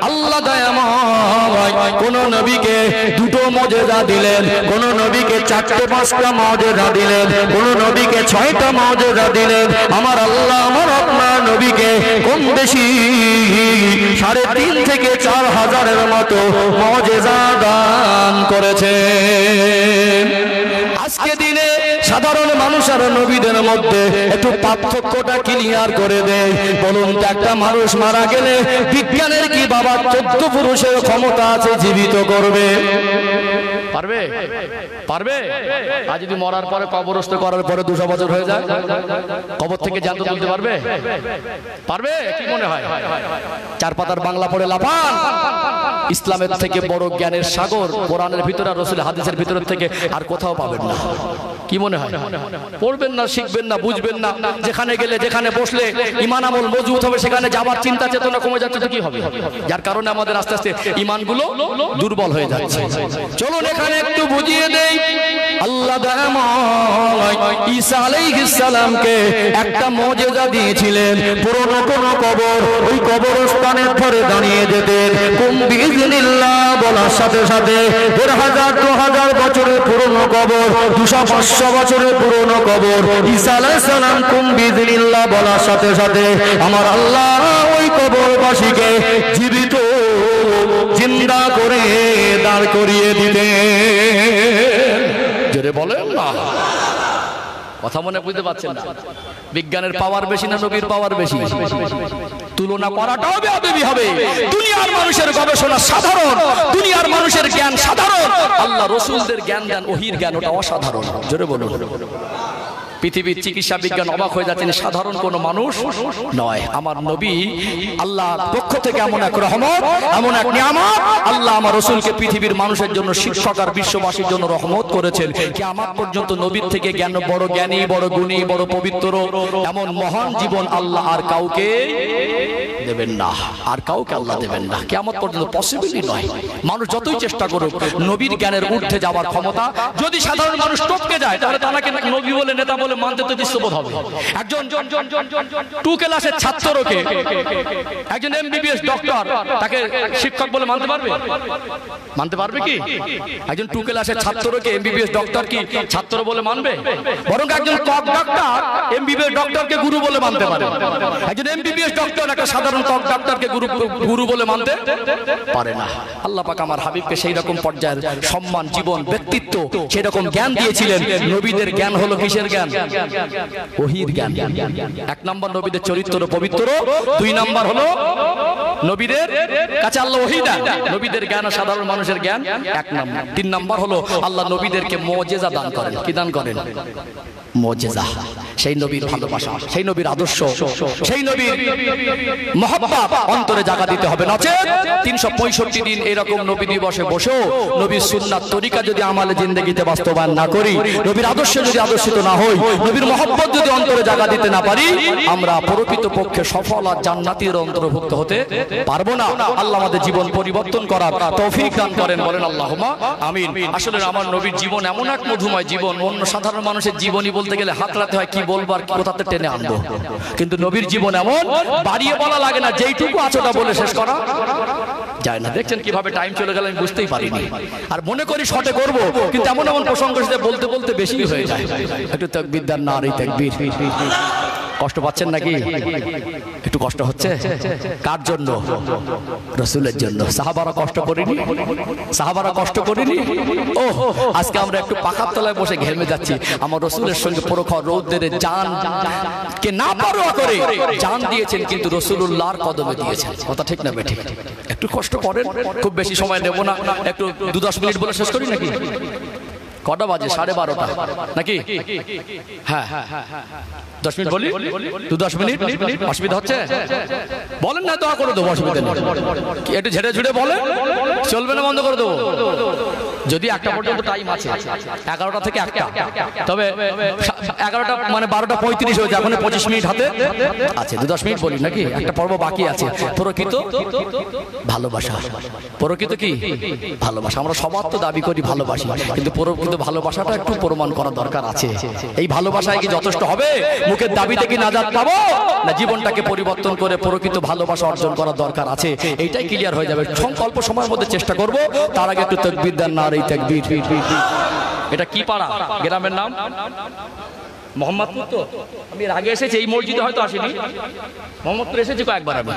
আল্লাহ দয়াময় কোন নবীকে দুটো মুজিজা দিলেন, কোন নবীকে চারটে পাঁচটা মুজিজা দিলেন, কোন নবীকে ছয়টা মুজিজা দিলেন। আমার আল্লাহ আমার আপনার নবীকে কম বেশি 3.5 থেকে 4,000-এর মতো মুজিজা দান করেছেন। আজকে দিনে সাধারণ মানুষ আর নবীদের মধ্যে একটু পার্থক্যটা ক্লিয়ার করে দেয়। বলুন তো, একটা মানুষ মারা গেলে বিজ্ঞানের কি বাবা 14 পুরুষের ক্ষমতা আছে জীবিত করবে? পারবে? পারবে? আর যদি মরার পরে কবরস্থ করার পরে 200 বছর হয়ে যায়, কবর থেকে জ্যান্ত তুলতে পারবে? পারবে? কি মনে হয়? 4 পাতার বাংলা পড়ে লাফান। ইসলামের থেকে বড় জ্ঞানের সাগর কোরআনের ভিতরে আর রাসূলের হাদিসের ভিতর থেকে আর কোথাও পাবেন না। কি মনে হয়? পড়বেন না, শিখবেন না, বুঝবেন না। যেখানে গেলে, যেখানে বসলে ঈমান আমল মজবুত হবে, সেখানে যাবার চিন্তা চেতনা কমে যাচ্ছে তো কি হবে? যার কারণে আমাদের আস্তে আস্তে ঈমানগুলো দুর্বল হয়ে যাচ্ছে। চলুন এখানে একটু বুঝিয়ে দেই। আল্লাহ দয়াময় ঈসা আলাইহিস সালামকে একটা মুজিজা দিয়েছিলেন। পুরনো কোন কবর, ওই কবরস্থানের পরে দাঁড়িয়ে যেতেন। কুম বিইজনিল্লাহ বলার সাথে সাথে 1,500 2,000 বছরের পুরনো কবর, 200-500 বছরের পুরনো কবর, ঈসা আলাইহিস সালাম কুম বিইজনিল্লাহ বলার সাথে সাথে আমার আল্লাহ ওই কবরবাসীকে জীবিত জিন্দা করে দাঁড় করিয়ে দিতেন। জোরে বলেন না। কথা মনে বুঝতে পারছেন না? বিজ্ঞানের পাওয়ার বেশি না নবীর পাওয়ার বেশি? তুলনা করাটাও বেয়াদবি হবে। দুনিয়ার মানুষের গবেষণা সাধারণ, দুনিয়ার মানুষের জ্ঞান সাধারণ, আল্লাহ রাসূলদের জ্ঞান দেন, ওহীর জ্ঞান ওটা অসাধারণ। জোরে বলুন। পৃথিবীর চিকিৎসা বিজ্ঞান অবাক হয়ে যাচ্ছেন, সাধারণ কোনো মানুষ নয়। আমার নবী আল্লাহর পক্ষ থেকে এমন এক রহমত, এমন এক নিয়ামত, আল্লাহ আমার রাসূলকে পৃথিবীর মানুষের জন্য শিক্ষক আর বিশ্ববাসীর জন্য রহমত করেছেন। কিয়ামত পর্যন্ত নবীর থেকে জ্ঞান, বড় জ্ঞানী, বড় গুণী, বড় পবিত্র এমন মহান জীবন আল্লাহ আর কাউকে দেবেন না, আর কাউকে আল্লাহ দেবেন না। কিয়ামত পর্যন্ত পসিবলই নয়। মানুষ যতই চেষ্টা করুক, নবীর জ্ঞানের ঊর্ধ্বে যাওয়ার ক্ষমতা যদি সাধারণ মানুষ টপকে যায়, তাহলে তাকে নবী বলে, নেতা বলে মানতে তো দৃশ্যবোধ হবে। একজন 2 ক্লাসের ছাত্রকে একজন এমবিবিএস ডক্টর তাকে শিক্ষক বলে মানতে পারবে? মানতে পারবে কি? একজন 2 ক্লাসের ছাত্রকে এমবিবিএস ডক্টর কি ছাত্র বলে মানবে? বরং একজন ত্বক ডাক্তার এমবিবিএস ডক্টরকে গুরু বলে মানতে পারে। একজন এমবিবিএস ডক্টর একটা সাধারণ ত্বক ডাক্তারকে গুরু বলে মানতে পারে না। আল্লাহ পাক আমার হাবিবকে সেই রকম পর্যায়ের সম্মান, জীবন, ব্যক্তিত্ব, সেই রকম জ্ঞান দিয়েছিলেন। নবীদের জ্ঞান হলো কিসের জ্ঞান? ওহীর জ্ঞান। 1 নম্বর নবীদের চরিত্র পবিত্র, 2 নম্বর হলো নবীদের কাছে আল্লাহ ওহী দেন। নবীদের জ্ঞান আর সাধারণ মানুষের জ্ঞান 1 নম্বর। 3 নম্বর হলো আল্লাহ নবীদেরকে মুজিজা দান করেন। কি দান করেন? মুজিজা। সেই নবীর ভালোবাসা, সেই নবীর আদর্শ, সেই নবীর মহব্বত অন্তরে জায়গা দিতে হবে। নচেত 365 দিন এরকম নবী দিবসে বসেও নবীর সুন্নাত তরিকা যদি আমালে জিন্দেগিতে বাস্তবায়ন না করি, নবীর আদর্শে যদি আদর্শিত না হই, নবীর মহব্বত যদি অন্তরে জায়গা দিতে না পারি, আমরা প্রকৃত পক্ষে সফল আর জান্নাতীর অন্তর্ভুক্ত হতে পারবো না। আল্লাহ আমাদের জীবন পরিবর্তন করার তৌফিক দান করেন, বলেন আল্লাহুম্মা আমিন। আসলে আমার নবীর জীবন এমন এক মধুময় জীবন, অন্য সাধারণ মানুষের জীবনী বলতে গেলে হাতড়াতে হয়, কি বলবো আর কোথাতে টেনে আনবো। কিন্তু নবীর জীবন এমন, বাড়িয়ে বলা লাগে না, যেইটুকু আছোটা বলে শেষ করা যায় না। দেখছেন কিভাবে টাইম চলে গেল, আমি বুঝতেই পারিনি। আর মনে করি শর্টে করব, কিন্তু এমন এমন প্রসঙ্গ বলতে বলতে বেশি হয়ে যায়। একটু তাকবীর দেন না? আর এই তাকবীর কষ্ট পাচ্ছেন নাকি? একটু কষ্ট হচ্ছে? কার জন্য? রাসূলের জন্য। সাহাবারা কষ্ট করেনি? সাহাবারা কষ্ট করেনি? ও আজকে আমরা একটু পাখার তলায় বসে ঘেমে যাচ্ছি। আমার রাসূলের সঙ্গে প্রখর রৌদ্রে জান কে না পরোয়া করে জান দিয়েছেন, কিন্তু রাসূলুল্লাহর কদমে দিয়েছেন। কথা ঠিক না বেঠিক? একটু কষ্ট করেন, খুব বেশি সময় নেব না, একটু 2-10 মিনিট বলে শেষ করি নাকি? কটা বাজে? 12:30 নাকি? হ্যাঁ 10 মিনিট বলি, 2-10 মিনিট। অসুবিধা হচ্ছে? বলেন না, দোয়া করে দেবো, অসুবিধা নেই। একটু ঝেড়ে ঝুড়ে বলেন, চলবে না, বন্ধ করে দেবো। যদি 1টা পর্যন্ত টাইম আছে, 11টা থেকে 1টা, তবে 11টা মানে 12টা 35 হয়ে যায়, এখন 25 মিনিট হাতে আছে, 2-10 মিনিট বলি নাকি, একটা পর্ব বাকি আছে। প্রকৃত ভালোবাসা, প্রকৃত কি ভালোবাসা। আমরা সবার তো দাবি করি ভালোবাসি, কিন্তু প্রকৃত ভালোবাসাটা একটু প্রমাণ করা দরকার আছে। এই ভালোবাসায় কি যথেষ্ট হবে? মুখের দাবিতে কি নাজাত পাবো, না জীবনটাকে পরিবর্তন করে প্রকৃত ভালোবাসা অর্জন করার দরকার আছে? এইটাই ক্লিয়ার হয়ে যাবে অল্প সময়ের মধ্যে, চেষ্টা করব। তার আগে একটু তাকবীর দেন, নারে তাকবীর। এটা কি পাড়া, গ্রামের নাম মোহাম্মদপুর। তো আমি এর আগে এসেছি, এই মসজিদে হয়তো আসিনি, মোহাম্মদপুর এসেছি কয়েকবার। আমি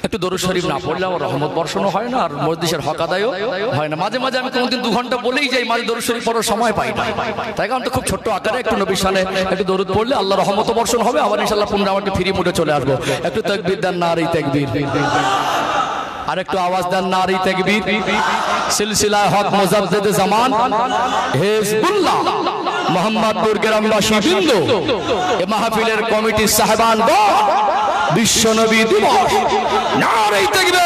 একটু দরুদ শরীফ না পড়লে আমার রহমত বর্ষণও হয় না, আর মসজিদের হক আদায়ও হয় না। মাঝে মাঝে আমি কোনদিন 2 ঘন্টা বলেই যাই, মাঝে দরুদ শরীফ পড়ার সময় পাই না। তাই কারণ তো খুব ছোট্ট আকারে একটু নবীর শানে একটু দরুদ পড়লে আল্লাহ রহমত বর্ষণ হবে। আবার ইনশাআল্লাহ পুনরায় আমাকে ফ্রি মুডে চলে আসবো। একটু তাকবীর দেন, নারে তাকবীর। আর একটু আওয়াজ দেন, নারে তাকবীর। সিলসিলা হক মুজাদ্দিদ জামান হিজবুল্লাহ মোহাম্মদপুর গ্রামবাসী বৃন্দ, এ মাহফিলের কমিটির সাহেবান, বিশ্ব নবী দিবস, নারে তাকবীর,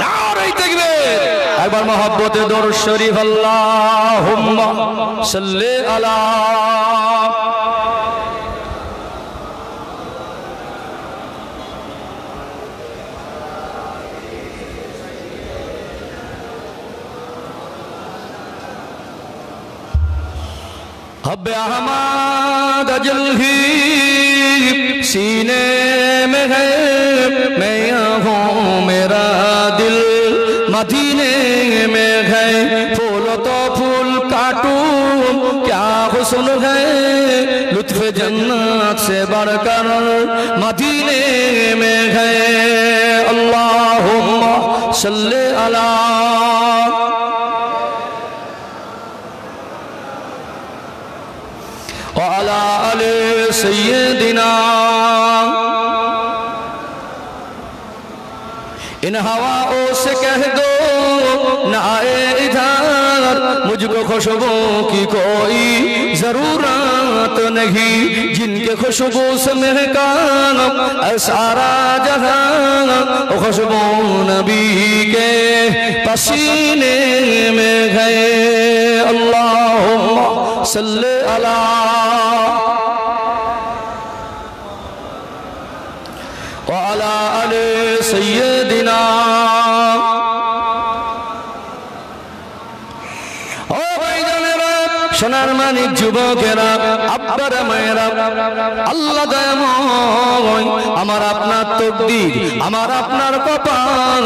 নারে তাকবীর। একবার মহব্বতে দরুদ শরীফ, আল্লাহুম্মা সাল্লি আলা हब्बे अहमद अजल ही सीने में है, मैं यहाँ हूँ मेरा दिल मदीने में है। फूल तो फूल काटूं क्या हुस्न है, लुत्फ जन्नत से बढ़कर मदीने में है। अल्लाहुम्मा सल्ली अला वाला अले सय्यदिना। इन हवाओं से कह दो ना आए इधर, मुझको खुशबू की कोई जरूरत नहीं, जिनके खुशबू से महका सारा जहां, खुशबू नबी के पसीने में गए। अल्लाहुम्मा सल्ली अला वाला अले सय्यदिना। সোনার মানিক যুবকেরা, আব্বারা মায়েরা, আল্লাহ দয়াময়, আমার আপনার তকদির, আমার আপনার কপাল,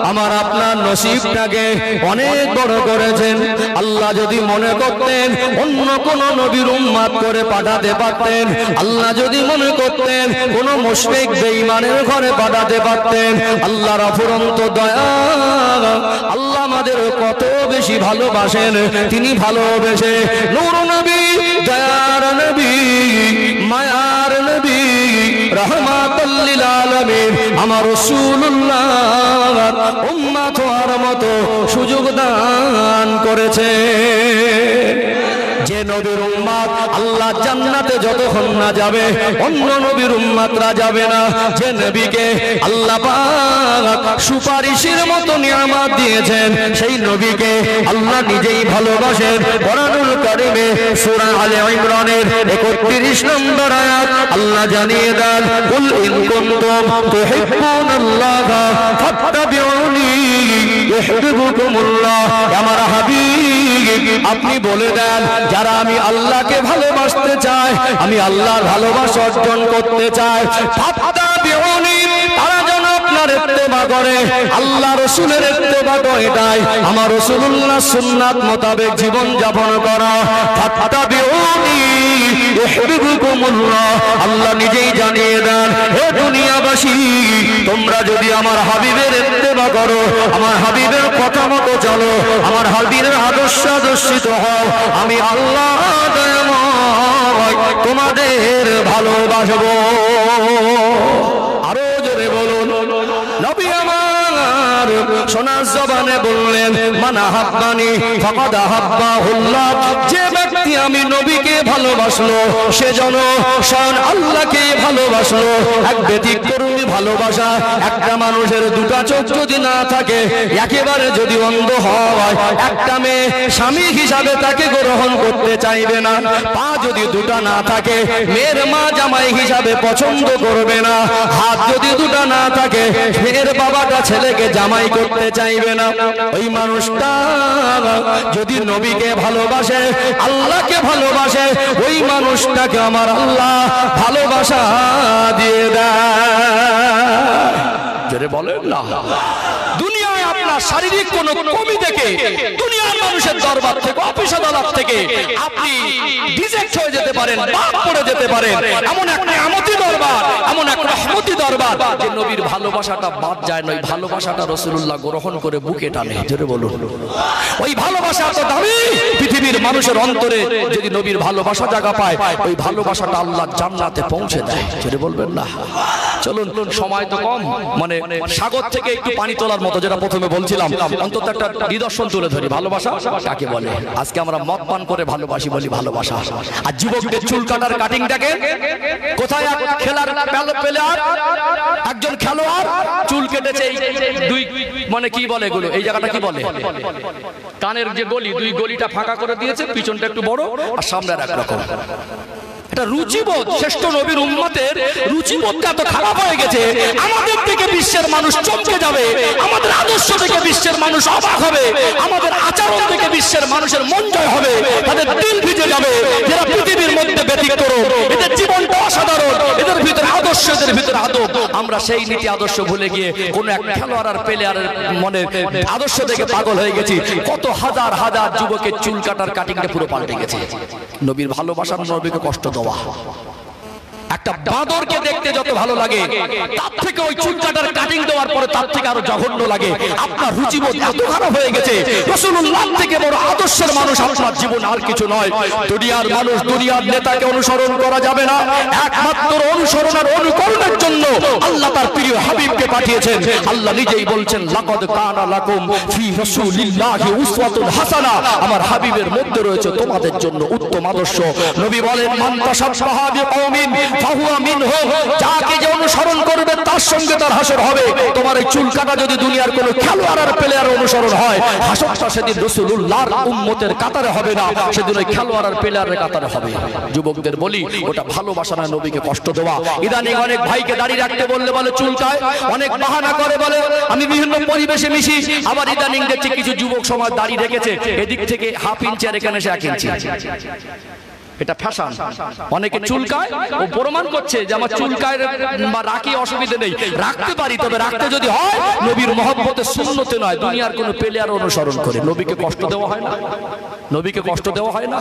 আমার আপনার নসিবটাকে অনেক বড় করেছেন। আল্লাহ যদি মনে করতেন অন্য কোন নবীর উম্মত করে পাঠাতে পারতেন, আল্লাহ যদি মনে করতেন কোন মুশরিক বেঈমানের ঘরে পাঠাতে পারতেন, আল্লাহর অফুরন্ত দয়া, আল্লাহ আমাদের কত বেশি ভালোবাসেন। তিনি ভালোবেসে নূর নবী, দয়ার নবী, মায়ার নবী, রহমাতুল লিল আলামিন আমার রাসূলুল্লাহ উম্মত হওয়ার মতো সুযোগ দান করেছে। যে নবীর উম্মত আল্লাহ জান্নাতে যতক্ষণ না যাবে অন্য নবীর উম্মতরা যাবে না। যে নবীকে আল্লাহ পাক সুপারিশের মতো নিয়ামত দিয়েছেন, সেই নবীকে আল্লাহ নিজেই ভালোবাসেন। কোরআনুল কারীমে সূরা আলে ইমরানের 31 নম্বর আয়াত আল্লাহ জানিয়ে দেন, কুল ইন কুনতুম তুহিব্বুনাল্লাহা ফাত্তাবিউনি ইউহিব্বুকুমুল্লাহ। আমার হাবিব আপনি বলে দেন, যারা আমি আল্লাহকে ভালোবাসতে চাই, আমি আল্লাহর ভালোবাসা অর্জন করতে চাই, ফাত্তাবিউনি, তারা যেন আপনার ইত্তেবা করে, আল্লাহ রাসূলের ইত্তেবা তো এটাই আমার রাসূলুল্লাহ সুন্নাত মোতাবেক জীবন যাপন করা। ফাত্তাবিউনি ইউহিব্বুকুমুল্লাহ, আল্লাহ নিজেই জানিয়ে দেন, হে দুনিয়াবাসী, তোমরা যদি আমার হাবিবের ইত্তেবা করো, আমার হাবিবের কথা মতো চলো, আমার হাবিবের আদর্শ আদর্শিত হও, আমি আল্লাহ দয়াময় তোমাদের ভালোবাসবো। আরো জোরে বলুন, নবী আমার সোনার জবানে বললেন, মান আহাব্বানি ফাকাদ আহাব্বাহুল্লাহ, যে ব্যক্তি আমি নবীকে ভালোবাসলো, সেজন্য স্বয়ং আল্লাহকে ভালোবাসলো। এক ব্যতিক্রমী ভালোবাসা। একটা মানুষের দুটা চোখ যদি না থাকে, একেবারে যদি অন্ধ হয়, একটা মেয়ে স্বামী হিসাবে তাকে গ্রহণ করতে চাইবে না। পা যদি দুটা না থাকে, মেয়ের মা জামাই হিসাবে পছন্দ করবে না। হাত যদি দুটা না থাকে, মেয়ের বাবাটা ছেলেকে জামাই করতে চাইবে না। ওই মানুষটা যদি নবীকে ভালোবাসে, আল্লাহকে ভালোবাসে, ওই মানুষটাকে আমার আল্লাহ ভালোবাসা দিয়ে দেয়। জোরে বলেন না। দুনিয়ায় আপনার শারীরিক কোন কমি দেখে, দুনিয়ার মানুষের দরবার থেকে, অফিস আদালত থেকে আপনি রিজেক্ট হয়ে যেতে পারেন, বাদ পড়ে যেতে পারেন। এমন এক নিয়ামতি দরবার, এমন এক রহমতি দরবার, যে নবীর ভালোবাসাটা বাদ যায় না। ওই ভালোবাসাটা রাসূলুল্লাহ গ্রহণ করে বুকে টানে। জোরে বলুন। ওই ভালোবাসা তো দামি। পৃথিবীর মানুষের অন্তরে যদি নবীর ভালোবাসা জায়গা পায়, ওই ভালোবাসাটা আল্লাহ জান্নাতে পৌঁছে দেয়। জোরে বলবেন না। চলুন, সময় তো কম, মানে সাগর থেকে একটু পানি তোলার মতো, যেটা প্রথমে বলছিলাম, অন্তত একটা নিদর্শন তুলে ধরি ভালোবাসা কাকে বলে। আজকে আমরা মদ পান করে ভালোবাসি বলি ভালোবাসা। আর যুবকদের চুল কাটার কাটিংটাকে কোথায়, এক খেলার প্লেয়ার, একজন খেলোয়াড় চুল কেটেছে, দুই মানে কি বলে এগুলো, এই জায়গাটা কি বলে, কানের যে গলি, দুই গলিটা ফাঁকা করে দিয়েছে, পিছনটা একটু বড় আর সামনে আর একরকম। এটা রুচিবোধ। শ্রেষ্ঠ নবীর উম্মতের রুচিবোধটা এত খারাপ হয়ে গেছে, আমাদের থেকে বিশ্বের মানুষ চমকে যাবে, আমাদের আদর্শ থেকে বিশ্বের মানুষ অবাক হবে, আমাদের আচরণ থেকে বিশ্বের মানুষের মন জয় হবে, তাদের দিল ভিজে যাবে। যারা পৃথিবীর মধ্যে ব্যতিক্রম, এদের জীবনটা অসাধারণ, এদের ভিতরে আদর্শ, এদের ভিতরে আদব। আমরা সেই নীতি আদর্শ ভুলে গিয়ে কোন এক খেলোয়াড় আর প্লেয়ারের মনে আদর্শ থেকে পাগল হয়ে গেছি। কত হাজার হাজার যুবকের চুল কাটার কাটিংটা পুরো পাল্টে গেছে। নবীর ভালোবাসা, নবীকে কষ্ট দেওয়া। একটা বাঁদরকে দেখতে যত ভালো লাগে, তার থেকে ওই চুল কাটার কাটিং দেওয়ার পরে তার থেকে আরো জঘন্য লাগে। আপনার রুচিবোধ এত খারাপ হয়ে গেছে। রাসূলুল্লাহ থেকে বড় আদর্শের মানুষ আপনার জীবন আর কিছু নয়। দুনিয়ার মানুষ, দুনিয়ার নেতাকে অনুসরণ করা যাবে না। একমাত্র অনুসরণ আর অনুকরণের জন্য আল্লাহ তার প্রিয় হাবিবকে পাঠিয়েছেন। আল্লাহ নিজেই বলছেন, লাকাদ কানা লাকুম ফি রাসূলিল্লাহি উসওয়াতুন হাসানাহ। আমার হাবিবের মধ্যে রয়েছে তোমাদের জন্য উত্তম আদর্শ। নবী বলেন, মান তাশাব্বাহা বিকওমিন ফাহুয়া মিনহুম। যাকে যে অনুসরণ করবে তার সঙ্গে তার হাসর হবে। তোমার এই চুল কাটা যদি দুনিয়ার কোনো খেলোয়াড় আর প্লেয়ার অনুসরণ হয়, হাসরটা সেদিন রাসূলুল্লাহর উম্মতের কাতারে হবে না, সেদিন ওই খেলোয়াড় আর প্লেয়ারের কাতারে হবে। যুবকদের বলি, ওটা ভালোবাসা না, নবীকে কষ্ট দেওয়া। ইদানিং অনেক ভাইকে দাড়ি রাখতে বললে বলে চুলকায়, অনেক বাহানা করে বলে আমি বিভিন্ন পরিবেশে মিশি। আবার ইদানিং দেখছি কিছু যুবক সমাজ দাড়ি রেখেছে, এদিক থেকে হাফ ইঞ্চি আর এখানে 1 ইঞ্চি। এটা ফ্যাশন। অনেকে চুলকায়, ও প্রমাণ করছে যে আমার চুলকায় বা রাখি অসুবিধা নেই, রাখতে পারি, তবে রাখতে যদি হয় নবীর মহব্বতের সুন্নতে নয়, দুনিয়ার কোনো প্লেয়ার অনুসরণ করে। নবীকে কষ্ট দেওয়া হয় না, নবীকে কষ্ট দেওয়া হয় না।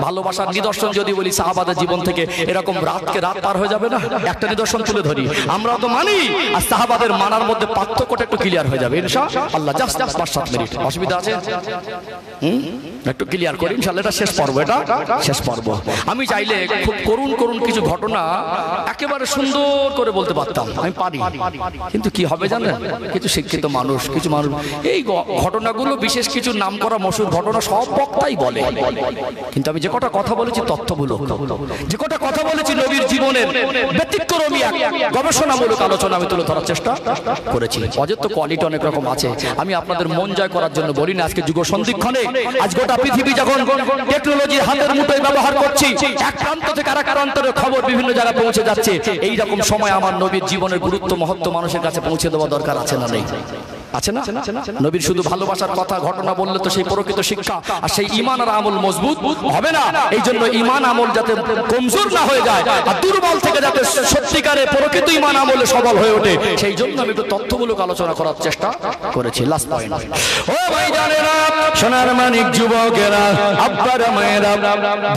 ভালোবাসার নিদর্শন যদি বলি, সাহাবাদের জীবন থেকে এরকম রাতকে রাত পার হয়ে যাবে না। একটা নিদর্শন তুলে ধরি, আমরা তো মানি, আর সাহাবাদের মানার মধ্যে পার্থক্যটা একটু ক্লিয়ার হয়ে যাবে ইনশাআল্লাহ। জাস্ট 5-7 মিনিট, অসুবিধা আছে? একটু ক্লিয়ার করি ইনশাআল্লাহ। এটা শেষ পর্ব, এটা শেষ পর্ব। আমি চাইলে খুব করুণ করুণ কিছু ঘটনা একেবারে সুন্দর করে বলতে পারতাম, আমি পারি, কিন্তু কি হবে জানেন, কিছু শিক্ষিত মানুষ, কিছু মানুষ এই ঘটনাগুলো, বিশেষ কিছু নাম করা মশহুর ঘটনা সব বক্তাই বলে, কিন্তু আমি যে কটা কথা বলেছি তথ্যমূলক, যে কটা কথা বলেছি নবীর জীবনের ব্যতিক্রমী এক গবেষণামূলক আলোচনা আমি তুলে ধরার চেষ্টা করেছি। অজের তো কোয়ালিটি অনেক রকম আছে, আমি আপনাদের মন জয় করার জন্য বলি না। আজকে যুগ সন্ধিক্ষণে, আজ গোটা পৃথিবী যখন টেকনোলজি হাতের মুঠোয় ব্যবহার করছি, এক প্রান্ত থেকে আরেক প্রান্তের খবর বিভিন্ন জায়গায় পৌঁছে যাচ্ছে, এই রকম সময় আমার নবীর জীবনের গুরুত্ব মহত্ব মানুষের কাছে পৌঁছে দেওয়া দরকার আছে না নেই? আছে না? নবীর শুধু ভালোবাসার কথা ঘটনা বললে তো সেই প্রকৃত শিক্ষা আর সেই ঈমান আর আমল মজবুত হবে না। এই জন্য ঈমান আমল যাতে কমজোর না হয়ে যায় আর দুর্বল থেকে যাতে সত্যিকারে প্রকৃত ঈমান আমলে সবল হয়ে ওঠে, সেই জন্য আমি একটু তথ্যমূলক আলোচনা করার চেষ্টা করেছি। লাস্ট পয়েন্ট, ও ভাই জানেরা, সোনার মানিক যুবকেরা, আব্বারা মায়েরা,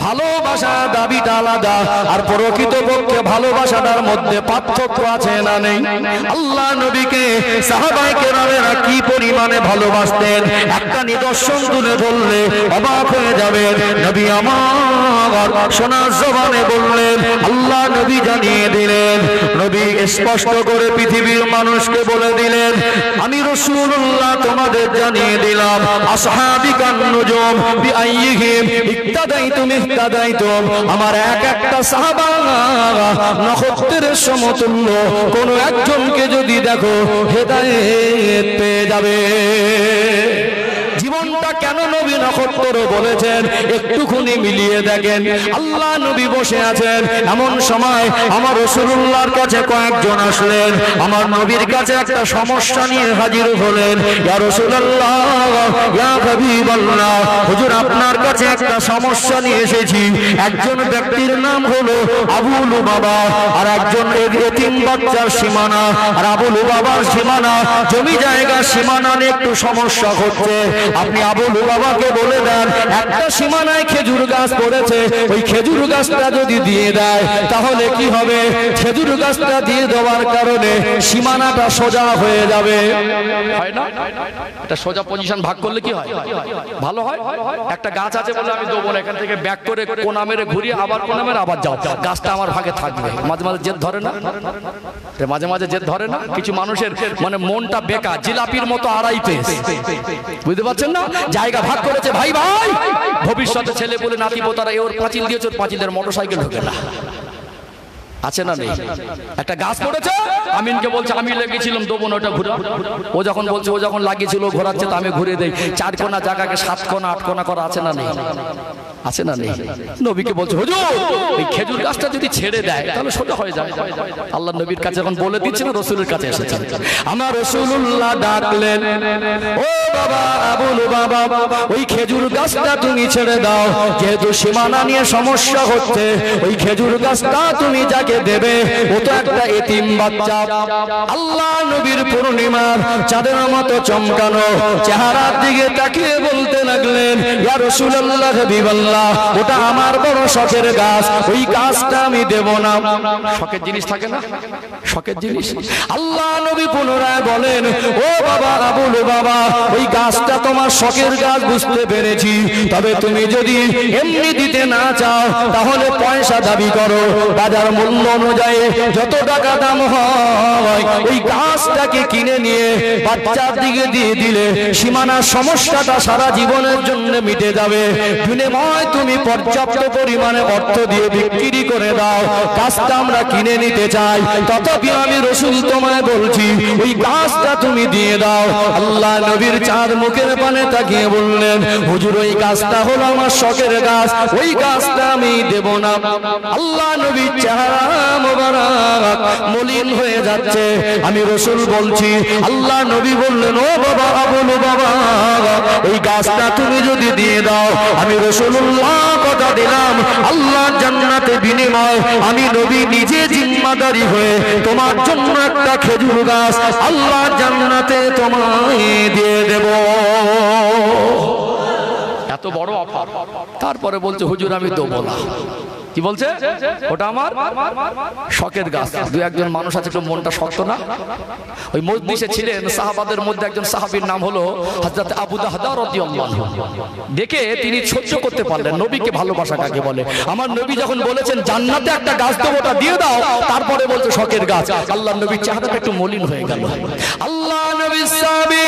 ভালোবাসা দাবিটা আলাদা, আর প্রকৃত পক্ষে ভালোবাসাটার মধ্যে পার্থক্য আছে না নেই? আল্লাহ নবীকে সাহাবায়ে কেরামের কি পরিমাণে ভালোবাসতেন, একটা নিদর্শন তুলে বললে অবাক হয়ে যাবে। নবী আমার আকবার সোনা জবানে বললেন, আল্লাহ নবী জানিয়ে দিলেন, নবী স্পষ্ট করে পৃথিবীর মানুষকে বলে দিলেন, আমি রাসূলুল্লাহ তোমাদের জানিয়ে দিলাম, আসহাবিকান নুজুম বিআইয়িহিম ইক্তাদাইতুম ইক্তাদাইতুম, আমার এক একটা সাহাবা নক্ষত্রের সমতুল্য, কোন একজনকে যদি দেখো হেদায়েত পেয়ে যাবে। জীবনটা কেন নবী নক্ষত্র বলেছেন একটুখানি মিলিয়ে দেখেন। আল্লাহ নবী বসে আছেন, এমন সময় আমার রাসূলুল্লাহর কাছে কয়েকজন আসলেন, আমার নবীর কাছে একটা সমস্যা নিয়ে হাজির হলেন। ইয়া রাসূলুল্লাহ, ইয়া হাবিবাল্লাহ, হুজুর আপনার কাছে একটা সমস্যা নিয়ে এসেছি। একজন ব্যক্তির নাম হলো আবু লুবাবা, আর একজন এতিম বাচ্চার সীমানা, আর আবু লুবাবার সীমানা জমি জায়গা সীমানা নিয়ে একটু সমস্যা হচ্ছে। আপনি আবু লুবাবাকে বলে দেন, একটা সীমানায় খেজুর গাছ পড়েছে, ওই খেজুর গাছটা যদি দিয়ে দেয় তাহলে কি হবে? খেজুর গাছটা দিয়ে দেওয়ার কারণে সীমানাটা সোজা হয়ে যাবে, হয় না? এটা সোজা পজিশন ভাগ করলে কি হয়? ভালো হয়। একটা গাছ আছে বলে আমি দেবো না, এখান থেকে ব্যাক করে কোনা মেরে ঘুরিয়ে আবার কোনা মেরে আবার যাও, গাছটা আমার ভাগে থাকবে। মাঝে মাঝে জেদ ধরে না, মাঝে মাঝে জেদ ধরে না। কিছু মানুষের মানে মনটা বেকার, জিলাপির মতো আড়াই পেস, বুঝতে পারছেন না? জায়গা ভাগ করেছে, ভাই ভাই ভবিষ্যতে ছেলে বলে নাতি পোতারা ওর পাঁচিল দিয়েছে, ওর পাঁচিলের মোটরসাইকেল ঢোকে না, আছে না নেই? একটা গাছ পড়েছে, আমিনকে বলছে আমি লেগেছিলাম দেবো না, ওটা ঘুরা। ও যখন বলছে ও যখন লাগিয়েছিল ঘোরাচ্ছে, তো আমি ঘুরে দেই। 4 কোনা জায়গাকে 7 কোনা 8 কোনা করা আছে না নেই? আছে না নেই? নবীকে বলছে হুজুর এই খেজুর গাছটা যদি ছেড়ে দেয় তাহলে সোজা হয়ে যায়। আল্লাহ নবীর কাছে যখন বলে দিচ্ছেন, রাসূলের কাছে এসেছেন। আমার রাসূলুল্লাহ ডাকলেন, ও বাবা আবু লুবাবা, ওই খেজুর গাছটা তুমি ছেড়ে দাও, যেহেতু সীমানা নিয়ে সমস্যা হচ্ছে। ওই খেজুর গাছটা তুমি যাকে দেবে ও তো একটা এতিম বাচ্চা। আল্লাহ নবীর পূর্ণিমার চাঁদের মতো চমকানো চেহারার দিকে তাকিয়ে বলতে লাগলেন, ইয়া রাসূলুল্লাহ, হাবিবাল্লাহ, ওটা আমার বড় শখের গাছ, ওই গাছটা আমি দেব না। শখের জিনিস থাকে না, শখের জিনিস। আল্লাহ নবী পুনরায় বলেন, ও বাবা আবু লুবাবা, ওই গাছটা তোমার শখের গাছ বুঝতে পেরেছি, তবে তুমি যদি এমনি দিতে না চাও তাহলে পয়সা দাবি করো, বাজার মূল্য অনুযায়ী যত টাকা দাম হয় ওই গাছটাকে কিনে নিয়ে বাচ্চার দিকে দিয়ে দিলে সীমানার সমস্যাটা সারা জীবনের জন্য মিটে যাবে। বিনিময় তুমি পর্যাপ্ত পরিমাণে অর্থ দিয়ে বিক্রি করে দাও, গাছটা আমরা কিনে নিতে চাই। তথাপি আমি রাসূল তোমায় বলছি ওই গাছটা তুমি দিয়ে দাও। আল্লাহ নবীর চাঁদ মুখের পানে তাকিয়ে বললেন, হুজুর ওই গাছটা হলো আমার শখের গাছ, ওই গাছটা আমি দেব না। আল্লাহ নবীর চেহারা মোবারক মলিন হয়ে যাচ্ছে। আমি রাসূল বলছি, আল্লাহ নবী বললেন, ও বাবা আবু লুবাবা, ওই গাছটা তুমি যদি দিয়ে দাও, আমি রাসূলুল্লাহ কথা দিলাম, আল্লাহর জান্নাতে বিনিময় আমি নবী নিজে জিম্মাদারি হয়ে তোমার জন্য একটা খেজুর গাছ আল্লাহর জান্নাতে তোমায় দিয়ে দেব। এত বড় অফার, তারপরে বলছে হুজুর আমি দেবো না। কি বলছে? ওটা আমার শখের গাছ। দুই একজন মানুষ আছে একটু মনটা শক্ত না। ওই মজলিসে ছিলেন সাহাবাদের মধ্যে একজন সাহাবীর নাম হলো হযরত আবু দাহদা রাদিয়াল্লাহু আনহু। দেখে তিনি সহ্য করতে পারলেন নবীকে ভালোবাসা কাকে বলে। আমার নবী যখন বলেছেন জান্নাতে একটা গাছ দেবো, ওটা দিয়ে দাও, তারপরে বলছে শখের গাছ। আল্লাহর নবীর চেহারাটা একটু মলিন হয়ে গেল। আল্লাহ নবীর সাহাবী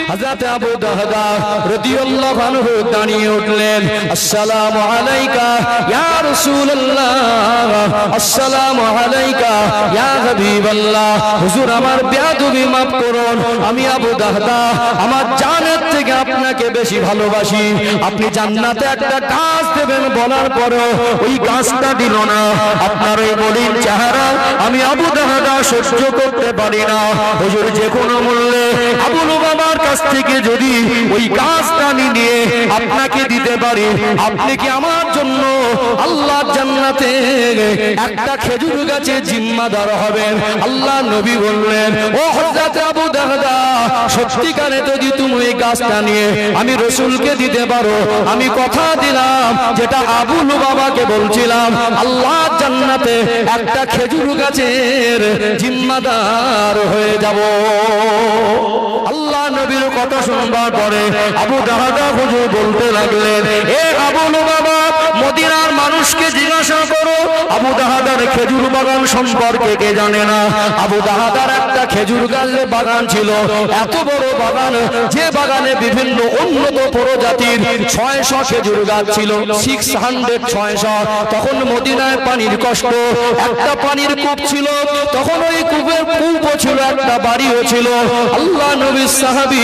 হযরত আবু দাহদা রাদিয়াল্লাহু আনহু দাঁড়িয়ে উঠলেন, আসসালামু আলাইকা ইয়া রাসূল, আসসালামু আলাইকা ইয়া হাবিবাল্লাহ। হুজুর আমার বেয়াদবি মাফ করুন, আমি আবু দাহদা আমার জানের থেকে আপনাকে বেশি ভালোবাসি। আপনি জান্নাতে একটা গাছ দেবেন বলার পরেও ওই গাছটা দিল না। আপনার ওই মলিন চেহারা আমি আবু দাহদা সহ্য করতে পারি না। হুজুর যে কোনো মূল্যে আবু লুবাবার কাছ থেকে যদি ওই গাছটা নিয়ে আপনাকে দিতে পারি, আপনি কি আমার জন্য আল্লাহ জান্নাতে একটা খেজুর গাছে জিম্মাদার হবেন? আল্লাহ নবী বললেন, ও হযরত আবু দাহদা, সত্যিকারে যদি তুমি এই গাছটা নিয়ে আমি রাসূলকে দিতে পারো, আমি কথা দিলাম যেটা আবু লুবাবাকে বলছিলাম, আল্লাহ জান্নাতে একটা খেজুর গাছের জিম্মাদার হয়ে যাব। আল্লাহ নবীর কথা শুনবার পরে আবু দাহদা হুজুর বলতে লাগলেন, এ আবু লুবাবা, মদিনার মানুষ মানুষকে জিজ্ঞাসা করো আবু দাহাদার খেজুর বাগান সম্পর্কে কে জানে না? আবু দাহাদার একটা খেজুর গাছের বাগান ছিল, এত বড় বাগান যে বাগানে বিভিন্ন উন্নত প্রজাতির 600 খেজুর গাছ ছিল, 600। তখন মদিনায় পানির কষ্ট, একটা পানির কূপ ছিল, তখন ওই কূপের কূপও ছিল, একটা বাড়িও ছিল। আল্লাহ নবীর সাহাবী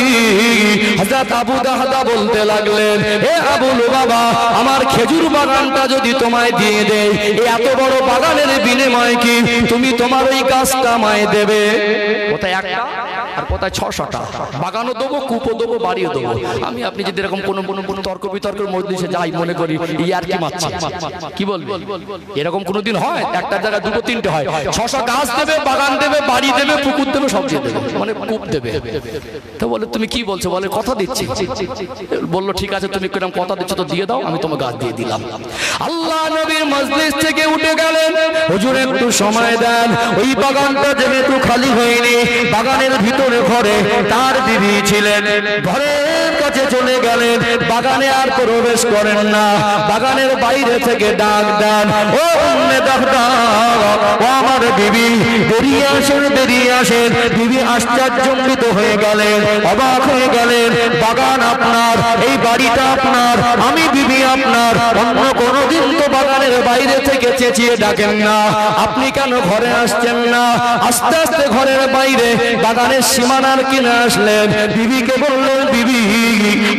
হযরত আবু দাহাদা বলতে লাগলেন, হে আবু লুবাবা, আমার খেজুর বাগানটা যদি তোমায় দিয়ে দেই, এই এত বড় বাগানের বিনিময়ে কি তুমি তোমার ওই গাছটা আমায় দেবে? কোথায় একটা আর কোথায় 600টা? বাগানও দেবো, কূপও দেবো, বাড়িও দেবো। আমি আপনি যদি এরকম কোনো তর্ক বিতর্কের মজলিসে যাই, মনে করি ইয়ার কি মারছে, কি বলবে? এরকম কোনোদিন হয়? একটা জায়গায় দুটো তিনটে হয়। 600 গাছ দেবে, বাগান দেবে, বাড়ি দেবে, পুকুর দেবে, সব দেবে, মানে কূপ দেবে। তো বলে তুমি কি বলছো? বলে কথা দিচ্ছি। বললো ঠিক আছে, তুমি কিরকম কথা দিচ্ছ তো দিয়ে দাও, আমি তোমার গাছ দিয়ে দিলাম। আল্লাহ নবীর মজলিস থেকে উঠে গেলেন, হুজুর একটু সময় দেন, ওই বাগানটা যেহেতু খালি হয়নি, বাগানের ভিতরে ঘরে তার বিবি ছিলেন, ঘরের কাছে চলে গেলেন, বাগানে আর প্রবেশ করেন না, বাগানের বাইরে থেকে ডাক দেন, ও উম্মে দাহদা, ও আমার বিবি, বেরিয়ে আসেন, বেরিয়ে আসেন। বিবি আশ্চর্যজনিত হয়ে গেলেন, অবাক হয়ে গেলেন, বাগান আপনার, এই বাড়িটা আপনার, আমি বিবি আপনার, অন্য কোনোদিন তো বাগানের বাইরে থেকে চেঁচিয়ে ডাকেন না, আপনি কেন ঘরে আসছেন না? আস্তে আস্তে ঘরের বাইরে বাগানের সীমানার কিনে আসলেন, বিবিকে বললেন, বিবি,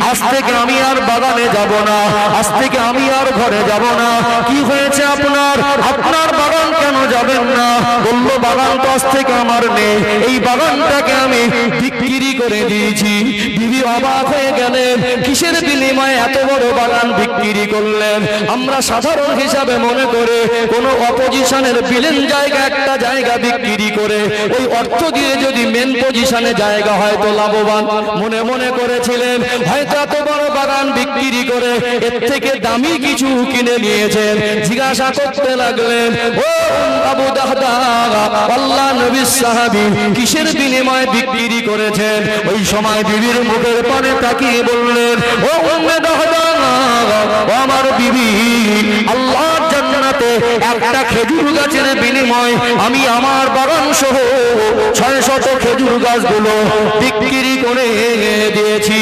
আজ থেকে আমি আর বাগানে যাব না, আজ থেকে আমি আর ঘরে যাব না। কি হয়েছে আপনার? আপনার বাগান কেন যাবেন না? বলল, বাগান তো আজ থেকে আমার নেই, এই বাগানটাকে আমি বিক্রি করে দিয়েছি। বিবি অবাক হয়ে গেলেন, কিসের বিনিময়ে এত বড় বাগান বিক্রি করলেন? আমরা সাধারণ হিসাবে মনে করে কোন অপোজিশনের বিলেন জায়গা, একটা জায়গা বিক্রি করে ওই অর্থ দিয়ে যদি মেন পজিশনে জায়গা হয় তো লাভবান মনে মনে করেছিলেন, হয়তো এত বড় বাগান বিক্রি করে এর থেকে দামি কিছু কিনে নিয়েছেন। জিজ্ঞাসা করতে লাগলেন, ও আবু দাহদা, আল্লাহ নবীর সাহাবী, কিসের বিনিময়ে বিক্রি করেছেন? ওই সময় বিবির মুখের পানে তাকিয়ে বললেন, ও উম্মে দাহদা, ও আমার বিবি, আল্লাহর জান্নাতে একটা খেজুর গাছের বিনিময়ে আমি আমার বাগান সহ 600 খেজুর গাছগুলো বিক্রি করে দিয়েছি।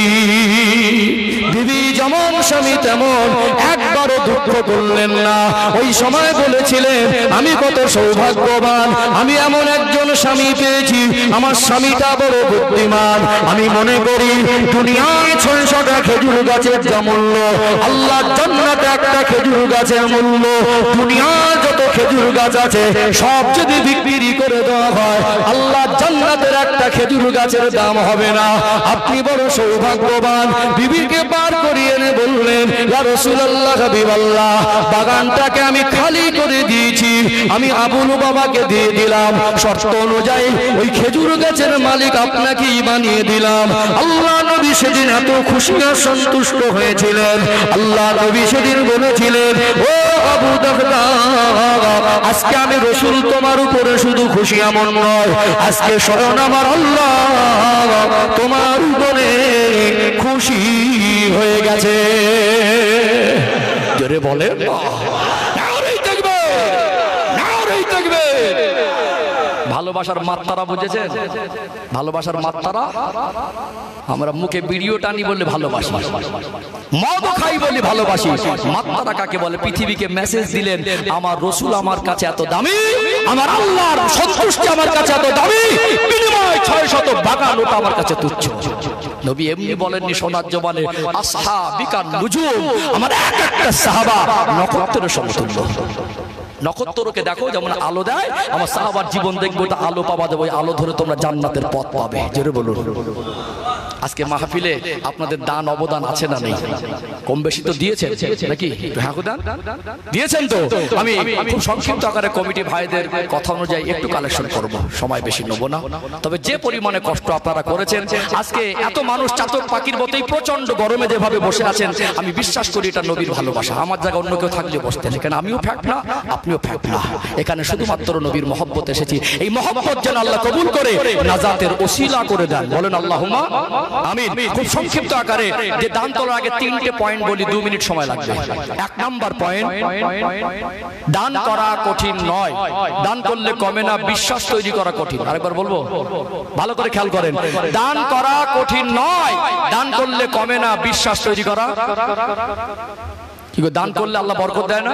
বিবি যেমন স্বামী তেমন, একবারও দুঃখ করলেন না। ওই সময় বলেছিলেন, আমি কত সৌভাগ্যবান, আমি এমন একজন স্বামী পেয়েছি, আমার স্বামীটা বড় বুদ্ধিমান। আমি মনে করি দুনিয়ায় 600টা খেজুর গাছের যা মূল্য, আল্লাহর জান্নাতে একটা খেজুর গাছের মূল্য, দুনিয়ার যত খেজুর গাছ আছে সব যদি বিক্রি করে দেওয়া হয়, আল্লাহর জান্নাতের একটা খেজুর গাছের দাম হবে না। আপনি বড় সৌভাগ্যবান। বিবিকে পার করিয়ে এনে বললেন, ইয়া রাসূলুল্লাহ, হাবিবাল্লাহ, বাগানটাকে আমি খালি করে দিয়েছি, আমি আবু লুবাবাকে দিয়ে দিলাম, শর্ত অনুযায়ী ওই খেজুর গাছের মালিক আপনাকেই বানিয়ে দিলাম। আল্লাহ নবী সেদিন এত খুশি আর সন্তুষ্ট হয়েছিলেন। আল্লাহ নবী সেদিন বলেছিলেন, ও আবু দাহদা, আজকে আমি রাসূল তোমার উপরে শুধু খুশি এমন নয়, আজকে স্বয়ং আমার আল্লাহ তোমার উপরে খুশি হয়ে গেছে। জোরে বলে নারে তাকবীর, নারে তাকবীর। ভালোবাসার মাত্রা বুঝেছেন? ভালোবাসার মাত্রা, আমরা মুখে ভিডিও টানি বললে ভালোবাসি, মদ খাই বলে ভালোবাসি। মাত্রা কাকে বলে? পৃথিবীকে মেসেজ দিলেন, আমার রাসূল আমার কাছে এত দামি, আমার আল্লাহর সন্তুষ্টি আমার কাছে এত দামি, বিনিময় 600 বাগান ওটা আমার কাছে তুচ্ছ। নবী এমনি বলেননি সোনার জবানে, আসহাবিকা নুজুম, আমার এক একটা সাহাবা নক্ষত্রের সমতুল্য। নক্ষত্রকে দেখো যেমন আলো দেয়, আমার সাহাবার জীবন দেখবো, ওটা আলো পাওয়া যাবে, ওই আলো ধরে তোমরা জান্নাতের পথ পাবে। জোরে বলুন। আজকে মাহফিলে আপনাদের দান অবদান আছে না নেই? কম বেশি তো দিয়েছেন নাকি? হ্যাঁ, দিয়েছেন তো। আমি খুব সংক্ষিপ্ত আকারে কমিটি ভাইদের কথা অনুযায়ী একটু কালেকশন করব, সময় বেশি নেব না। তবে যে পরিমাণে কষ্ট আপনারা করেছেন, আজকে এত মানুষ চাতক পাখির মতোই প্রচন্ড গরমে যেভাবে বসে আছেন, আমি বিশ্বাস করি এটা নবীর ভালোবাসা। আমার জায়গায় অন্য কেউ থাকলে বসতেন, এখানে আমিও ফ্যাক্ট না, আপনিও ফ্যাক্ট না, এখানে শুধুমাত্র নবীর মহব্বত এসেছি। এই মহব্বত যেন আল্লাহ কবুল করে নাজাতের ওসিলা করে দেন। বলেন আল্লাহুম্মা। আমিন। খুব সংক্ষিপ্ত আকারে যে দান তোলার আগে 3টে পয়েন্ট বলি, 2 মিনিট সময় লাগবে। 1 নাম্বার পয়েন্ট, দান করা কঠিন নয়, দান করলে কমে না, বিশ্বাস তৈরি করা কঠিন। আরেকবার বলবো, ভালো করে খেয়াল করেন, দান করা কঠিন নয়, দান করলে কমে না, বিশ্বাস তৈরি করা। কি গো, দান করলে আল্লাহ বরকত দেয় না?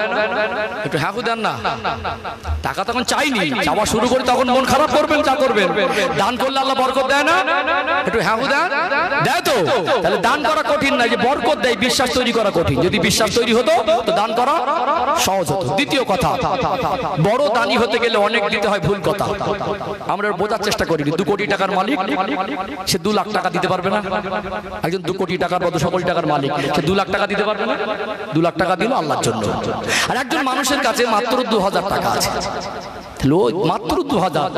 একটু হ্যাঁ দেন না। টাকা তখন চাইনি, চাওয়া শুরু করি তখন মন খারাপ করবেন, যা করবেন। দান করলে আল্লাহ বরকত দেয় না? একটু হ্যাঁ দেন, দেয় তো। তাহলে দান করা কঠিন না, যে বরকত দেয়, বিশ্বাস তৈরি করা কঠিন। যদি বিশ্বাস তৈরি হতো তো দান করা সহজ হতো। দ্বিতীয় কথা, বড় দানি হতে গেলে অনেক দিতে হয়, ভুল কথা। আমরা বোঝার চেষ্টা করি, 2 কোটি টাকার মালিক সে 2 লাখ টাকা দিতে পারবে না। একজন 2 কোটি টাকার বা 200 কোটি টাকার মালিক সে 2 লাখ টাকা দিতে পারবে না। 2 লাখ টাকা দিল আল্লাহর জন্য। আর একজন মানুষের কাছে মাত্র 2000 টাকা আছে, মাত্র 2000,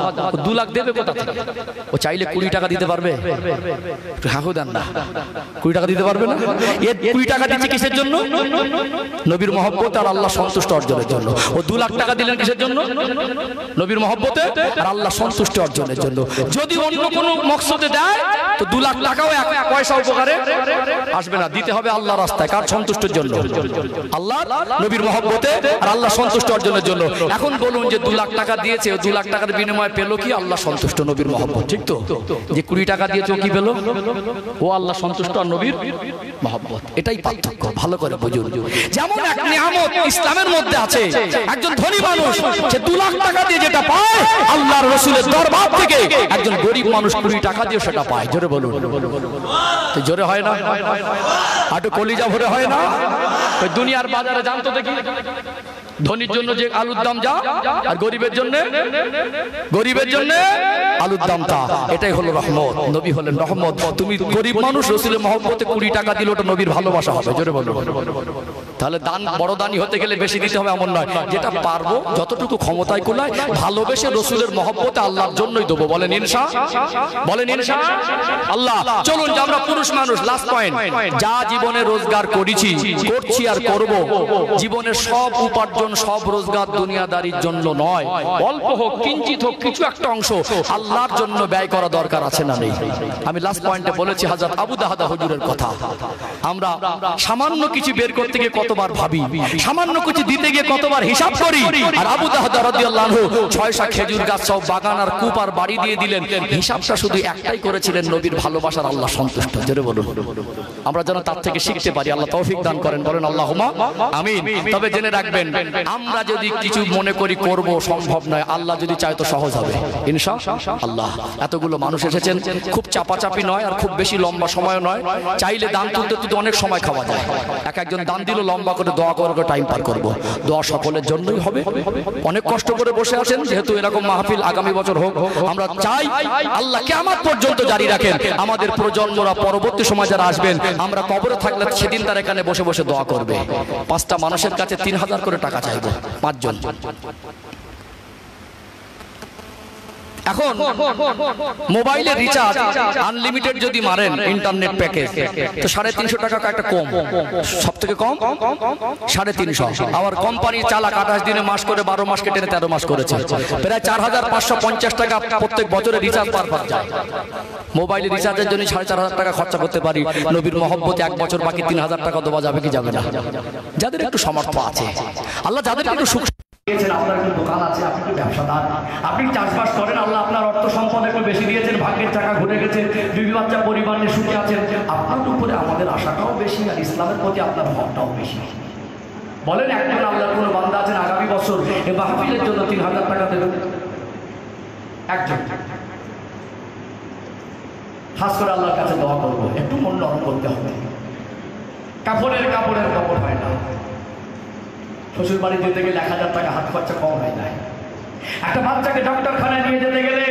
2 লাখ দেবে কোথা থেকে? ও চাইলে 20 টাকা দিতে পারবে? একটু হ্যাঁ দেন না। 20 টাকা দিতে পারবে না। এর 20 টাকা দিচ্ছে কিসের জন্য? নবীর মহব্বত আর আল্লাহ সন্তুষ্ট অর্জনের জন্য। ও 2 লাখ টাকা দিলেন কিসের জন্য? নবীর মহব্বতে আর আল্লাহ সন্তুষ্ট অর্জনের জন্য। যদি অন্য কোনো মকসদে দেয় তো 2 লাখ টাকাও 1 পয়সা উপকারে আসবে না। দিতে হবে আল্লাহর রাস্তায়, কার সন্তুষ্টের জন্য? আল্লাহ, নবীর মহব্বতে আর আল্লাহ সন্তুষ্ট অর্জনের জন্য। এখন বলুন যে 2 লাখ টাকা দিয়েছে, 2 লাখ টাকার বিনিময়ে পেলো কি? আল্লাহ সন্তুষ্ট, নবীর মহব্বত। ঠিক তো? যে 20 টাকা দিয়েছে ও কি পেলো? ও আল্লাহ সন্তুষ্ট আর নবীর মহব্বত। এটাই পার্থক্য, ভালো করে বুঝুন। যেমন এক নিয়ামত ইসলামের মধ্যে আছে, একজন ধনী মানুষ সে 2 লাখ টাকা দিয়ে যেটা পায় আল্লাহর রাসূলের দরবার থেকে, একজন গরিব মানুষ 20 টাকা দিয়ে সেটা পায়। জোরে বলুন, জোরে হয় না? আটু কলিজা ভরে হয় না? ওই দুনিয়ার বাজারে জানতো দেখি, ধনীর জন্য যে আলুর দাম যা, আর গরিবের জন্য আলুর দাম তা। এটাই হলো রহমত। নবী হলেন রহমত। তুমি গরিব মানুষ, রাসূলের মহব্বতে 20 টাকা দিলে ওটা নবীর ভালোবাসা হবে। জোরে বলো। তাহলে দান, বড় দানি হতে গেলে বেশি দিতে হবে এমন নয়। যেটা পারবো, যতটুকু ক্ষমতায় কুলায়, ভালোবেসে রাসূলের মহব্বতে আল্লাহর জন্যই দেবো। বলেন ইনশাআল্লাহ, বলেন ইনশাআল্লাহ। চলুন যে আমরা পুরুষ মানুষ, লাস্ট পয়েন্ট, যা জীবনে রোজগার করেছি, করছি আর করব, জীবনের সব উপার্জন, সব রোজগার দুনিয়াদারির জন্য নয়। অল্প হোক, কিঞ্চিত হোক, কিছু একটা অংশ আল্লাহর জন্য ব্যয় করা দরকার আছে না নেই? আমি লাস্ট পয়েন্টে বলেছি হযরত আবু দাহদা হুজুরের কথা। আমরা সামান্য কিছু বের করতে গিয়ে কতবার ভাবি, সামান্য কিছু দিতে গিয়ে কতবার হিসাব করি। আর আবু দাহদা রাদিয়াল্লাহু আনহু 6টা খেজুর গাছ সব বাগান আর কূপ আর বাড়ি দিয়ে দিলেন। হিসাবটা শুধু একটাই করেছিলেন, নবীর ভালোবাসার, আল্লাহ সন্তুষ্ট। জোরে বলুন। আমরা যেন তার থেকে শিখতে পারি। আল্লাহ তৌফিক দান করেন, বলেন আল্লাহুম্মা আমিন। তবে জেনে রাখবেন, আমরা যদি কিছু মনে করি করব, সম্ভব নয়। আল্লাহ যদি চায় তো সহজ হবে ইনশাআল্লাহ। এতগুলো মানুষ এসেছেন, খুব চাপাচাপি নয় আর খুব বেশি লম্বা সময় নয়। চাইলে দান তুলতে তুলতে অনেক সময় খাওয়া যায়। একজন দান দিল, লম্বা করে দোয়া করে টাইম পার করব। দোয়া সকলের জন্যই হবে। অনেক কষ্ট করে বসে আছেন, যেহেতু এরকম মাহফিল আগামী বছর হোক। আমরা চাই আল্লাহ কিয়ামত পর্যন্ত জারি রাখেন। আমাদের প্রজন্মরা, পরবর্তী সময় যারা আসবেন, আমরা কবরে থাকলে সেদিন তারা এখানে বসে বসে দোয়া করবে। 5টা মানুষের কাছে 3000 করে টাকা চাইবো, 5 জন। এখন মোবাইলের রিচার্জ আনলিমিটেড যদি মারেন, ইন্টারনেট প্যাকেজ, তো 350 টাকা একটা কম, সব থেকে কম 350। আবার কোম্পানি চালাক 28 দিনে মাস করে 12 মাস কেটে 13 মাস করেছে, প্রায় 4550 টাকা প্রত্যেক বছরে রিচার্জ পার যায়। মোবাইলের রিচার্জের জন্য 4500 টাকা খরচা করতে পারি। নবীর মহব্বতে 1 বছর বাকি 3000 টাকা দেওয়া যাবে কি যাবে না? যাদের একটু সামর্থ্য আছে, আল্লাহ যাদের একটু সুখ, আপনার একটু দোকান আছে, আপনি একটু ব্যবসাদার, আপনি চাষবাস করেন, আল্লাহ আপনার অর্থ সম্পদ একটু বেশি দিয়েছেন, ভাগ্যের চাকা ঘুরে গেছে, 2 বাচ্চা পরিবার নিয়ে সুখে আছেন, আপনার উপরে আমাদের আশাটাও বেশি আর ইসলামের প্রতি আপনার হকটাও বেশি। বলেন, একজন আল্লাহর কোনো বান্দা আছেন আগামী বছর এই মাহফিলের জন্য 3000 টাকা দেবেন? একজন। খাস করে আল্লাহর কাছে দোয়া করবো, একটু মন নরম করতে হবে। কাপড়ের কাপড় হয় না। শ্বশুর বাড়ি যেতে গেলে 1000 টাকা হাত খরচা কম হয় না। একটা বাচ্চাকে ডক্টরখানায় নিয়ে যেতে গেলে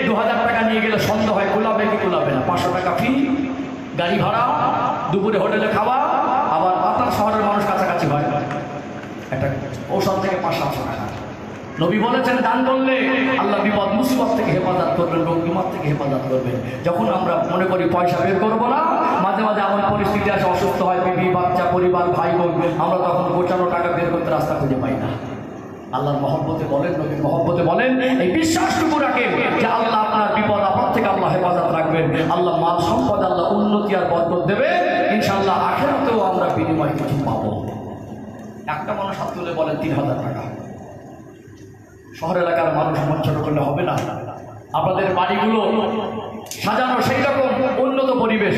2000 টাকা নিয়ে গেলে সন্দেহ হয়, কুলাবে কি কুলাবে না। 500 টাকা ফি, গাড়ি ভাড়া, দুপুরে হোটেলে খাওয়া, আবার আপনার শহরের মানুষ কাছাকাছি হয়, একটা ঔষধ থেকে 500 টাকা। নবী বলেছেন, দান করলে আল্লাহ বিপদ মুসিবত থেকে হেফাজত করবেন, রোগ বিমার থেকে হেফাজত করবেন। যখন আমরা মনে করি পয়সা বের করবো না, মাঝে মাঝে এমন পরিস্থিতি আসে, অসুস্থ হয় বিবি, বাচ্চা, পরিবার, ভাই বোন, আমরা তখন 95 টাকা বের করতে রাস্তা খুঁজে পাই না। আল্লাহর মহব্বতে বলেন, নবীর মহব্বতে বলেন, এই বিশ্বাসটুকু রাখেন যে আল্লাহ আপনার বিপদ আপদ থেকে আল্লাহ হেফাজত রাখবেন, আল্লাহ মাল সম্পদ আল্লাহ উন্নতি আর বরকত দেবে, ইনশাআল্লাহ আখিরাতেও আমরা বিনিময় কিছু পাবো। একটা মানুষ হাত তুলে বলেন 3000 টাকা। শহর এলাকার মানুষ মন ছোট করলে হবে না। আপনাদের বাড়িগুলো সাজানো সেই রকম উন্নত পরিবেশ,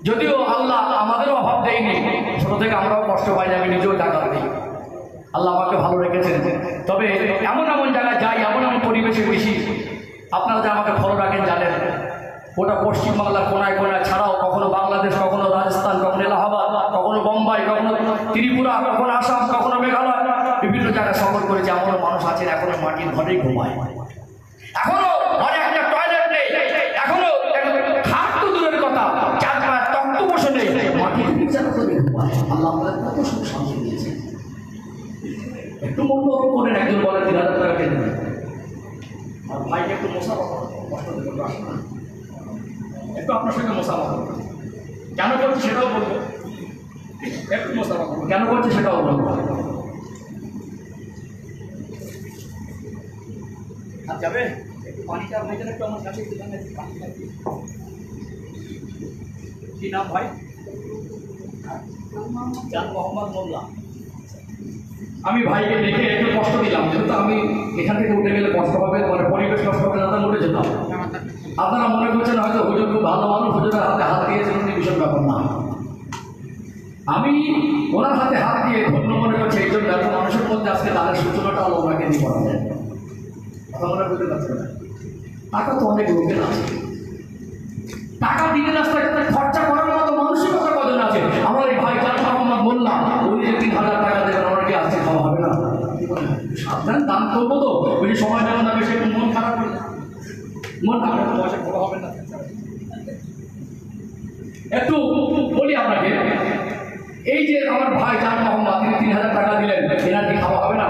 যদিও আল্লাহ আমাদেরও অভাব দেয়নি, ছোট থেকে আমরাও কষ্ট পাই, আমি নিজেও টাকা দিই, আল্লাহ আমাকে ভালো রেখেছেন। তবে এমন এমন জায়গায় যাই, এমন এমন পরিবেশে বেশি, আপনারা যে আমাকে ফলো রাখেন জানেন, ওটা পশ্চিমবাংলার কোনায় কোনায় ছাড়াও কখনো বাংলাদেশ, কখনো রাজস্থান, কখনো এলাহাবাদ, কখনো বোম্বাই, কখনো ত্রিপুরা, কখনো আসাম, কখনো মেঘালয়, বিভিন্ন জায়গায় সফর করেছে। এমনও মানুষ আছেন এখনো মাটির ঘরেই ঘুমায়, এখনো ঘরে একটা টয়লেট নেই, এখনো খাট তো দূরের কথা, চার পাঁচ তক্ত বসে নেই, মাটির বিচার করে ঘুমায়। আল্লাহ আমাদের কত সুখ শান্তি দিয়েছে। একটু মন করেন, একজন বলেন 3000 টাকা কেন আর ভাইকে একটু মোসাফা করো, কষ্ট দেবে আসে না, একটু আপনার সঙ্গে মোসাফা করবো, কেন করছি সেটাও বলবো, একটু মোসাফা করবো, কেন করছি সেটাও বলবো। আর যাবে একটু পানিটা ভাইজান একটু আমার কাছে কি নাম ভাই? জান মোহাম্মদ মোল্লা। আমি ভাইকে দেখে একটু কষ্ট দিলাম, যেহেতু আমি এখান থেকে উঠে গেলে কষ্ট হবে, মানে পরিবেশ নষ্ট হবে না, উঠে যেতাম। আপনারা মনে করছেন হয়তো হুজুর খুব ভালো মানুষ, হুজুরের হাতে হাত দিয়েছেন, বিষয় ব্যাপার না। আমি ওনার হাতে হাত দিয়ে ধন্য মনে করছি এই জন্য এত মানুষের মধ্যে আজকে তাদের সূচনাটা আলো ওনাকে দিয়ে করা যায়। কথা মনে বুঝতে পারছেন না? টাকা তো অনেক লোকের আছে, টাকা দিনে রাস্তায় খরচা করার মতো মানসিকতা কজন আছে? আমার এই ভাই জান মোহাম্মদ মোল্লা, উনি যে 3000 টাকা দেবেন, ওনার কি আজকে খাওয়া হবে না? সাবধান, দান করবো তো, ওই যে সময় যেমন যাবে সে মন খারাপ হয়ে যায়, মন খারাপ পয়সা খাওয়া হবে না। একটু বলি আপনাকে, এই যে আমার ভাই জান মোহাম্মদ, তিনি 3000 টাকা দিলেন, এনার কি খাওয়া হবে না?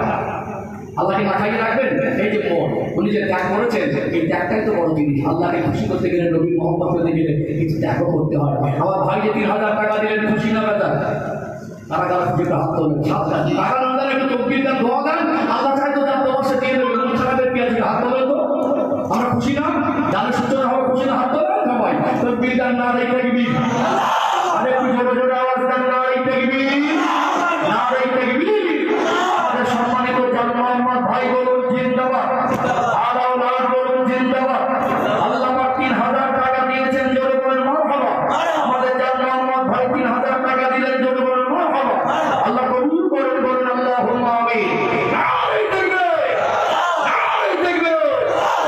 আল্লাহকে না খাইয়ে রাখবেন? এই যে মন, উনি যে ত্যাগ করেছেন, এই ত্যাগটাই তো বড় জিনিস। আল্লাহকে খুশি করতে গেলে, নবীর মহব্বত করতে গেলে কিছু ত্যাগও করতে হয়। আমার ভাই যে 3000 টাকা দিলেন, খুশি না বেদা? তারা কারা খুশি হাত তোলেন, সাবধান, টাকা না দেন একটু তকবীর দেন, দোয়া দেন, আল্লাহ চাইতো যার দোয়াশে দিয়ে দেবে, মন খারাপের পেঁয়াজি হাত তোলেন তো, আমরা খুশি না? যাদের সূচনা হবে খুশি না, হাত তোলেন সবাই, তকবীর দেন, না রেখে দিবি, আরে একটু জোরে জোরে আওয়াজ দেন, না রেখে দিবি, না রেখে দিবি। আমাদের সম্মানিত জান মোহাম্মদ ভাই বলুন জিন্দাবাদ, আর আওলাদ বলুন জিন্দাবাদ। আল্লাহ 3000 টাকা দিয়েছেন, জোরে বলেন মারহাবা। আমাদের জান মোহাম্মদ ভাই 3000 টাকা দিলেন, জোরে বলেন মারহাবা। আল্লাহ কবুল করেন, বলেন আল্লাহুম্মা আমিন।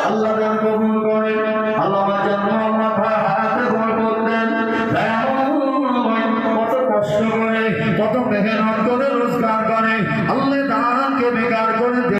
আল্লাহ যেন কবুল করেন। আল্লাহ জান মোহাম্মদ ভাই হায়াতে বরকত দেন, কত কষ্ট করে, কত মেহনত করে